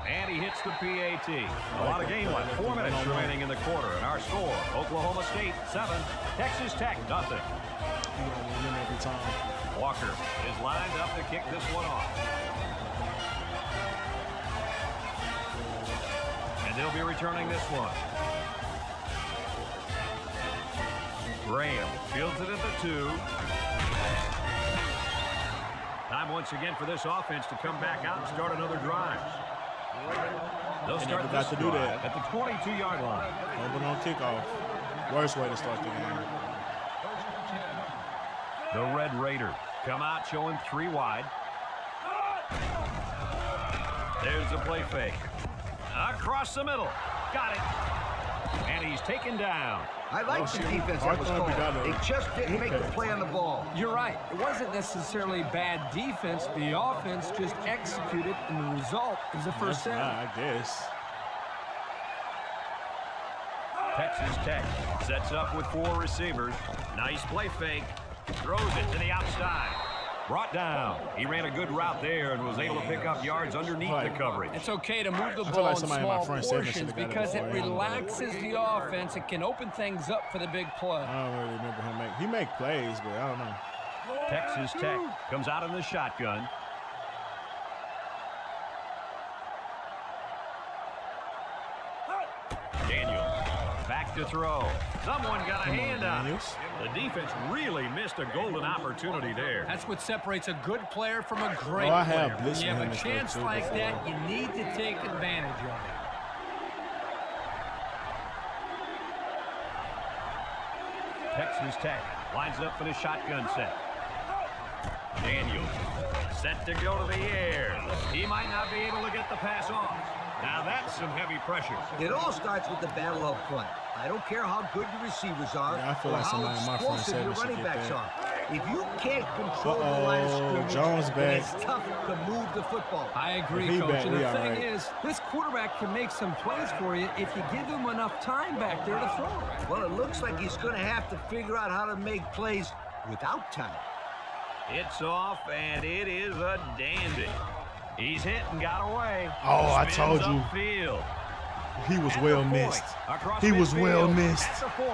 And he hits the PAT. A lot of game left. 4 minutes remaining in the quarter. And our score, Oklahoma State 7, Texas Tech 0. Every time. Walker is lined up to kick this one off. And they'll be returning this one. Graham fields it at the 2. Time once again for this offense to come back out and start another drive. They'll start this to do that at the 22-yard line. Open on kickoff. Worst way to start the game. The Red Raiders come out showing 3 wide. There's the play fake. Across the middle. Got it. And he's taken down. I like the defense that was called. They just didn't make the play on the ball. You're right. It wasn't necessarily bad defense. The offense just executed, and the result is a first down. I guess. Texas Tech sets up with 4 receivers. Nice play fake. Throws it to the outside. Brought down. He ran a good route there and was able to pick up yards underneath the coverage. It's okay to move the ball in small portions because it relaxes the offense. It can open things up for the big play. I don't really remember him he make plays, but I don't know. Texas Tech comes out in the shotgun. Daniel back to throw. Someone got a hand on it. The defense really missed a golden opportunity there. That's what separates a good player from a great I player. have blitz When you have a him chance like that, you need to take advantage of it. Texas Tech lines up for the shotgun set. Daniel set to go to the air. He might not be able to get the pass off. Now that's some heavy pressure. It all starts with the battle up front. I don't care how good your receivers are or how explosive your running backs are. If you can't control the line of scrimmage, then it's tough to move the football. I agree, Coach. And the thing is, this quarterback can make some plays for you if you give him enough time back there to throw. Well, it looks like he's going to have to figure out how to make plays without time. It's off, and it is a dandy. He's hit and got away. Oh, I told you. Upfield. He was well missed. He was well missed.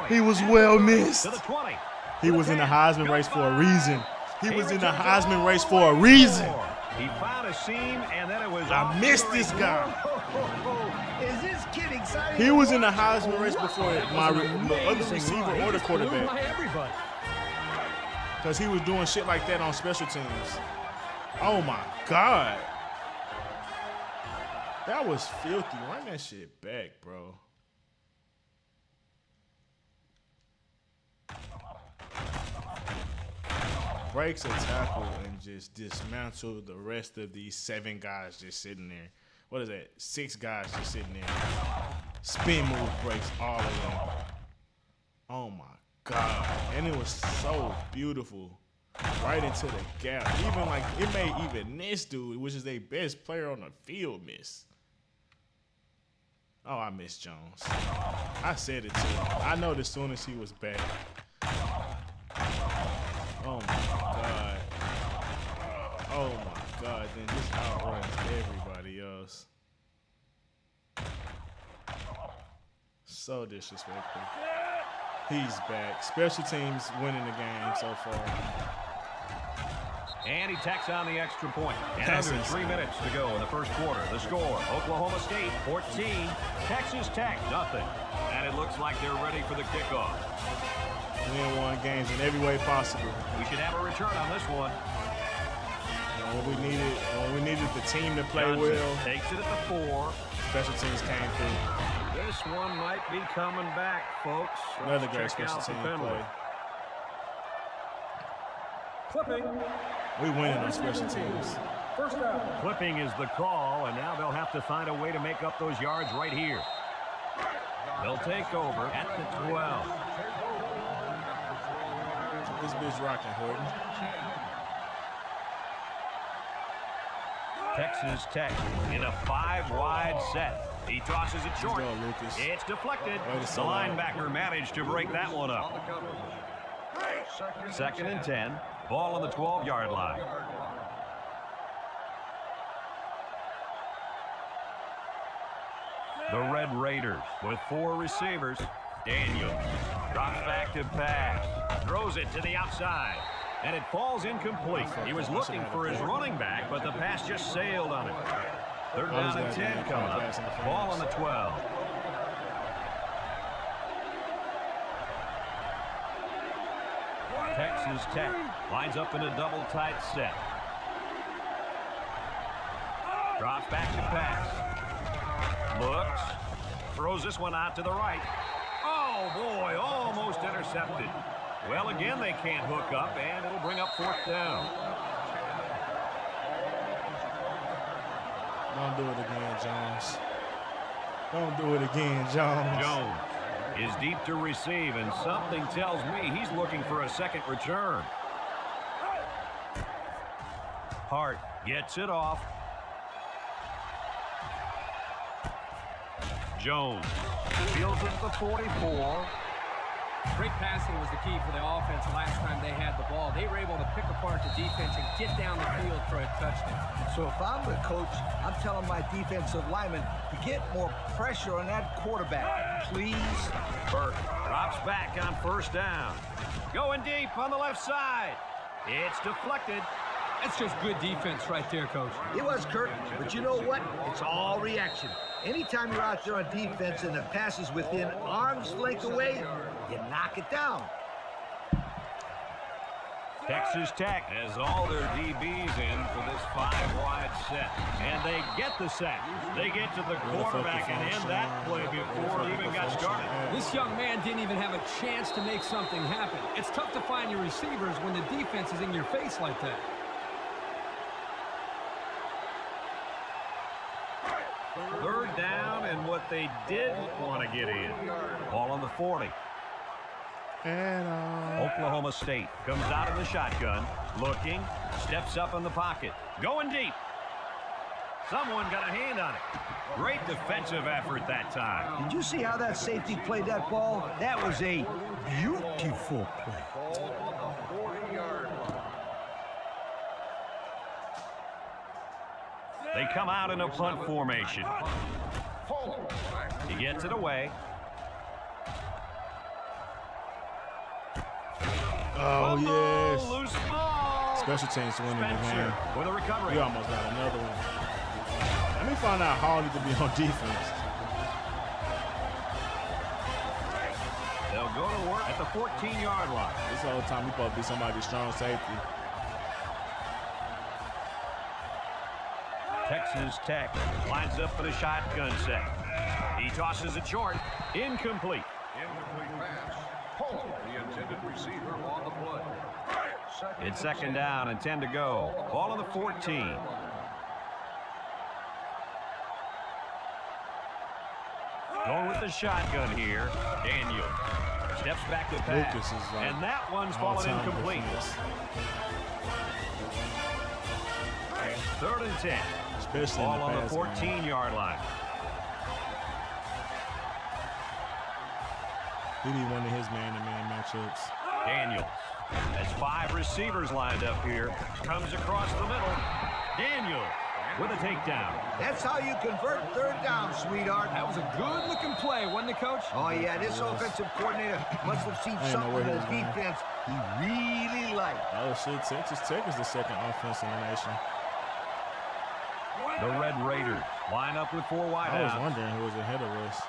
He was well missed. To the 20. He was in the Heisman race for a reason. He was in the Heisman race for a reason. He found a seam, and then it was. I missed this guy. Is this kid excited? He was in the Heisman race before my other receiver or the quarterback. Because he was doing shit like that on special teams. Oh, my God. That was filthy. Run that shit back, bro. Breaks a tackle and just dismantle the rest of these 7 guys just sitting there. What is that? 6 guys just sitting there. Spin move breaks all of them. Oh, my God. And it was so beautiful. Right into the gap. Even like, it made even this dude, which is their best player on the field, miss. Oh, I miss Jones. I said it to him. I know as soon as he was back. Oh, my God. Oh, my God. Then just outruns everybody else. So disrespectful. He's back. Special teams winning the game so far. And he tacks on the extra point. And under 3 minutes to go in the first quarter. The score, Oklahoma State 14, Texas Tech 0. And it looks like they're ready for the kickoff. Win 1 games in every way possible. We should have a return on this one. When we needed the team to play Johnson well. Takes it at the 4. Special teams came through. This one might be coming back, folks. Another great special team play. Clipping. We winning on special teams. First down. Clipping is the call, and now they'll have to find a way to make up those yards right here. They'll take over at the 12. This bitch rocking, Horton. Texas Tech in a 5-wide set. He tosses it short. Let's go, Lucas. It's deflected. The linebacker managed to break that one up. 2nd and 10. Ball on the 12-yard line. The Red Raiders with 4 receivers. Daniels drops back to pass. Throws it to the outside. And it falls incomplete. He was looking for his running back, but the pass just sailed on it. 3rd down and 10 coming up. Ball on the 12. Texas Tech lines up in a double tight set. Drops back to pass. Looks. Throws this one out to the right. Oh, boy, almost intercepted. Well, again, they can't hook up, and it'll bring up 4th down. Don't do it again, Jones. Don't do it again, Jones. Jones is deep to receive, and something tells me he's looking for a second return. Hart gets it off. Jones fields it at the 44. Great passing was the key for the offense last time they had the ball. They were able to pick apart the defense and get down the field for a touchdown. So if I'm the coach, I'm telling my defensive linemen to get more pressure on that quarterback, please. Burke drops back on 1st down. Going deep on the left side. It's deflected. That's just good defense right there, Coach. It was, Kurt, but you know what? It's all reaction. Anytime you're out there on defense and the pass is within arm's length away, you knock it down. Texas Tech has all their DBs in for this 5-wide set. And they get the sack. They get to the quarterback and end that play before it even got started. This young man didn't even have a chance to make something happen. It's tough to find your receivers when the defense is in your face like that. Third down and what they didn't want to get in. Ball on the 40. And Oklahoma State comes out of the shotgun, looking, steps up in the pocket, going deep. Someone got a hand on it. Great defensive effort that time. Did you see how that safety played that ball? That was a beautiful play. They come out in a punt formation. He gets it away. oh, yes. Loose ball. Special teams winning the game. With a recovery. We almost got another one. Let me find out how hard it to be on defense. They'll go to work at the 14-yard line. This whole time we supposed to be somebody's strong safety. Texas Tech lines up for the shotgun set. He tosses it short. Incomplete. Incomplete pass. The intended receiver on the play. It's 2nd down and 10 to go. Ball on the 14. Going with the shotgun here. Daniels steps back to pass. Lucas is like and that one's fallen incomplete. Defense. 3rd and 10. Especially Ball on the passing game. 14-yard line. He need one of his man-to-man matchups. Daniels has 5 receivers lined up here. Comes across the middle. Daniels with a takedown. That's how you convert 3rd down, sweetheart. That was a good-looking play, wasn't it, Coach? Oh, yeah, this offensive coordinator must have seen something in the defense he really liked. Oh, shit. Texas Tech is the 2nd offense in the nation. The Red Raiders line up with 4 wideouts. I was wondering who was ahead of us.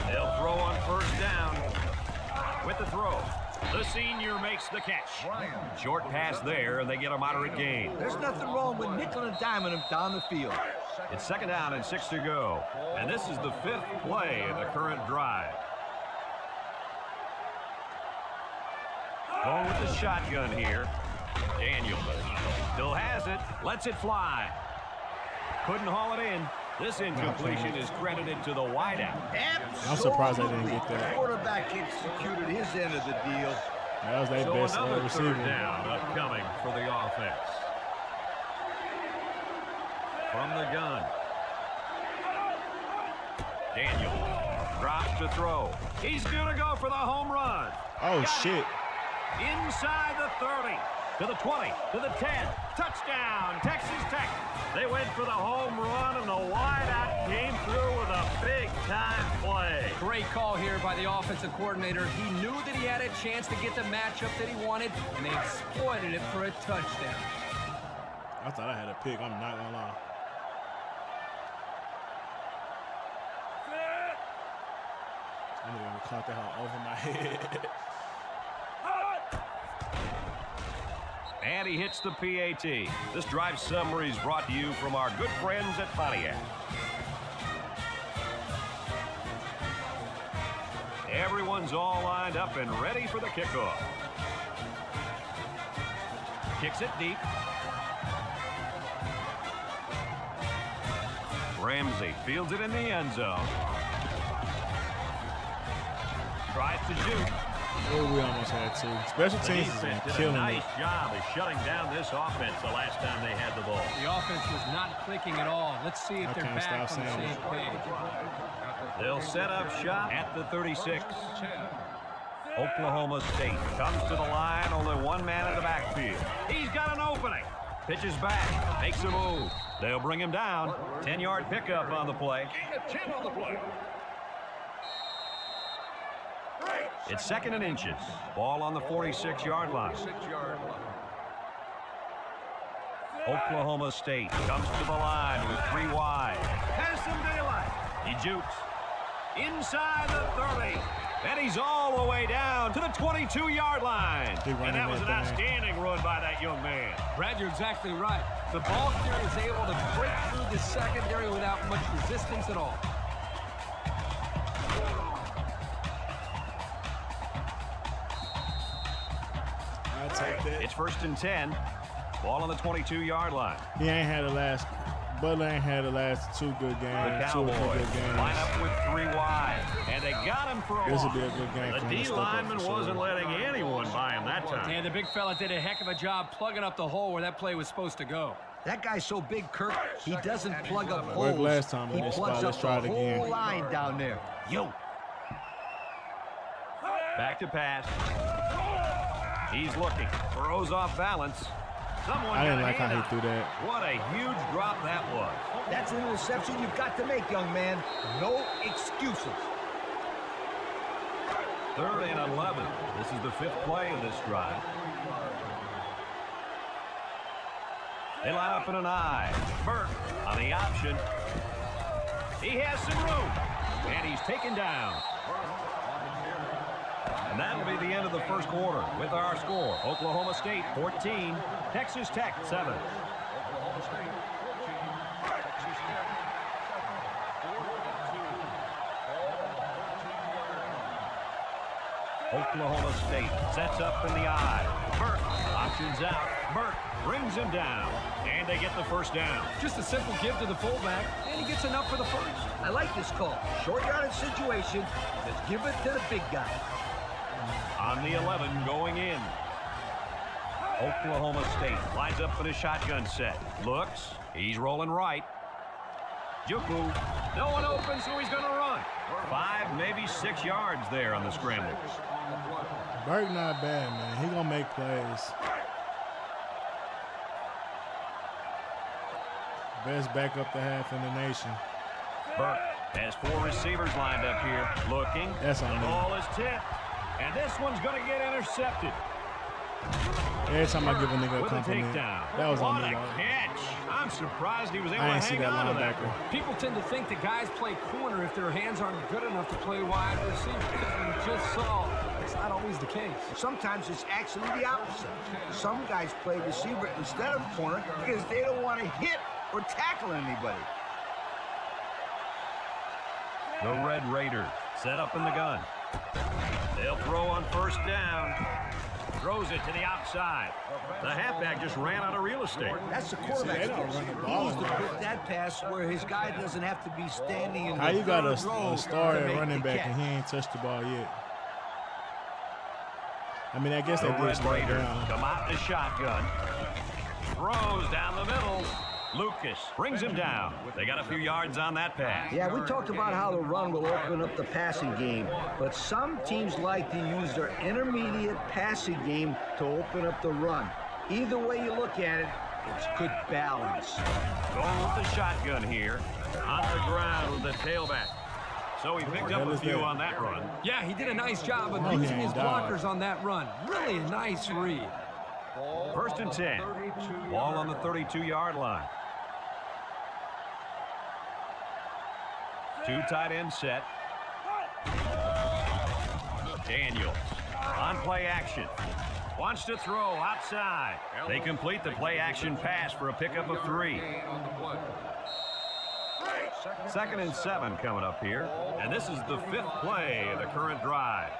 They'll throw on 1st down. With the throw, the senior makes the catch. Short pass there, and they get a moderate gain. There's nothing wrong with nickel and diming him down the field. It's 2nd down and 6 to go. And this is the 5th play of the current drive. Going with the shotgun here. Daniels still has it. Lets it fly. Couldn't haul it in. This incompletion is credited to the wideout. I'm surprised I didn't get that. The quarterback executed his end of the deal. That was their best receiver. Third down upcoming for the offense. From the gun. Daniels drops to throw. He's going to go for the home run. Oh, shit. Inside the 30, to the 20, to the 10. Touchdown, Texas Tech. They went for the home run, and the wideout came through with a big-time play. Great call here by the offensive coordinator. He knew that he had a chance to get the matchup that he wanted, and they exploited it for a touchdown. I thought I had a pick. I'm not going to lie. I'm going to caught that hell over my head. And he hits the PAT. This drive summary is brought to you from our good friends at Pontiac. Everyone's all lined up and ready for the kickoff. Kicks it deep. Ramsey fields it in the end zone. Tries to shoot. Oh, we almost had two. Special teams is killing a nice it. job of shutting down this offense the last time they had the ball. The offense was not clicking at all. Let's see if they're back on the same page. They'll set up shop at the 36. Oklahoma State comes to the line, only one man in the backfield. He's got an opening. Pitches back, makes a move. They'll bring him down. 10-yard pickup on the play. It's 2nd and inches. Ball on the 46-yard line. Oklahoma State comes to the line with 3 wide. Has some daylight. He jukes. Inside the 30. And he's all the way down to the 22-yard line. And that was an outstanding run by that young man. Brad, you're exactly right. The ball carrier was able to break through the secondary without much resistance at all. It's 1st and 10. Ball on the 22-yard line. He ain't had the last. Butler ain't had the last 2 good games. The Cowboys line up with 3 wide, and they got him for a This loss. will be a good game. The D lineman wasn't letting anyone by him that time. Yeah, the big fella did a heck of a job plugging up the hole where that play was supposed to go. That guy's so big, Kirk, he doesn't plug up Worked holes. last time in this spot. Let's try it again. Whole line down there. Yo. Back to pass. He's looking. Throws off balance. I didn't like how he threw that. What a huge drop that was. That's an interception you've got to make, young man. No excuses. 3rd and 11. This is the 5th play of this drive. They line up in an I. Burke on the option. He has some room. And he's taken down. And that'll be the end of the first quarter with our score. Oklahoma State 14, Texas Tech 7. Oklahoma State sets up in the I. Burke options out. Burke brings him down. And they get the first down. Just a simple give to the fullback, and he gets enough for the first. I like this call. Short yardage situation. Just give it to the big guy. On the 11 going in. Oklahoma State lines up in a shotgun set. Looks. He's rolling right. Juku. No one open, so he's going to run. 5, maybe 6 yards there on the scramble. Burke not bad, man. He going to make plays. Best back up the half in the nation. Burke has 4 receivers lined up here. Looking. That's on the me. ball is tipped. And this one's going to get intercepted. Every time I give a nigga a With a compliment, takedown. that was on What me. a catch. I'm surprised he was able I to ain't see hang that on to that. linebacker. People tend to think that guys play corner if their hands aren't good enough to play wide receiver. We just saw it's not always the case. Sometimes it's actually the opposite. Some guys play receiver instead of corner because they don't want to hit or tackle anybody. The Red Raiders set up in the gun. They'll throw on 1st down. Throws it to the outside. The halfback just ran out of real estate. That's the quarterback's fault. He needs to put that pass where his guy doesn't have to be standing in the How you got a row star to at make running the back catch. and he ain't touched the ball yet? I mean, I guess The they did Red start Raiders down. come out in the shotgun. Throws down the middle. Lucas brings him down. They got a few yards on that pass. Yeah, we talked about how the run will open up the passing game, but some teams like to use their intermediate passing game to open up the run. Either way you look at it, it's good balance. Going with the shotgun here. On the ground with the tailback. So he picked up a few on that run. Yeah, he did a nice job of using his blockers on that run. Really a nice read. 1st and 10. Ball on the 32-yard line. 2 tight end set. Daniels on play action. Wants to throw outside. They complete the play action pass for a pickup of 3. 2nd and 7 coming up here. And this is the 5th play of the current drive.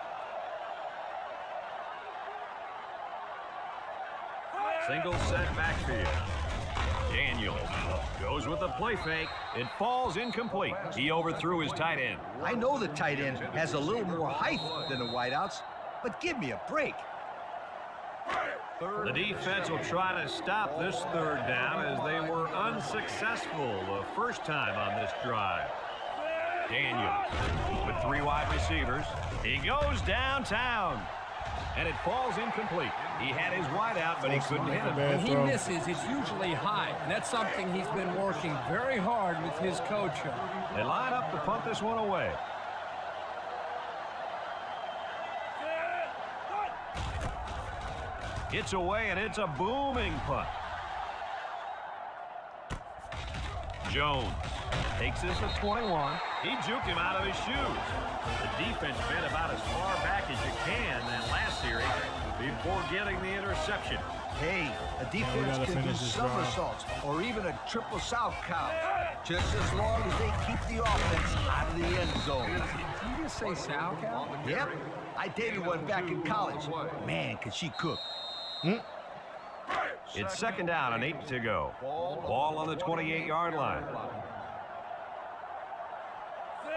Single set backfield. Daniels goes with the play fake. It falls incomplete. He overthrew his tight end. I know the tight end has a little more height than the wideouts, but give me a break. The defense will try to stop this 3rd down as they were unsuccessful the first time on this drive. Daniels with 3 wide receivers. He goes downtown. And it falls incomplete. He had his wideout, but he couldn't hit him. When he misses, it's usually high, and that's something he's been working very hard with his coach on. They line up to punt this one away. It's away, and it's a booming punt. Jones takes this at 21. He juked him out of his shoes. The defense been about as far back as you can that last series before getting the interception. Hey, a defense can do somersaults or even a triple south count, just as long as they keep the offense out of the end zone. Did you just say sow cow? Yep, I dated one back in college. Man, could she cook. It's 2nd down and 8 to go. Ball on the 28-yard line.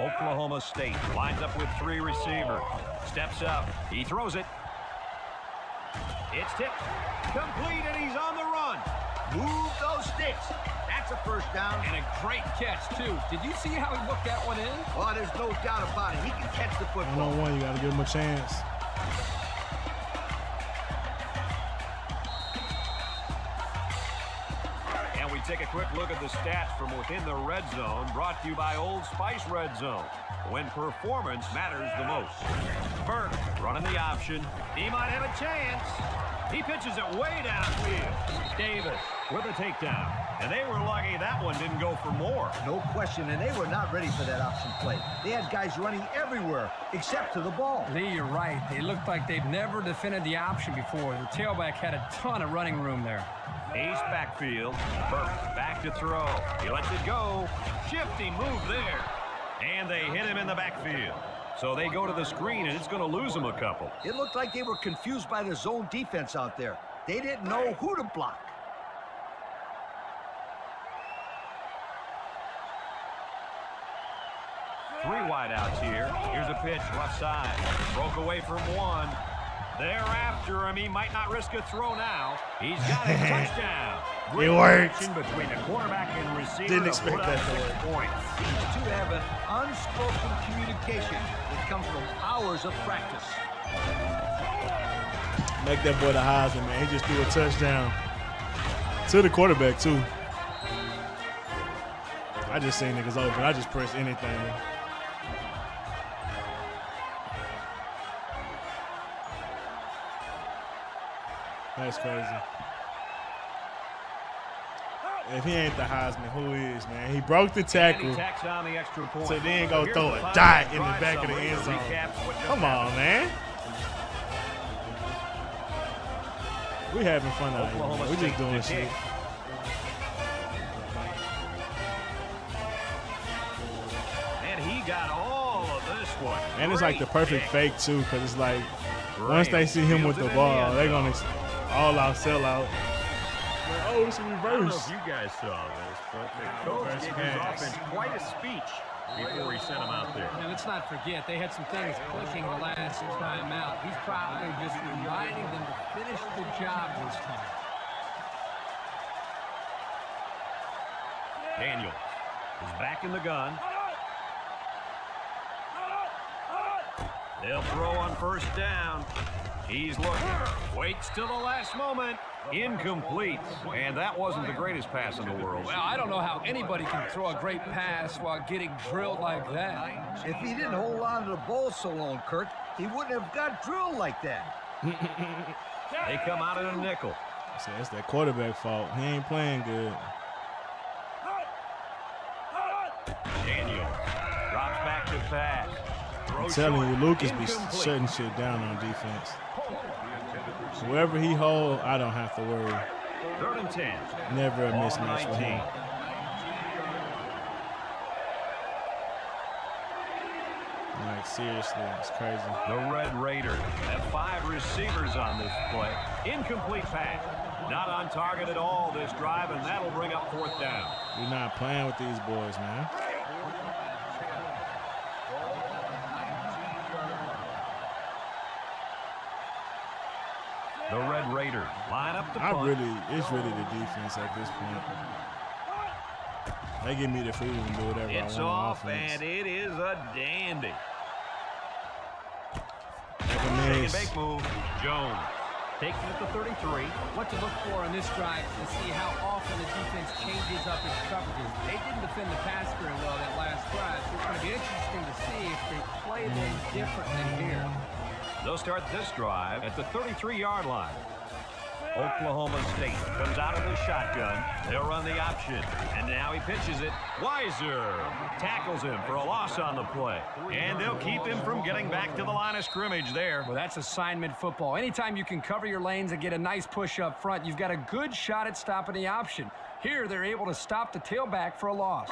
Oklahoma State lines up with 3 receivers. Steps up. He throws it. It's tipped. Complete, and he's on the run. Move those sticks. That's a 1st down. And a great catch, too. Did you see how he looked that one in? Oh, there's no doubt about it. He can catch the football. 1-on-1, you got to give him a chance. Take a quick look at the stats from within the red zone, brought to you by Old Spice Red Zone, when performance matters the most. Burke running the option. He might have a chance. He pitches it way downfield. Davis with a takedown. And they were lucky that one didn't go for more. No question, and they were not ready for that option play. They had guys running everywhere except to the ball. Lee, you're right. They looked like they've never defended the option before. The tailback had a ton of running room there. Ace backfield. Burke back to throw. He lets it go. Shifty move there. And they hit him in the backfield. So they go to the screen, and it's going to lose them a couple. It looked like they were confused by the zone defense out there. They didn't know who to block. Three wideouts here. Here's a pitch left side. Broke away from one. They're after him. He might not risk a throw now. He's got a touchdown. It worked. Between the quarterback and receiver. Didn't expect that to work. Points. These two have an unspoken communication that comes from hours of practice. Make that boy the Heisman, man. He just threw a touchdown to the quarterback, too. I just seen niggas open. I just pressed anything. That's crazy. If he ain't the Heisman, who is, man? He broke the tackle, On the extra point. so then go throw a dot in the back of the end zone. Come on, man. We having fun out here, man. We just doing shit. And he got all of this one. And it's like the perfect fake, too, because it's like Once they see him with the ball, they're going to all out sell out. Oh, it's a reverse. I don't know if you guys saw this, but the coach gave his offense quite a speech before he sent him out there. And let's not forget, they had some things clicking the last time out. He's probably just reminding them to finish the job this time. Daniels is back in the gun. They'll throw on first down. He's looking. Waits till the last moment. Incomplete. And that wasn't the greatest pass in the world. Well, I don't know how anybody can throw a great pass while getting drilled like that. If he didn't hold on to the ball so long, Kurt, he wouldn't have got drilled like that. They come out in a nickel. So that's that quarterback fault. He ain't playing good. Daniels drops back to pass. I'm telling you, Lucas be shutting shit down on defense. Wherever he hold, I don't have to worry. 3rd and 10. Never a mismatch for him. Like, seriously, it's crazy. The Red Raiders have 5 receivers on this play. Incomplete pass. Not on target at all this drive, and that'll bring up 4th down. We're not playing with these boys, man. The Red Raiders line up the punt. It's really the defense at this point. They give me the freedom to do whatever I want. It's off, and it is a dandy. Take a big move. Jones takes it at the 33. What to look for in this drive to see how often the defense changes up its coverages. They didn't defend the pass very well that last drive, so it's going to be interesting to see if they play them differently here. They'll start this drive at the 33-yard line. Oklahoma State comes out of the shotgun. They'll run the option. And now he pitches it. Weiser tackles him for a loss on the play. And they'll keep him from getting back to the line of scrimmage there. Well, that's assignment football. Anytime you can cover your lanes and get a nice push up front, you've got a good shot at stopping the option. Here, they're able to stop the tailback for a loss.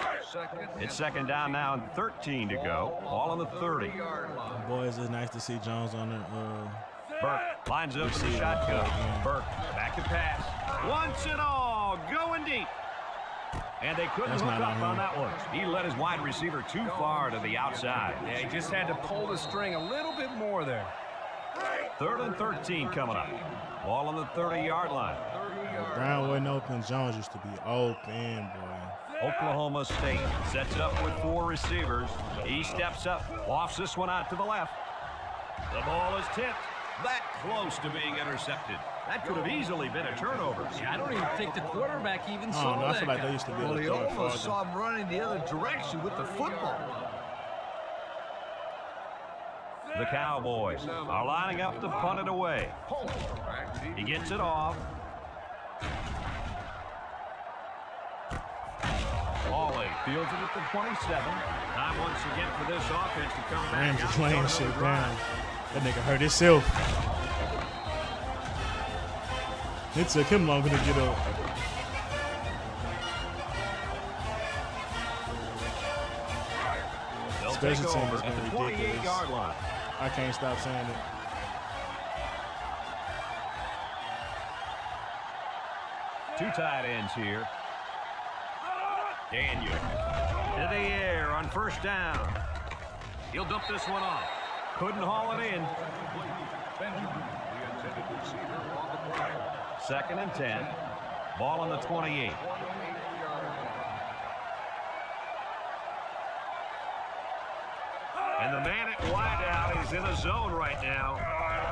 It's 2nd down now and 13 to go. All on the 30. Boys, it's nice to see Jones on the Burke lines up in the shotgun. Burke back to pass. Once and all, going deep. And they couldn't hook up on that one. He led his wide receiver too far to the outside. Yeah, he just had to pull the string a little bit more there. 3rd and 13 coming up. Ball on the 30-yard line. Brown wasn't open. Jones used to be open, boy. Oklahoma State sets up with 4 receivers. He steps up, lofts this one out to the left. The ball is tipped. That close to being intercepted. That could have easily been a turnover. Yeah, I don't even think the quarterback even saw that. I feel like they used to be able to throw it farther. Almost saw him running the other direction with the football. The Cowboys are lining up to punt it away. He gets it off. Hawley fields it at the 27. Time once again for this offense to come back. Rams is laying shit down. That nigga hurt himself. It took him longer to get up. Special team is going to be ridiculous. 28-yard line. I can't stop saying it. Two tight ends here. Daniel to the air on first down. He'll dump this one off. Couldn't haul it in. 2nd and 10. Ball on the 28. And the man at wideout is in a zone right now.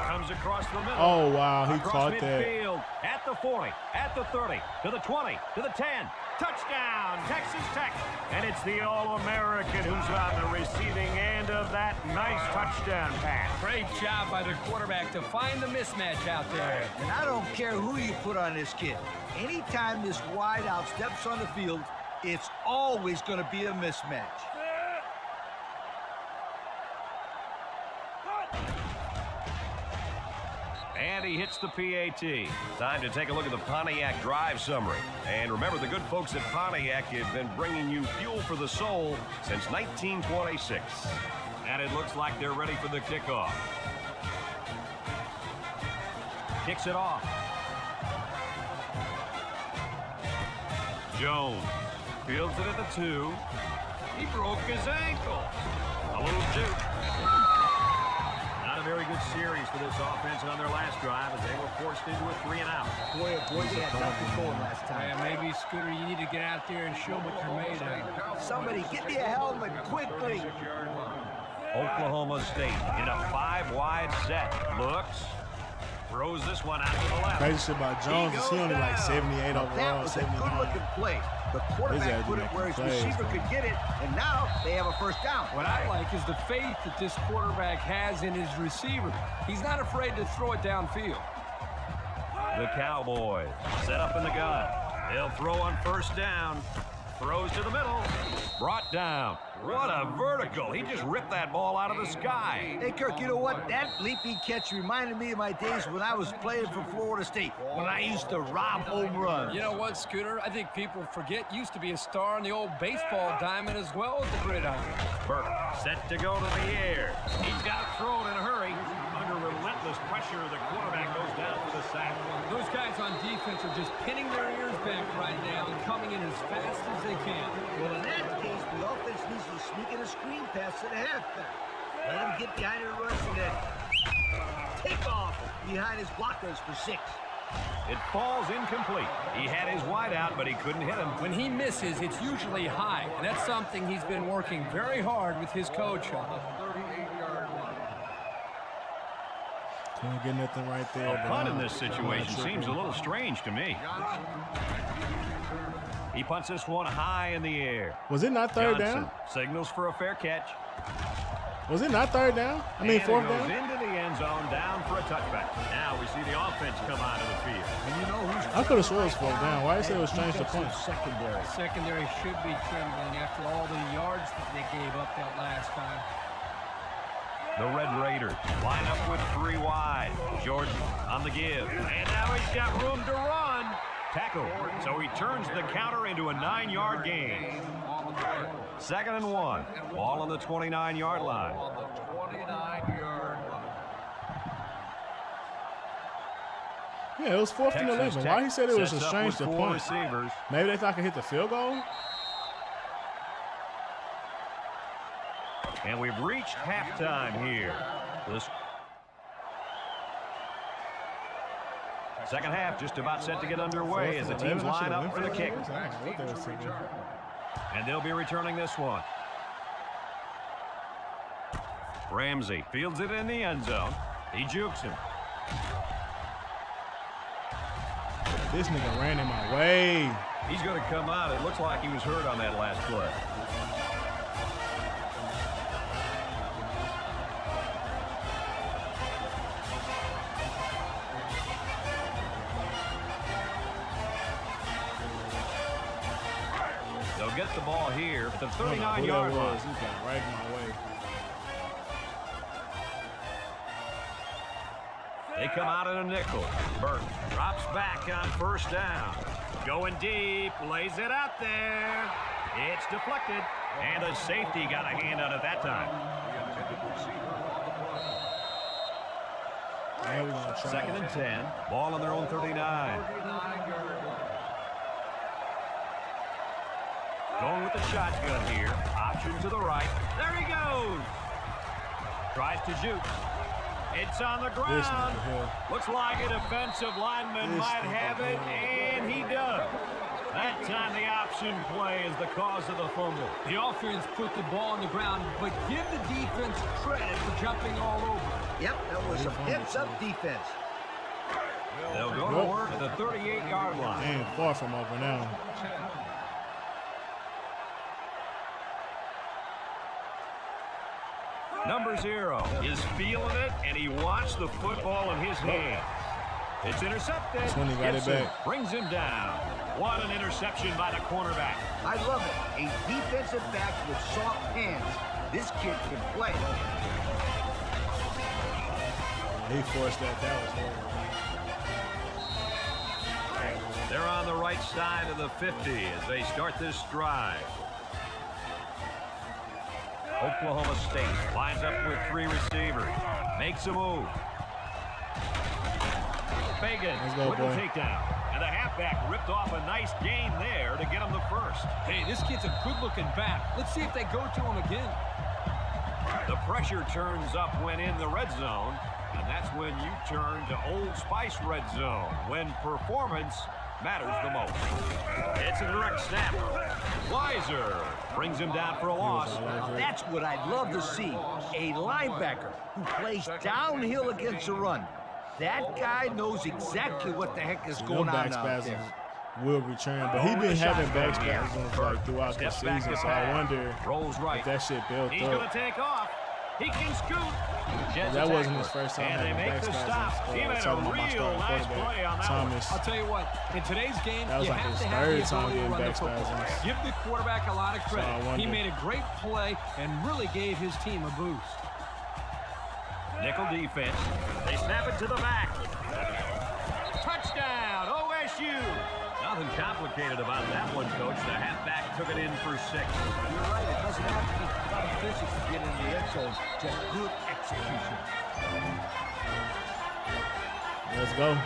Comes across the middle. Oh, wow. He across caught midfield, that. At the 40, at the 30, to the 20, to the 10. Touchdown, Texas Tech. And it's the All-American who's on the receiving end of that nice touchdown pass. Great job by the quarterback to find the mismatch out there. And I don't care who you put on this kid. Anytime this wideout steps on the field, it's always going to be a mismatch. And he hits the PAT. Time to take a look at the Pontiac drive summary. And remember, the good folks at Pontiac have been bringing you fuel for the soul since 1926. And it looks like they're ready for the kickoff. kicks it off. Jones fields it at the 2. He broke his ankle. A little juke. Not a very good series for this offense on their last drive as they were forced into a 3-and-out. Boy, they had nothing going last time. Yeah, maybe, Scooter, you need to get out there and show what you're made of. Somebody get me a helmet quickly. Oklahoma State in a 5-wide set. Looks. Throws this one out to the left. Crazy shit about Jones is he only like 78 overall. That was a good-looking play. The quarterback put it where his receiver could get it, and now they have a first down. What I like is the faith that this quarterback has in his receiver. He's not afraid to throw it downfield. The Cowboys set up in the gun. They'll throw on first down. Throws to the middle. Brought down. What a vertical. He just ripped that ball out of the sky. Hey, Kirk, you know what? That leaping catch reminded me of my days when I was playing for Florida State, when I used to rob home runs. You know what, Scooter? I think people forget used to be a star on the old baseball diamond as well as the gridiron. Burke set to go to the air. He's got to throw it in a hurry. Under relentless pressure, the quarterback goes down for the sack. Those guys on defense are just pinning their ears back right now and coming in as fast as they can. Well, in that case, the offense needs to sneak in a screen pass to the halfback. Let him get behind the rush and then take off behind his blockers for 6. It falls incomplete. He had his wide out, but he couldn't hit him. When he misses, it's usually high, and that's something he's been working very hard with his coach on. Can't get nothing right there. A punt in this situation seems a little strange to me. He punts this one high in the air. Was it not third down? Signals for a fair catch. Was it not third down? I mean, fourth down? Into the end zone, down for a touchback. Now we see the offense come out of the field. And you know who's I could have sworn it was fourth down. Why did you say it was changed to punt? Secondary. Secondary should be trembling after all the yards that they gave up that last time. The Red Raiders line up with 3 wide. Jordan on the give. And now he's got room to run. Tackle. So he turns the counter into a 9-yard gain. 2nd and 1. Ball on the 29-yard line. Yeah, it was 4th and 11. Why he said it was a strange to punt? Receivers. Maybe they thought I could hit the field goal? And we've reached halftime here. This second half just about set to get underway as the teams line up for the kick. And they'll be returning this one. Ramsey fields it in the end zone. He jukes him. This nigga ran in my way. He's going to come out. It looks like he was hurt on that last play. They'll get the ball here at the 39-yard line. He got right in my way. They come out in a nickel. Burke drops back on first down. Going deep, lays it out there. It's deflected, and the safety got a hand on it that time. Yeah, we're gonna try. 2nd and 10. Ball on their own 39. Going with the shotgun here. Option to the right. There he goes. Tries to juke. It's on the ground. Looks like a defensive lineman might have it, and he does. That time the option play is the cause of the fumble. The offense put the ball on the ground, but give the defense credit for jumping all over. Yep, that was some heads-up defense. They'll go to work at the 38-yard line. Man, far from over now. Number 0 is feeling it, and he wants the football in his hands. It's intercepted. That's when he got it back. Brings him down. What an interception by the cornerback. I love it. A defensive back with soft hands. This kid can play. He forced that. That was horrible. They're on the right side of the 50 as they start this drive. Oklahoma State lines up with 3 receivers. Makes a move. Fagan go, with the takedown. And the halfback ripped off a nice gain there to get him the first. Hey, this kid's a good-looking back. Let's see if they go to him again. The pressure turns up when in the red zone, and that's when you turn to Old Spice red zone, when performance matters the most. It's a direct snap. Weiser brings him down for a loss. That's what I'd love to see, a linebacker who plays downhill against the run. That guy knows exactly what the heck is going on out there. Will return, but he been having back spasms like throughout the season, so I wonder if that shit built He's up. going to take off. He can scoot. That wasn't his first time and having back spasms. He made a real nice play on that Thomas. I'll tell you what, in today's game, That was you like have his to have the third time ability to getting run the back football. spasms. Give the quarterback a lot of So credit. I wonder. He made a great play and really gave his team a boost. Nickel defense. They snap it to the back. Touchdown, OSU. Nothing complicated about that one, Coach. The halfback took it in for 6. You're right. It doesn't have to be a lot of physics to get in the end zone. Just good execution. Let's go.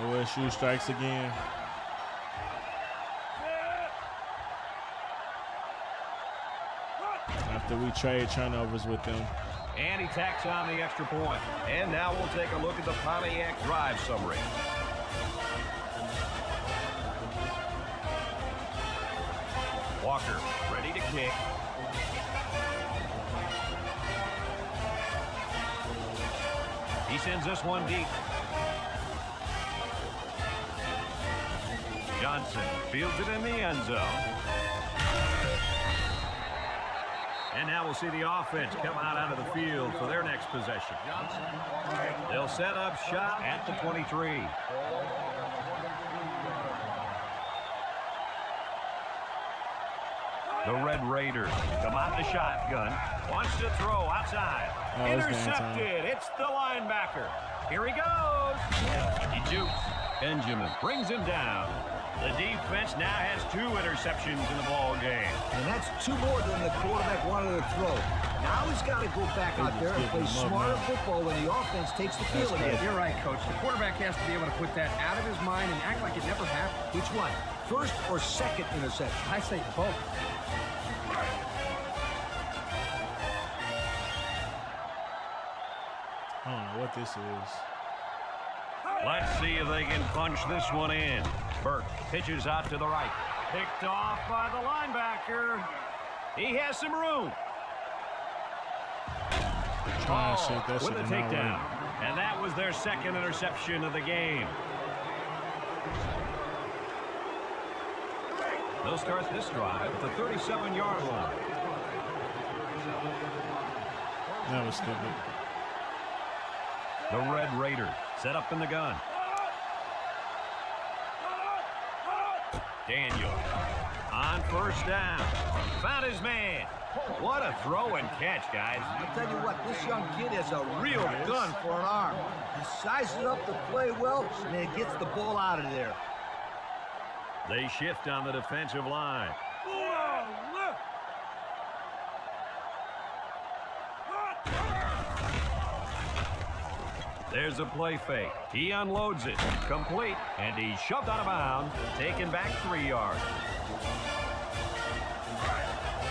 OSU strikes again. After we trade turnovers with them. And he tacks on the extra point. And now we'll take a look at the Pontiac drive summary. Walker ready to kick. He sends this one deep. Johnson fields it in the end zone. And now we'll see the offense come out onto the field for their next possession. They'll set up shop at the 23. The Red Raiders come out in the shotgun. Wants to throw outside. Intercepted. It's the linebacker. Here he goes. He jukes. Benjamin brings him down. The defense now has 2 interceptions in the ball game. And that's 2 more than the quarterback wanted to throw. Now he's got to go back out there and play smarter football when the offense takes the field again. You're right, Coach. The quarterback has to be able to put that out of his mind and act like it never happened. Which one? First or second interception? I say both. I don't know what this is. Let's see if they can punch this one in. Burke pitches out to the right. Picked off by the linebacker. He has some room. With a takedown. And that was their second interception of the game. They'll start this drive at the 37-yard line. That was stupid. The Red Raiders set up in the gun. Daniel on first down. Found his man. What a throw and catch, guys. I'll tell you what, this young kid has a real gun for an arm. He sizes it up to play well, and then gets the ball out of there. They shift on the defensive line. There's a play fake. He unloads it. Complete. And he's shoved out of bounds. Taken back 3 yards.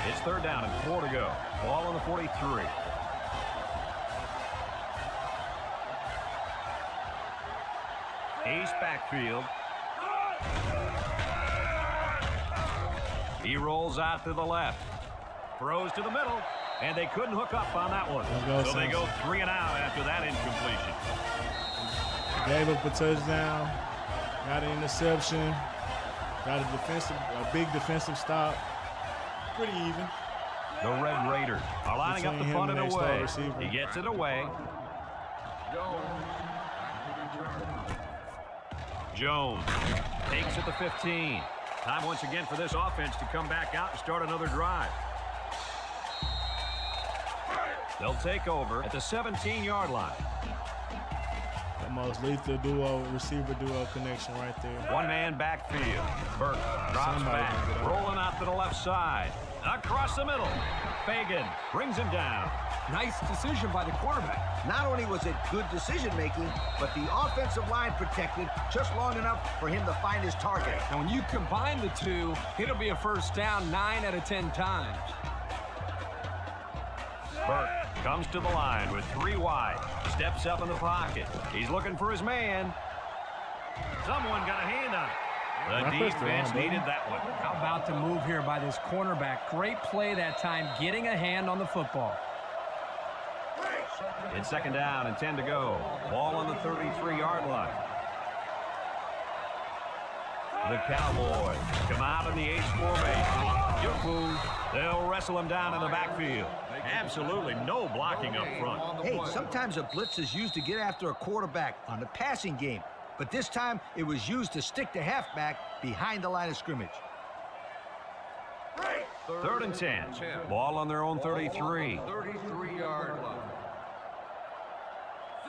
It's 3rd down and 4 to go. Ball on the 43. East backfield. He rolls out to the left. Throws to the middle. And they couldn't hook up on that one. So they go 3 and out after that incompletion. Gave up a touchdown. Got an interception. Got a big defensive stop. Pretty even. The Red Raiders are lining up the punt and away. He gets it away. Jones takes it to 15. Time once again for this offense to come back out and start another drive. They'll take over at the 17-yard line. The most lethal receiver duo connection right there. One-man backfield. Burke drops back, rolling out to the left side. Across the middle. Fagan brings him down. Nice decision by the quarterback. Not only was it good decision-making, but the offensive line protected just long enough for him to find his target. And when you combine the two, it'll be a first down 9 out of 10 times. Burke comes to the line with 3 wide. Steps up in the pocket. He's looking for his man. Someone got a hand on it. The defense needed that one. How about the move here by this cornerback? Great play that time, getting a hand on the football. It's second down and 10 to go. Ball on the 33-yard line. The Cowboys come out in the H formation. They'll wrestle him down in the backfield. Absolutely no blocking up front. Hey, sometimes a blitz is used to get after a quarterback on the passing game, but this time it was used to stick the halfback behind the line of scrimmage. Third and 10. Ball on their own 33. 33-yard line.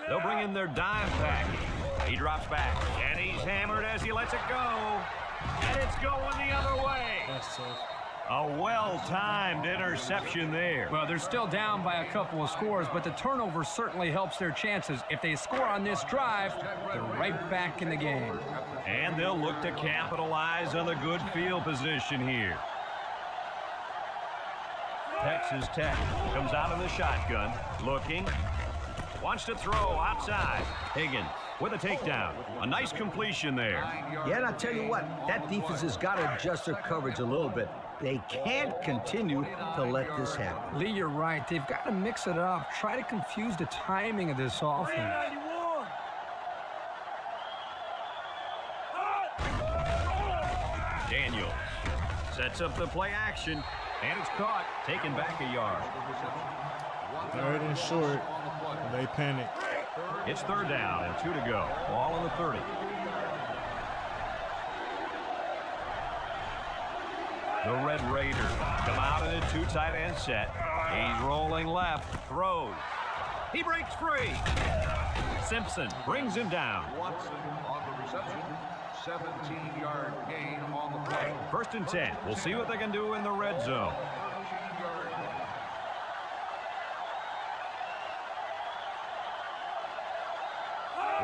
They'll bring in their dime package. He drops back, and he's hammered as he lets it go. And it's going the other way. That's tough. A well-timed interception there. Well, they're still down by a couple of scores, but the turnover certainly helps their chances. If they score on this drive, they're right back in the game. And they'll look to capitalize on the good field position here. Texas Tech comes out in the shotgun, looking. Wants to throw outside. Higgins with a takedown. A nice completion there. Yeah, and I'll tell you what, that defense has got to adjust their coverage a little bit. They can't continue to let this happen. Lee, you're right. They've got to mix it up. Try to confuse the timing of this offense. Daniels sets up the play action, and it's caught, taken back a yard. Third and short. They panic. It's third down and 2 to go. Ball on the 30. The Red Raiders come out in a 2 tight end set. He's rolling left, throws. He breaks free. Simpson brings him down. Watson on the reception. 17-yard gain on the play. First and 10. We'll see what they can do in the red zone.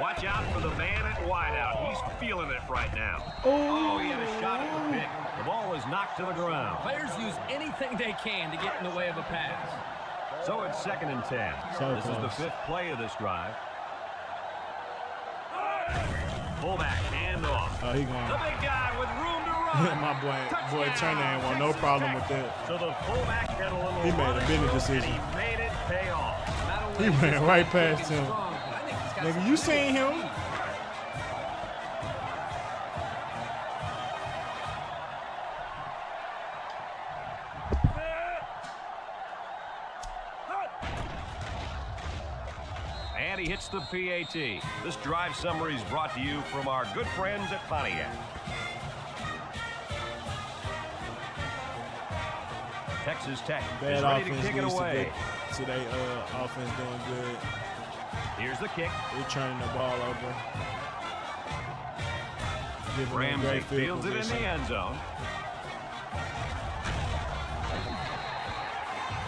Watch out for the man at wideout. He's feeling it right now. Oh, he had a shot at the pick. The ball was knocked to the ground. Players use anything they can to get in the way of a pass. So it's second and 10. This is the 5th play of this drive. Fullback handoff. Oh, he going. The big guy with room to run. My boy Turner ain't want no problem with that. So the fullback had a little. He made a business decision. And he made it pay off. He ran right past him. Nigga, you seen him? And he hits the PAT. This drive summary is brought to you from our good friends at Pontiac. Texas Tech is ready to kick it away. Today, offense doing good. Here's the kick. They're turning the ball over. Ramsey fields it in the end zone.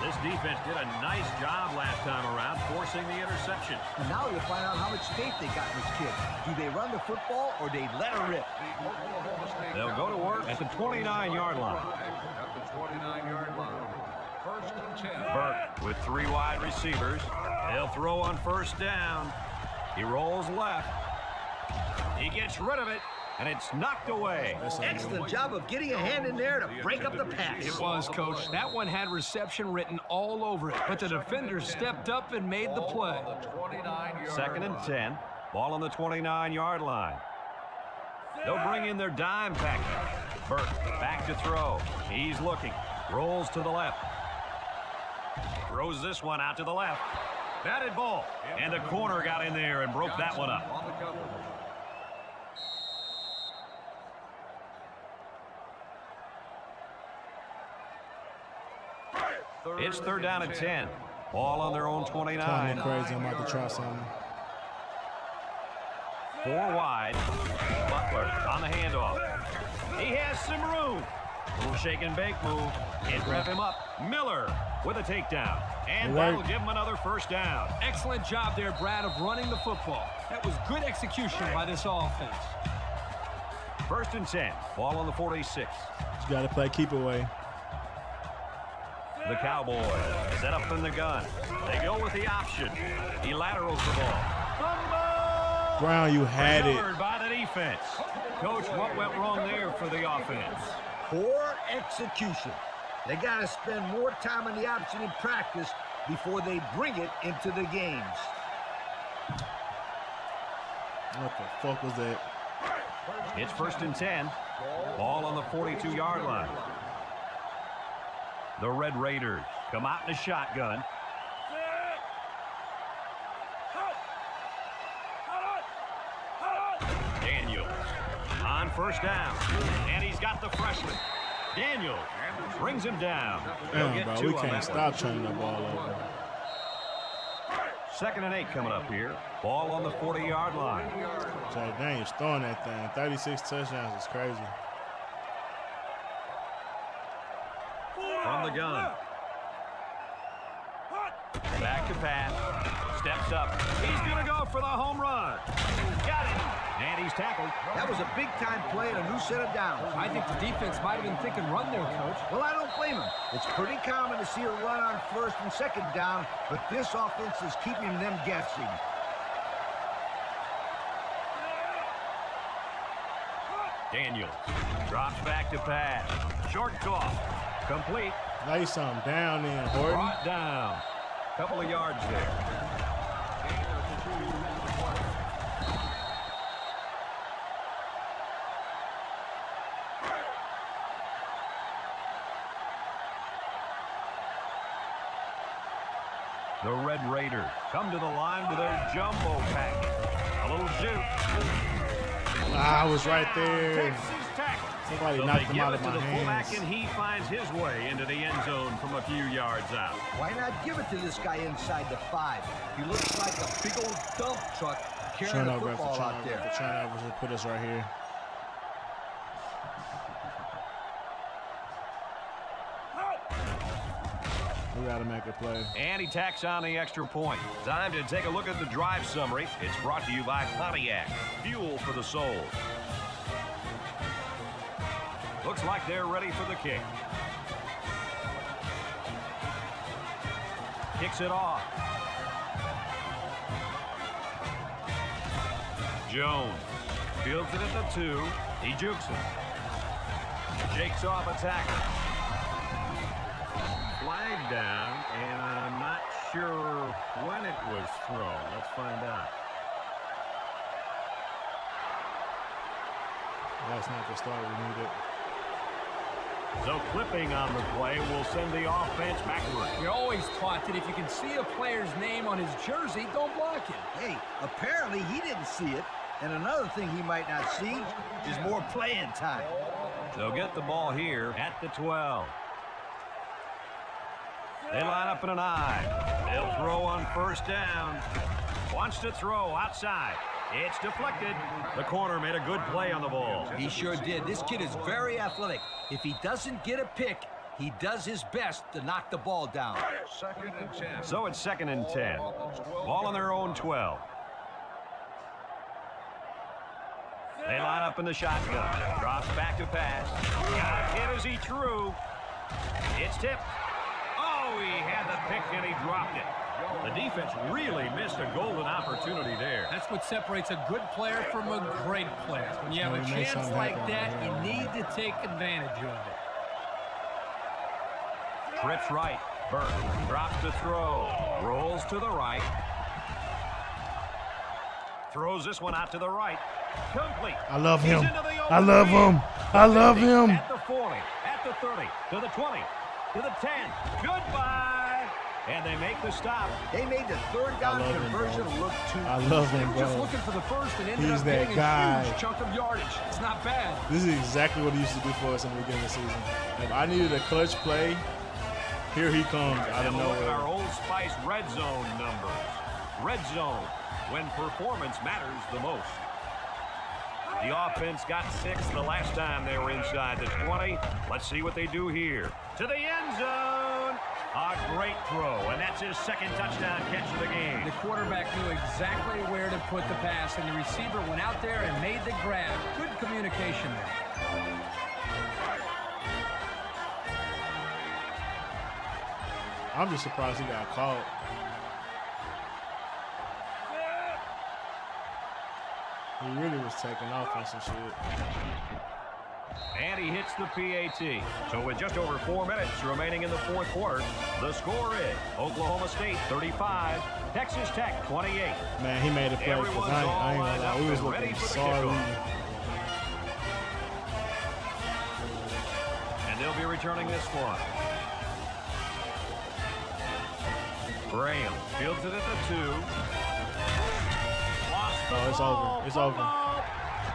This defense did a nice job last time around, forcing the interception. And now you'll find out how much faith they got in this kid. Do they run the football or they let her rip? They'll go to work at the 29-yard line. At the 29-yard line. First and 10. Burke with 3 wide receivers. They'll throw on first down. He rolls left. He gets rid of it, and it's knocked away. Excellent job of getting a hand in there to break up the pass. It was, Coach. That one had reception written all over it, but the defender stepped up and made the play. Second and 10. Ball on the 29-yard line. They'll bring in their dime package. Burke back to throw. He's looking. Rolls to the left. Throws this one out to the left. Batted ball. And the corner got in there and broke that one up. It's third down and 10. Ball on their own 29. Crazy. I'm about to try something. 4 wide. Butler on the handoff. He has some room. Little shake and bake move. Can't wrap him up. Miller with a takedown. And that'll give him another first down. Excellent job there, Brad, of running the football. That was good execution by this offense. 1st and 10. Ball on the 46. You got to play keep away. The Cowboys set up in the gun. They go with the option. He laterals the ball. Fumble! Brown, you had it. Recovered by the defense. Coach, what went wrong there for the offense? Poor execution. They got to spend more time on the option in practice before they bring it into the games. What the fuck was that? It's 1st and 10. Ball on the 42-yard line. The Red Raiders come out in a shotgun. Daniels on 1st down. And he's got the freshman. Daniels brings him down. Damn, bro, we can't stop turning the ball over. 2nd and 8 coming up here. Ball on the 40-yard line. Jay Daniels throwing that thing. 36 touchdowns is crazy. From the gun. Back to pass. Steps up. He's going to go for the home run. Got it. And he's tackled. That was a big-time play and a new set of downs. I think the defense might have been thinking run there, Coach. Well, I don't blame him. It's pretty common to see a run on 1st and 2nd down, but this offense is keeping them guessing. Daniels drops back to pass. Short toss. Complete. Lay some down in, Horton. Brought down. Couple of yards there. The Red Raiders come to the line with their jumbo package. A little zoot. I was right there. Somebody So knocked they him give out it of to my the fullback, hands. and he finds his way into the end zone from a few yards out. Why not give it to this guy inside the 5? He looks like a big old dump truck carrying the football out there. The turnover to put us right here. We got to make a play. And he tacks on the extra point. Time to take a look at the drive summary. It's brought to you by Pontiac. Fuel for the soul. Looks like they're ready for the kick. Kicks it off. Jones fields it at the 2. He jukes it. Jakes off a tackle. Flag down, and I'm not sure when it was thrown. Let's find out. That's not the start we needed. So clipping on the play will send the offense backward. You're always taught that if you can see a player's name on his jersey, don't block him. Hey, apparently he didn't see it. And another thing he might not see is more playing time. They'll get the ball here at the 12. They line up in an I. They'll throw on 1st down. Wants to throw outside. It's deflected. The corner made a good play on the ball. He sure did. This kid is very athletic. If he doesn't get a pick, he does his best to knock the ball down. 2nd and 10. So it's 2nd and 10. Ball on their own 12. They line up in the shotgun. Drops back to pass. Got hit as he threw. It's tipped. Oh, he had the pick and he dropped it. The defense really missed a golden opportunity there. That's what separates a good player from a great player. When you have a chance like that, you need to take advantage of it. Trips right. Burke drops to throw. Rolls to the right. Throws this one out to the right. Complete. I love him. I love him. I love him. At the 40, at the 30, to the 20, to the 10. Goodbye. And they make the stop. They made the 3rd down conversion look too I love him, They were just bro. looking for the first and ended He's up that getting guy. a huge chunk of yardage. It's not bad. This is exactly what he used to do for us in the beginning of the season. If I needed a clutch play, here he comes out of And look at our nowhere. Old Spice Red Zone numbers. Red Zone, when performance matters the most. The offense got 6 the last time they were inside the 20. Let's see what they do here. To the end zone. A great throw, and that's his second touchdown catch of the game. The quarterback knew exactly where to put the pass, and the receiver went out there and made the grab. Good communication there. I'm just surprised he got caught. He really was taking off on some shit. And he hits the PAT. So with just over 4 minutes remaining in the fourth quarter, the score is Oklahoma State 35, Texas Tech 28. Man, he made a play because I ain't gonna lie. We was looking sorry. And they'll be returning this one. Graham fields it at the 2. Oh, it's over. It's over.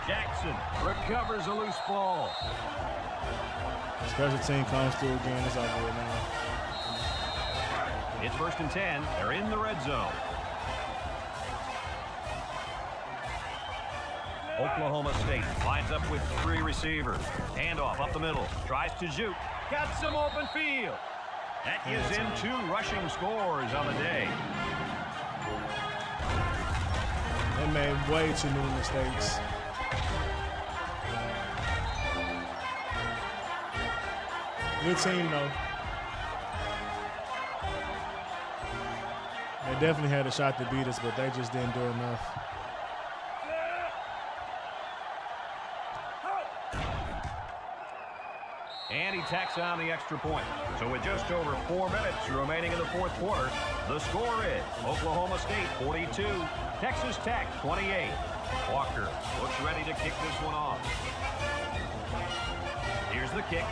Jackson recovers a loose ball. Special team comes through again. It's over with now. It's 1st and 10. They're in the red zone. Oklahoma State lines up with 3 receivers. Handoff up the middle. Tries to shoot. Got some open field. That gives him 2 rushing scores on the day. They made way too many mistakes. Good team, though. They definitely had a shot to beat us, but they just didn't do enough. And he tacks on the extra point. So with just over 4 minutes remaining in the fourth quarter, the score is Oklahoma State 42, Texas Tech 28. Walker looks ready to kick this one off. Here's the kick.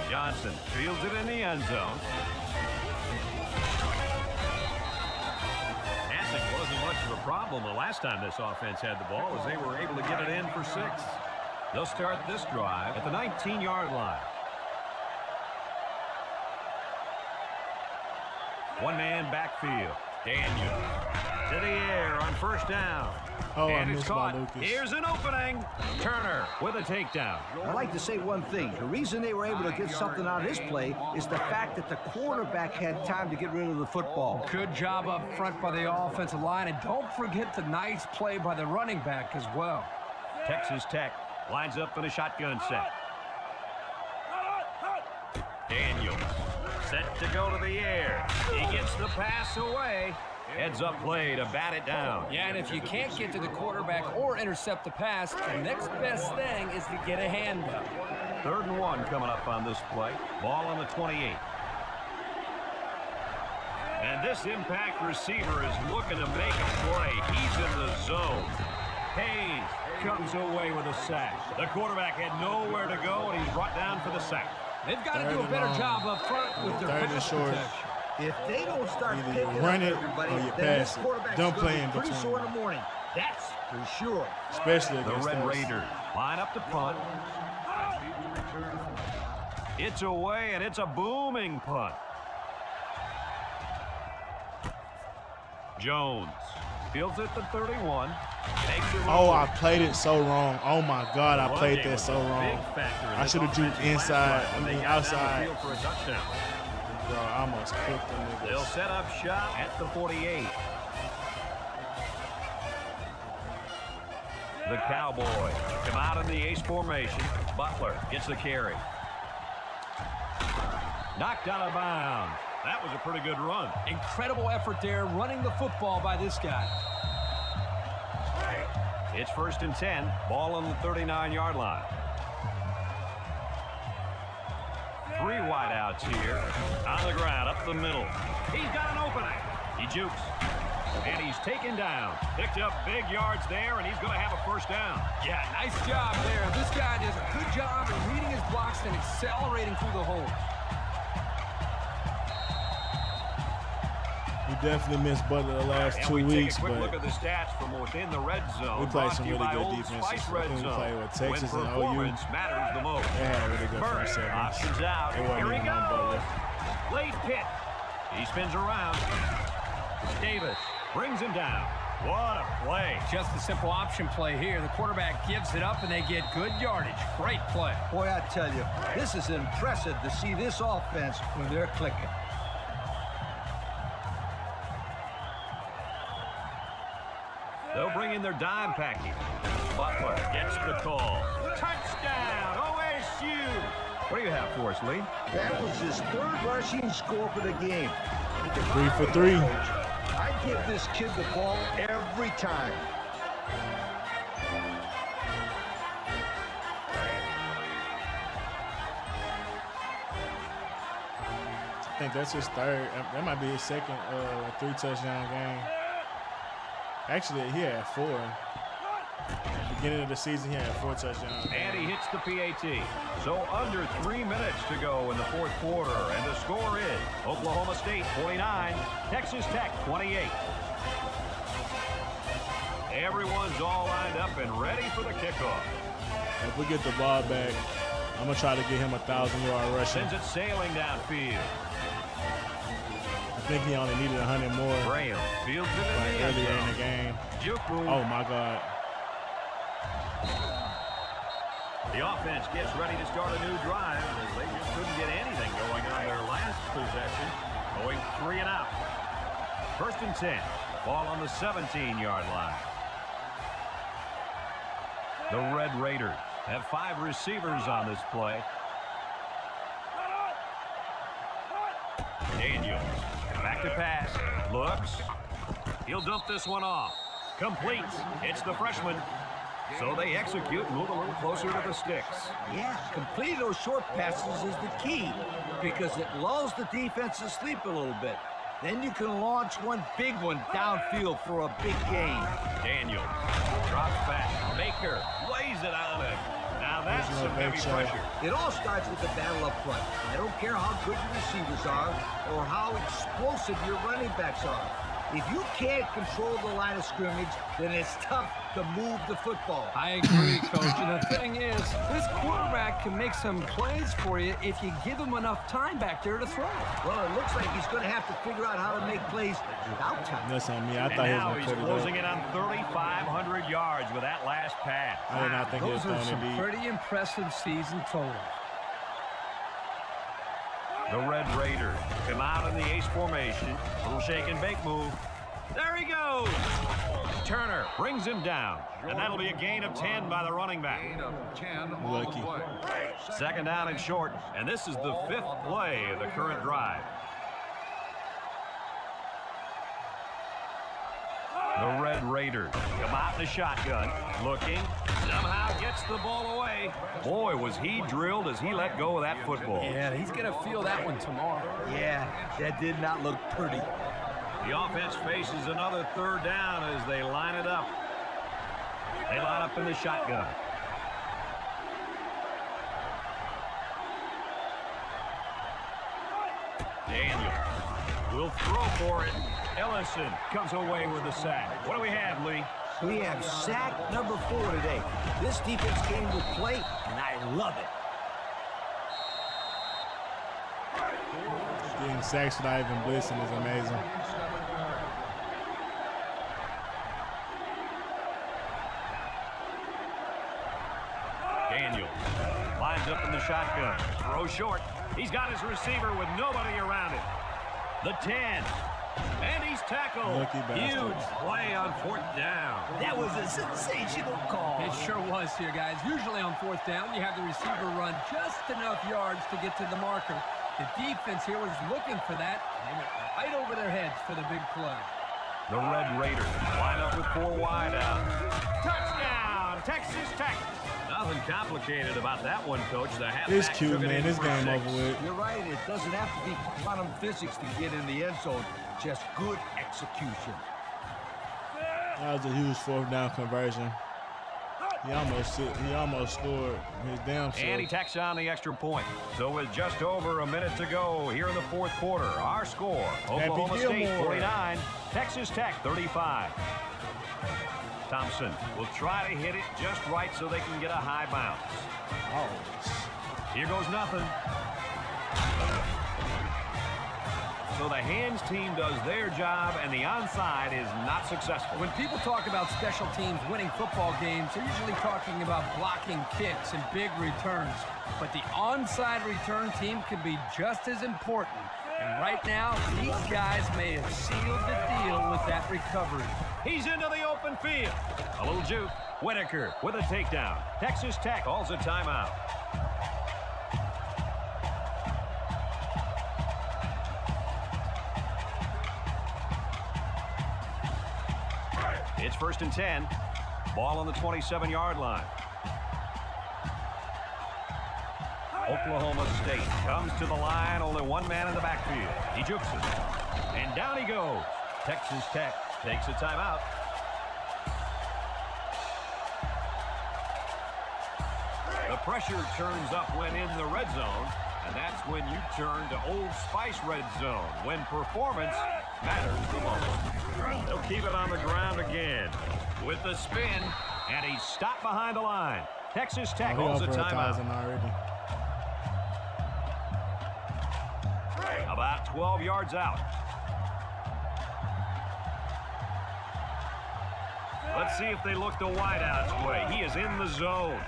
Johnson fields it in the end zone. Passing wasn't much of a problem the last time this offense had the ball, as they were able to get it in for 6. They'll start this drive at the 19-yard line. One-man backfield. Daniel to the air on 1st down. Oh, and I it's missed caught. by Lucas. Here's an opening. Turner with a takedown. I'd like to say one thing. The reason they were able to get something out of this play is the fact that the quarterback had time to get rid of the football. Good job up front by the offensive line, and don't forget the nice play by the running back as well. Texas Tech lines up in a shotgun set. Daniels set to go to the air. He gets the pass away. Heads up play to bat it down. Yeah, and if you can't get to the quarterback or intercept the pass, the next best thing is to get a hand up. 3rd and 1 coming up on this play. Ball on the 28. And this impact receiver is looking to make a play. He's in the zone. Hayes comes away with a sack. The quarterback had nowhere to go, and he's brought down for the sack. They've got to do a better job up front with their pass protection. If they don't start picking up run it everybody, or you then pass this it. quarterback's Don't gonna play be in pretty between. sore in the morning. That's for sure. Especially The against Red us. Raiders line up to punt. It's away, and it's a booming punt. Jones fields it to 31. Oh, I played it so wrong. Oh, my God, I played that so wrong. I should have drew inside, outside. Bro, I almost cooked them niggas. They'll set up shop at the 48. The Cowboys come out in the ace formation. Butler gets the carry. Knocked out of bounds. That was a pretty good run. Incredible effort there, running the football by this guy. It's 1st and 10. Ball on the 39-yard line. 3 wideouts here. On the ground, up the middle. He's got an opening. He jukes. And he's taken down. Picked up big yards there, and he's going to have a 1st down. Yeah, nice job there. This guy does a good job of reading his blocks and accelerating through the holes. We definitely missed Butler the last 2 weeks, take a quick but look at the stats from within the red zone. we played some really good defenses. I think we played with Texas and OU. Matters the most. They had really good Burke front sevens. options out. It wasn't Here he even on goes. Butler. Late pitch. He spins around. Davis brings him down. What a play. Just a simple option play here. The quarterback gives it up, and they get good yardage. Great play. Boy, I tell you, this is impressive to see this offense when they're clicking. They'll bring in their dime package. Butler gets the call. Touchdown, OSU. What do you have for us, Lee? That was his third rushing score for the game. 3 for 3. I give this kid the ball every time. I think that's his third. That might be his second 3-touchdown game. Actually, he had 4. Beginning of the season, he had 4 touchdowns. And he hits the PAT. So under 3 minutes to go in the fourth quarter. And the score is Oklahoma State 49, Texas Tech 28. Everyone's all lined up and ready for the kickoff. If we get the ball back, I'm going to try to get him 1,000-yard rushing. Sends it sailing downfield. I think he only needed 100 more. Graham fields it in earlier in the game. Juku. Oh, my God. The offense gets ready to start a new drive as they just couldn't get anything going on their last possession. Going 3 and out. 1st and 10. Ball on the 17-yard line. The Red Raiders have 5 receivers on this play. Daniels back to pass. Looks. He'll dump this one off. Completes. It's the freshman. So they execute and move a little closer to the sticks. Yeah, completing those short passes is the key because it lulls the defense to sleep a little bit. Then you can launch one big one downfield for a big gain. Daniels drops back. Baker lays it on it. Now that's some heavy pressure. It all starts with the battle up front. I don't care how good your receivers are or how explosive your running backs are. If you can't control the line of scrimmage, then it's tough to move the football. I agree, Coach. And the thing is, this quarterback can make some plays for you if you give him enough time back there to throw. Well, it looks like he's going to have to figure out how to make plays without time. That's on me. I thought now he was he's closing it on 3,500 yards with that last pass. I did not think he was Those are going to some be. pretty impressive season totals. The Red Raiders come out in the ace formation. Little shake and bake move. There he goes. Turner brings him down. And that'll be a gain of 10 by the running back. Gain of 10 on the play. 2nd down and short. And this is the 5th play of the current drive. The Red Raiders come out in the shotgun. Looking. Somehow gets the ball away. Boy, was he drilled as he let go of that football. Yeah, he's going to feel that one tomorrow. Yeah, that did not look pretty. The offense faces another 3rd down as they line it up. They line up in the shotgun. Daniels will throw for it. Ellison comes away with the sack. What do we have, Lee? We have sack number 4 today. This defense came to play, and I love it. Getting sacks without even blitzing is amazing. Daniels lines up in the shotgun. Throw short. He's got his receiver with nobody around him. The 10. And he's tackled. Huge play on 4th down. That was a sensational call. It sure was here, guys. Usually on 4th down, you have the receiver run just enough yards to get to the marker. The defense here was looking for that. They went right over their heads for the big play. The Red Raiders line up with 4 wide out. Touchdown, Texas Tech. Nothing complicated about that one, Coach. The halfback It's cute, man. This game 6. over with. You're right. It doesn't have to be quantum physics to get in the end zone. Just good execution. That was a huge 4th down conversion. He almost scored his damn self. And he tacks on the extra point. So with just over a minute to go here in the 4th quarter, our score, Oklahoma State 49, Texas Tech 35. Thompson will try to hit it just right so they can get a high bounce. Oh. Here goes nothing. So the hands team does their job, and the onside is not successful. When people talk about special teams winning football games, they're usually talking about blocking kicks and big returns. But the onside return team can be just as important. And right now, these guys may have sealed the deal with that recovery. He's into the open field. A little juke. Whitaker with a takedown. Texas Tech calls a timeout. It's 1st and 10. Ball on the 27-yard line. Oklahoma State comes to the line. Only one man in the backfield. He jukes it. And down he goes. Texas Tech takes a timeout. The pressure turns up when in the red zone. And that's when you turn to Old Spice red zone, when performance matters the most. They'll keep it on the ground again with the spin, and he's stopped behind the line. Texas Tech holds a timeout. About 12 yards out. Let's see if they look the wideout's way. He is in the zone.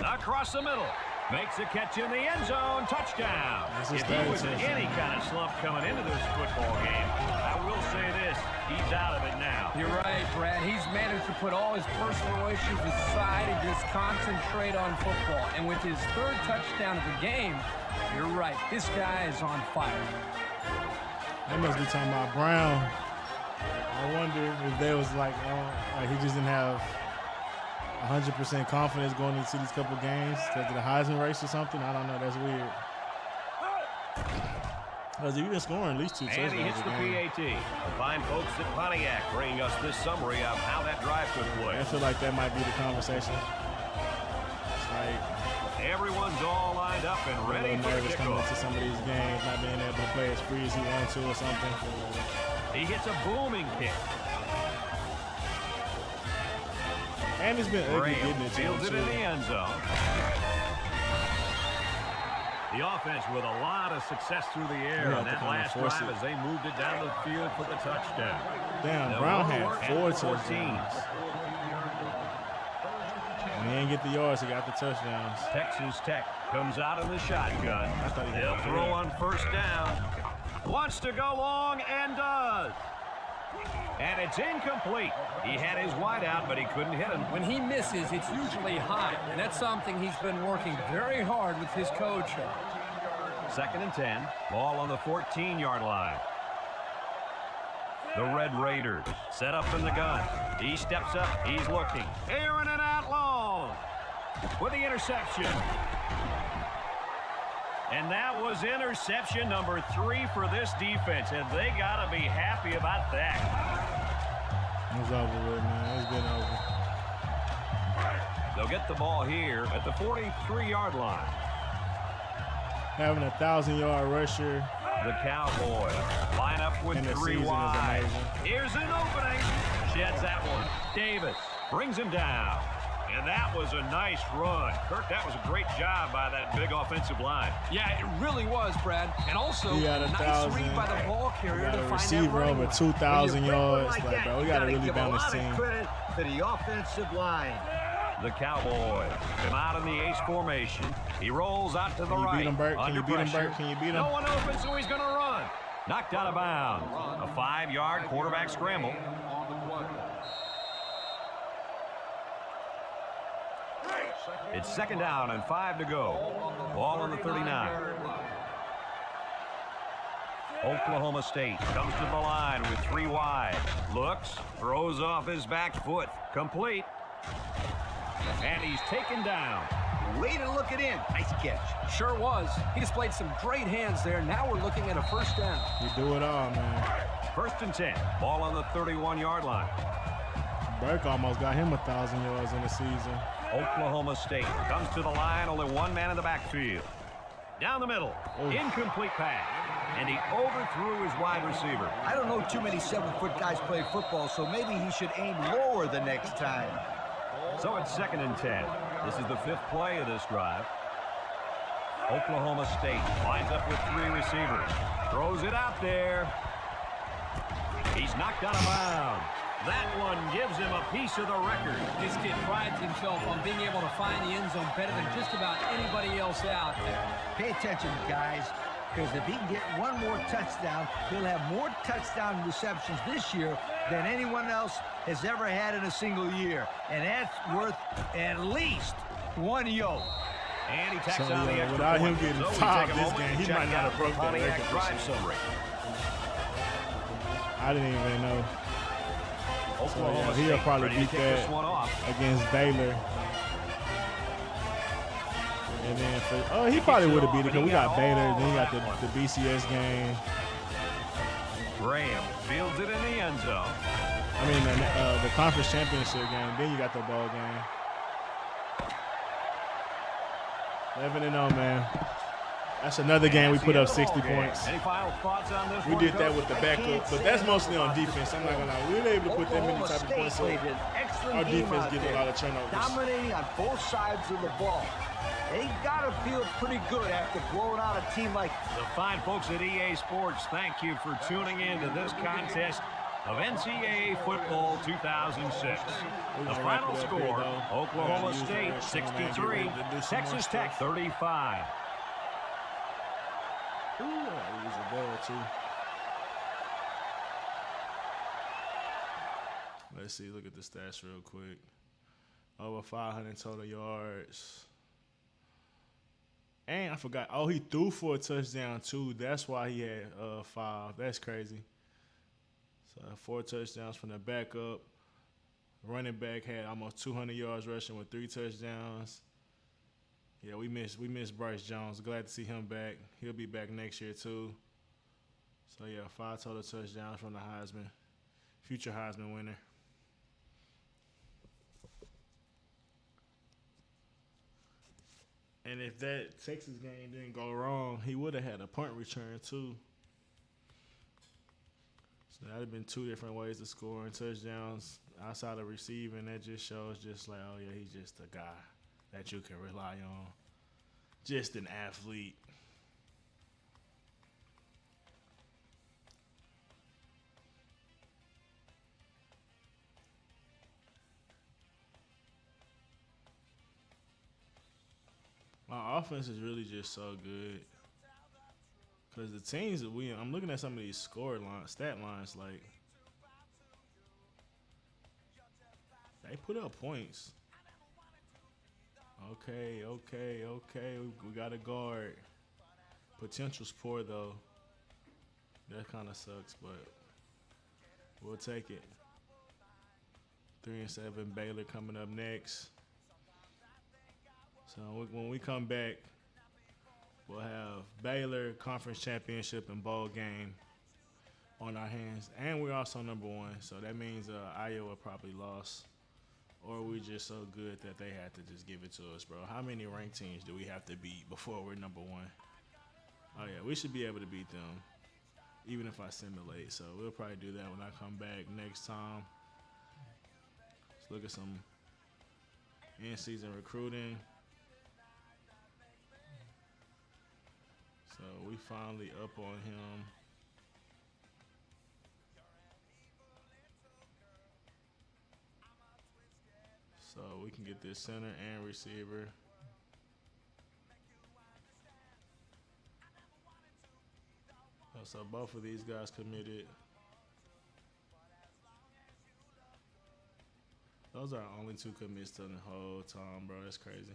Across the middle. Makes a catch in the end zone. Touchdown. If he was in any kind of slump coming into this football game, I will say this, he's out of it now. You're right, Brad. He's managed to put all his personal issues aside and just concentrate on football. And with his 3rd touchdown of the game, you're right. This guy is on fire. They must be talking about Brown. I wonder if they was like he just didn't have 100% confidence going into these couple games because of the Heisman race or something. I don't know. That's weird. Because you've been scoring at least 2 touchdowns. And he hits the PAT. The fine folks at Pontiac bringing us this summary of how that drive took place. I feel like that might be the conversation. It's like everyone's all lined up and ready for the coming kickoff. into some of these games, not being able to play as free as he wanted to or something. He hits a booming kick. And it's been ugly getting it. Fields it in the end zone. The offense with a lot of success through the air on that last drive as they moved it down the field for the touchdown. Damn, Brown had 4 touchdowns. And he didn't get the yards, he got the touchdowns. Texas Tech comes out in the shotgun. They'll throw on 1st down. Wants to go long and does. And it's incomplete. He had his wide out, but he couldn't hit him. When he misses, it's usually high, and that's something he's been working very hard with his coach. 2nd and 10. Ball on the 14-yard line. The Red Raiders set up in the gun. He steps up. He's looking. Airing it out long with the interception. And that was interception number 3 for this defense, and they got to be happy about that. It's over with, man. It's been over. They'll get the ball here at the 43-yard line. Having a 1,000-yard rusher. The Cowboys line up with 3 wide. Here's an opening. Sheds that one. Davis brings him down. And that was a nice run. Kirk, that was a great job by that big offensive line. Yeah, it really was, Brad. And also, a nice read by the ball carrier to find that receiver over 2,000 yards. Like, bro, we got to really balance this team. Credit to the offensive line. The Cowboys come out in the ace formation. He rolls out to the right. Beat him, Bert? Can you beat him, Bert? Can you beat him? No one open, so he's going to run. Knocked out of bounds. A 5-yard quarterback scramble. It's 2nd down and 5 to go. Ball on the 39. Oklahoma State comes to the line with 3 wide. Looks, throws off his back foot. Complete. And he's taken down. Way to look it in. Nice catch. Sure was. He displayed some great hands there. Now we're looking at a 1st down. You do it all, man. 1st and 10. Ball on the 31-yard line. Burke almost got him 1,000 yards in the season. Oklahoma State comes to the line. Only one man in the backfield. Down the middle. Incomplete pass. And he overthrew his wide receiver. I don't know too many 7-foot guys play football, so maybe he should aim lower the next time. So it's 2nd and 10. This is the 5th play of this drive. Oklahoma State lines up with 3 receivers. Throws it out there. He's knocked out of bounds. That one gives him a piece of the record. This kid prides himself on being able to find the end zone better than just about anybody else out there. Pay attention, guys, because if he can get one more touchdown, he'll have more touchdown receptions this year than anyone else has ever had in a single year. And that's worth at least 1 yoke. And he tacks on the extra without point. him getting So fouled this game, he might not have broke that record. Drive summary. I didn't even know. Oklahoma So, he'll probably ready to beat kick that this one off. against Baylor. And then he probably would have beat it because we got Baylor, then you got the BCS game. Graham fields it in the end zone. I mean, the conference championship game. Then you got the bowl game. 11-0, man. That's another game we put up 60 points. Any final thoughts on this We one, did that Coach? with the backup, but that's mostly on defense. I'm not gonna lie. We were able to put that many type of points up. Our defense getting a lot of turnovers. Dominating on both sides of the ball. They gotta feel pretty good after blowing out a team like The fine folks at EA Sports, thank you for tuning in to this contest of NCAA Football 2006. The final score, Oklahoma State 63, Texas Tech 35. Ooh, I use a ball too. Let's see, look at the stats real quick. Over 500 total yards. And I forgot, he threw for a touchdown too. That's why he had 5. That's crazy. So 4 touchdowns from the backup. Running back had almost 200 yards rushing with 3 touchdowns. Yeah, we missed Bryce Jones. Glad to see him back. He'll be back next year too. So yeah, 5 total touchdowns from the Heisman, future Heisman winner. And if that Texas game didn't go wrong, he would have had a punt return too. So that'd have been 2 different ways to score and touchdowns outside of receiving. That just shows just like, oh yeah, he's just a guy that you can rely on. Just an athlete. My offense is really just so good. Because the teams that I'm looking at some of these stat lines, like, they put up points. Okay. We got a guard. Potential's poor, though. That kind of sucks, but we'll take it. 3-7, Baylor coming up next. So when we come back, we'll have Baylor Conference Championship and Bowl game on our hands. And we're also number 1, so that means Iowa probably lost. Or we just so good that they had to just give it to us, bro. How many ranked teams do we have to beat before we're number 1? Oh, yeah, we should be able to beat them, even if I simulate. So we'll probably do that when I come back next time. Let's look at some in-season recruiting. So we finally up on him. So we can get this center and receiver. So both of these guys committed. Those are our only 2 commits to the whole time, bro. That's crazy.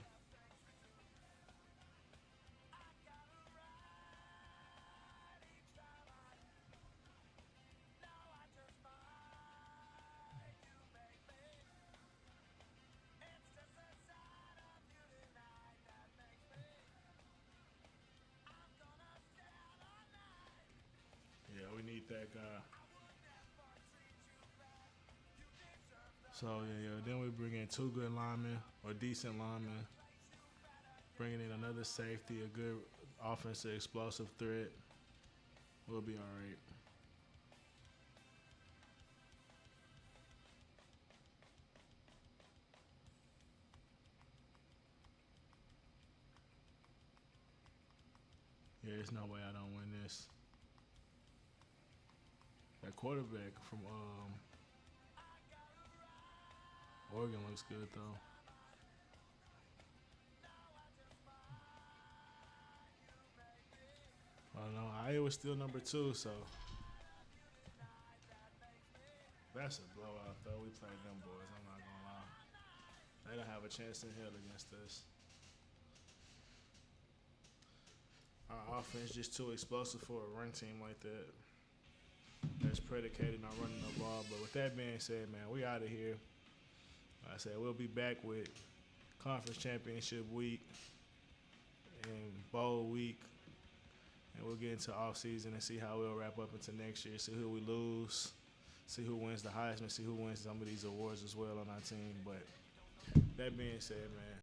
We need that guy. So yeah. Then we bring in 2 good linemen or decent linemen. Bringing in another safety, a good offensive explosive threat. We'll be all right. Yeah, there's no way I don't win this. That quarterback from Oregon looks good though. I don't know. Iowa's still number 2, so that's a blowout though. We played them boys. I'm not gonna lie. They don't have a chance in hell against us. Our offense just too explosive for a run team like that. That's predicated on running the ball. But with that being said, man, we out of here. Like I said, we'll be back with conference championship week and bowl week. And we'll get into off season and see how we'll wrap up into next year. See who we lose. See who wins the Heisman. See who wins some of these awards as well on our team. But that being said, man,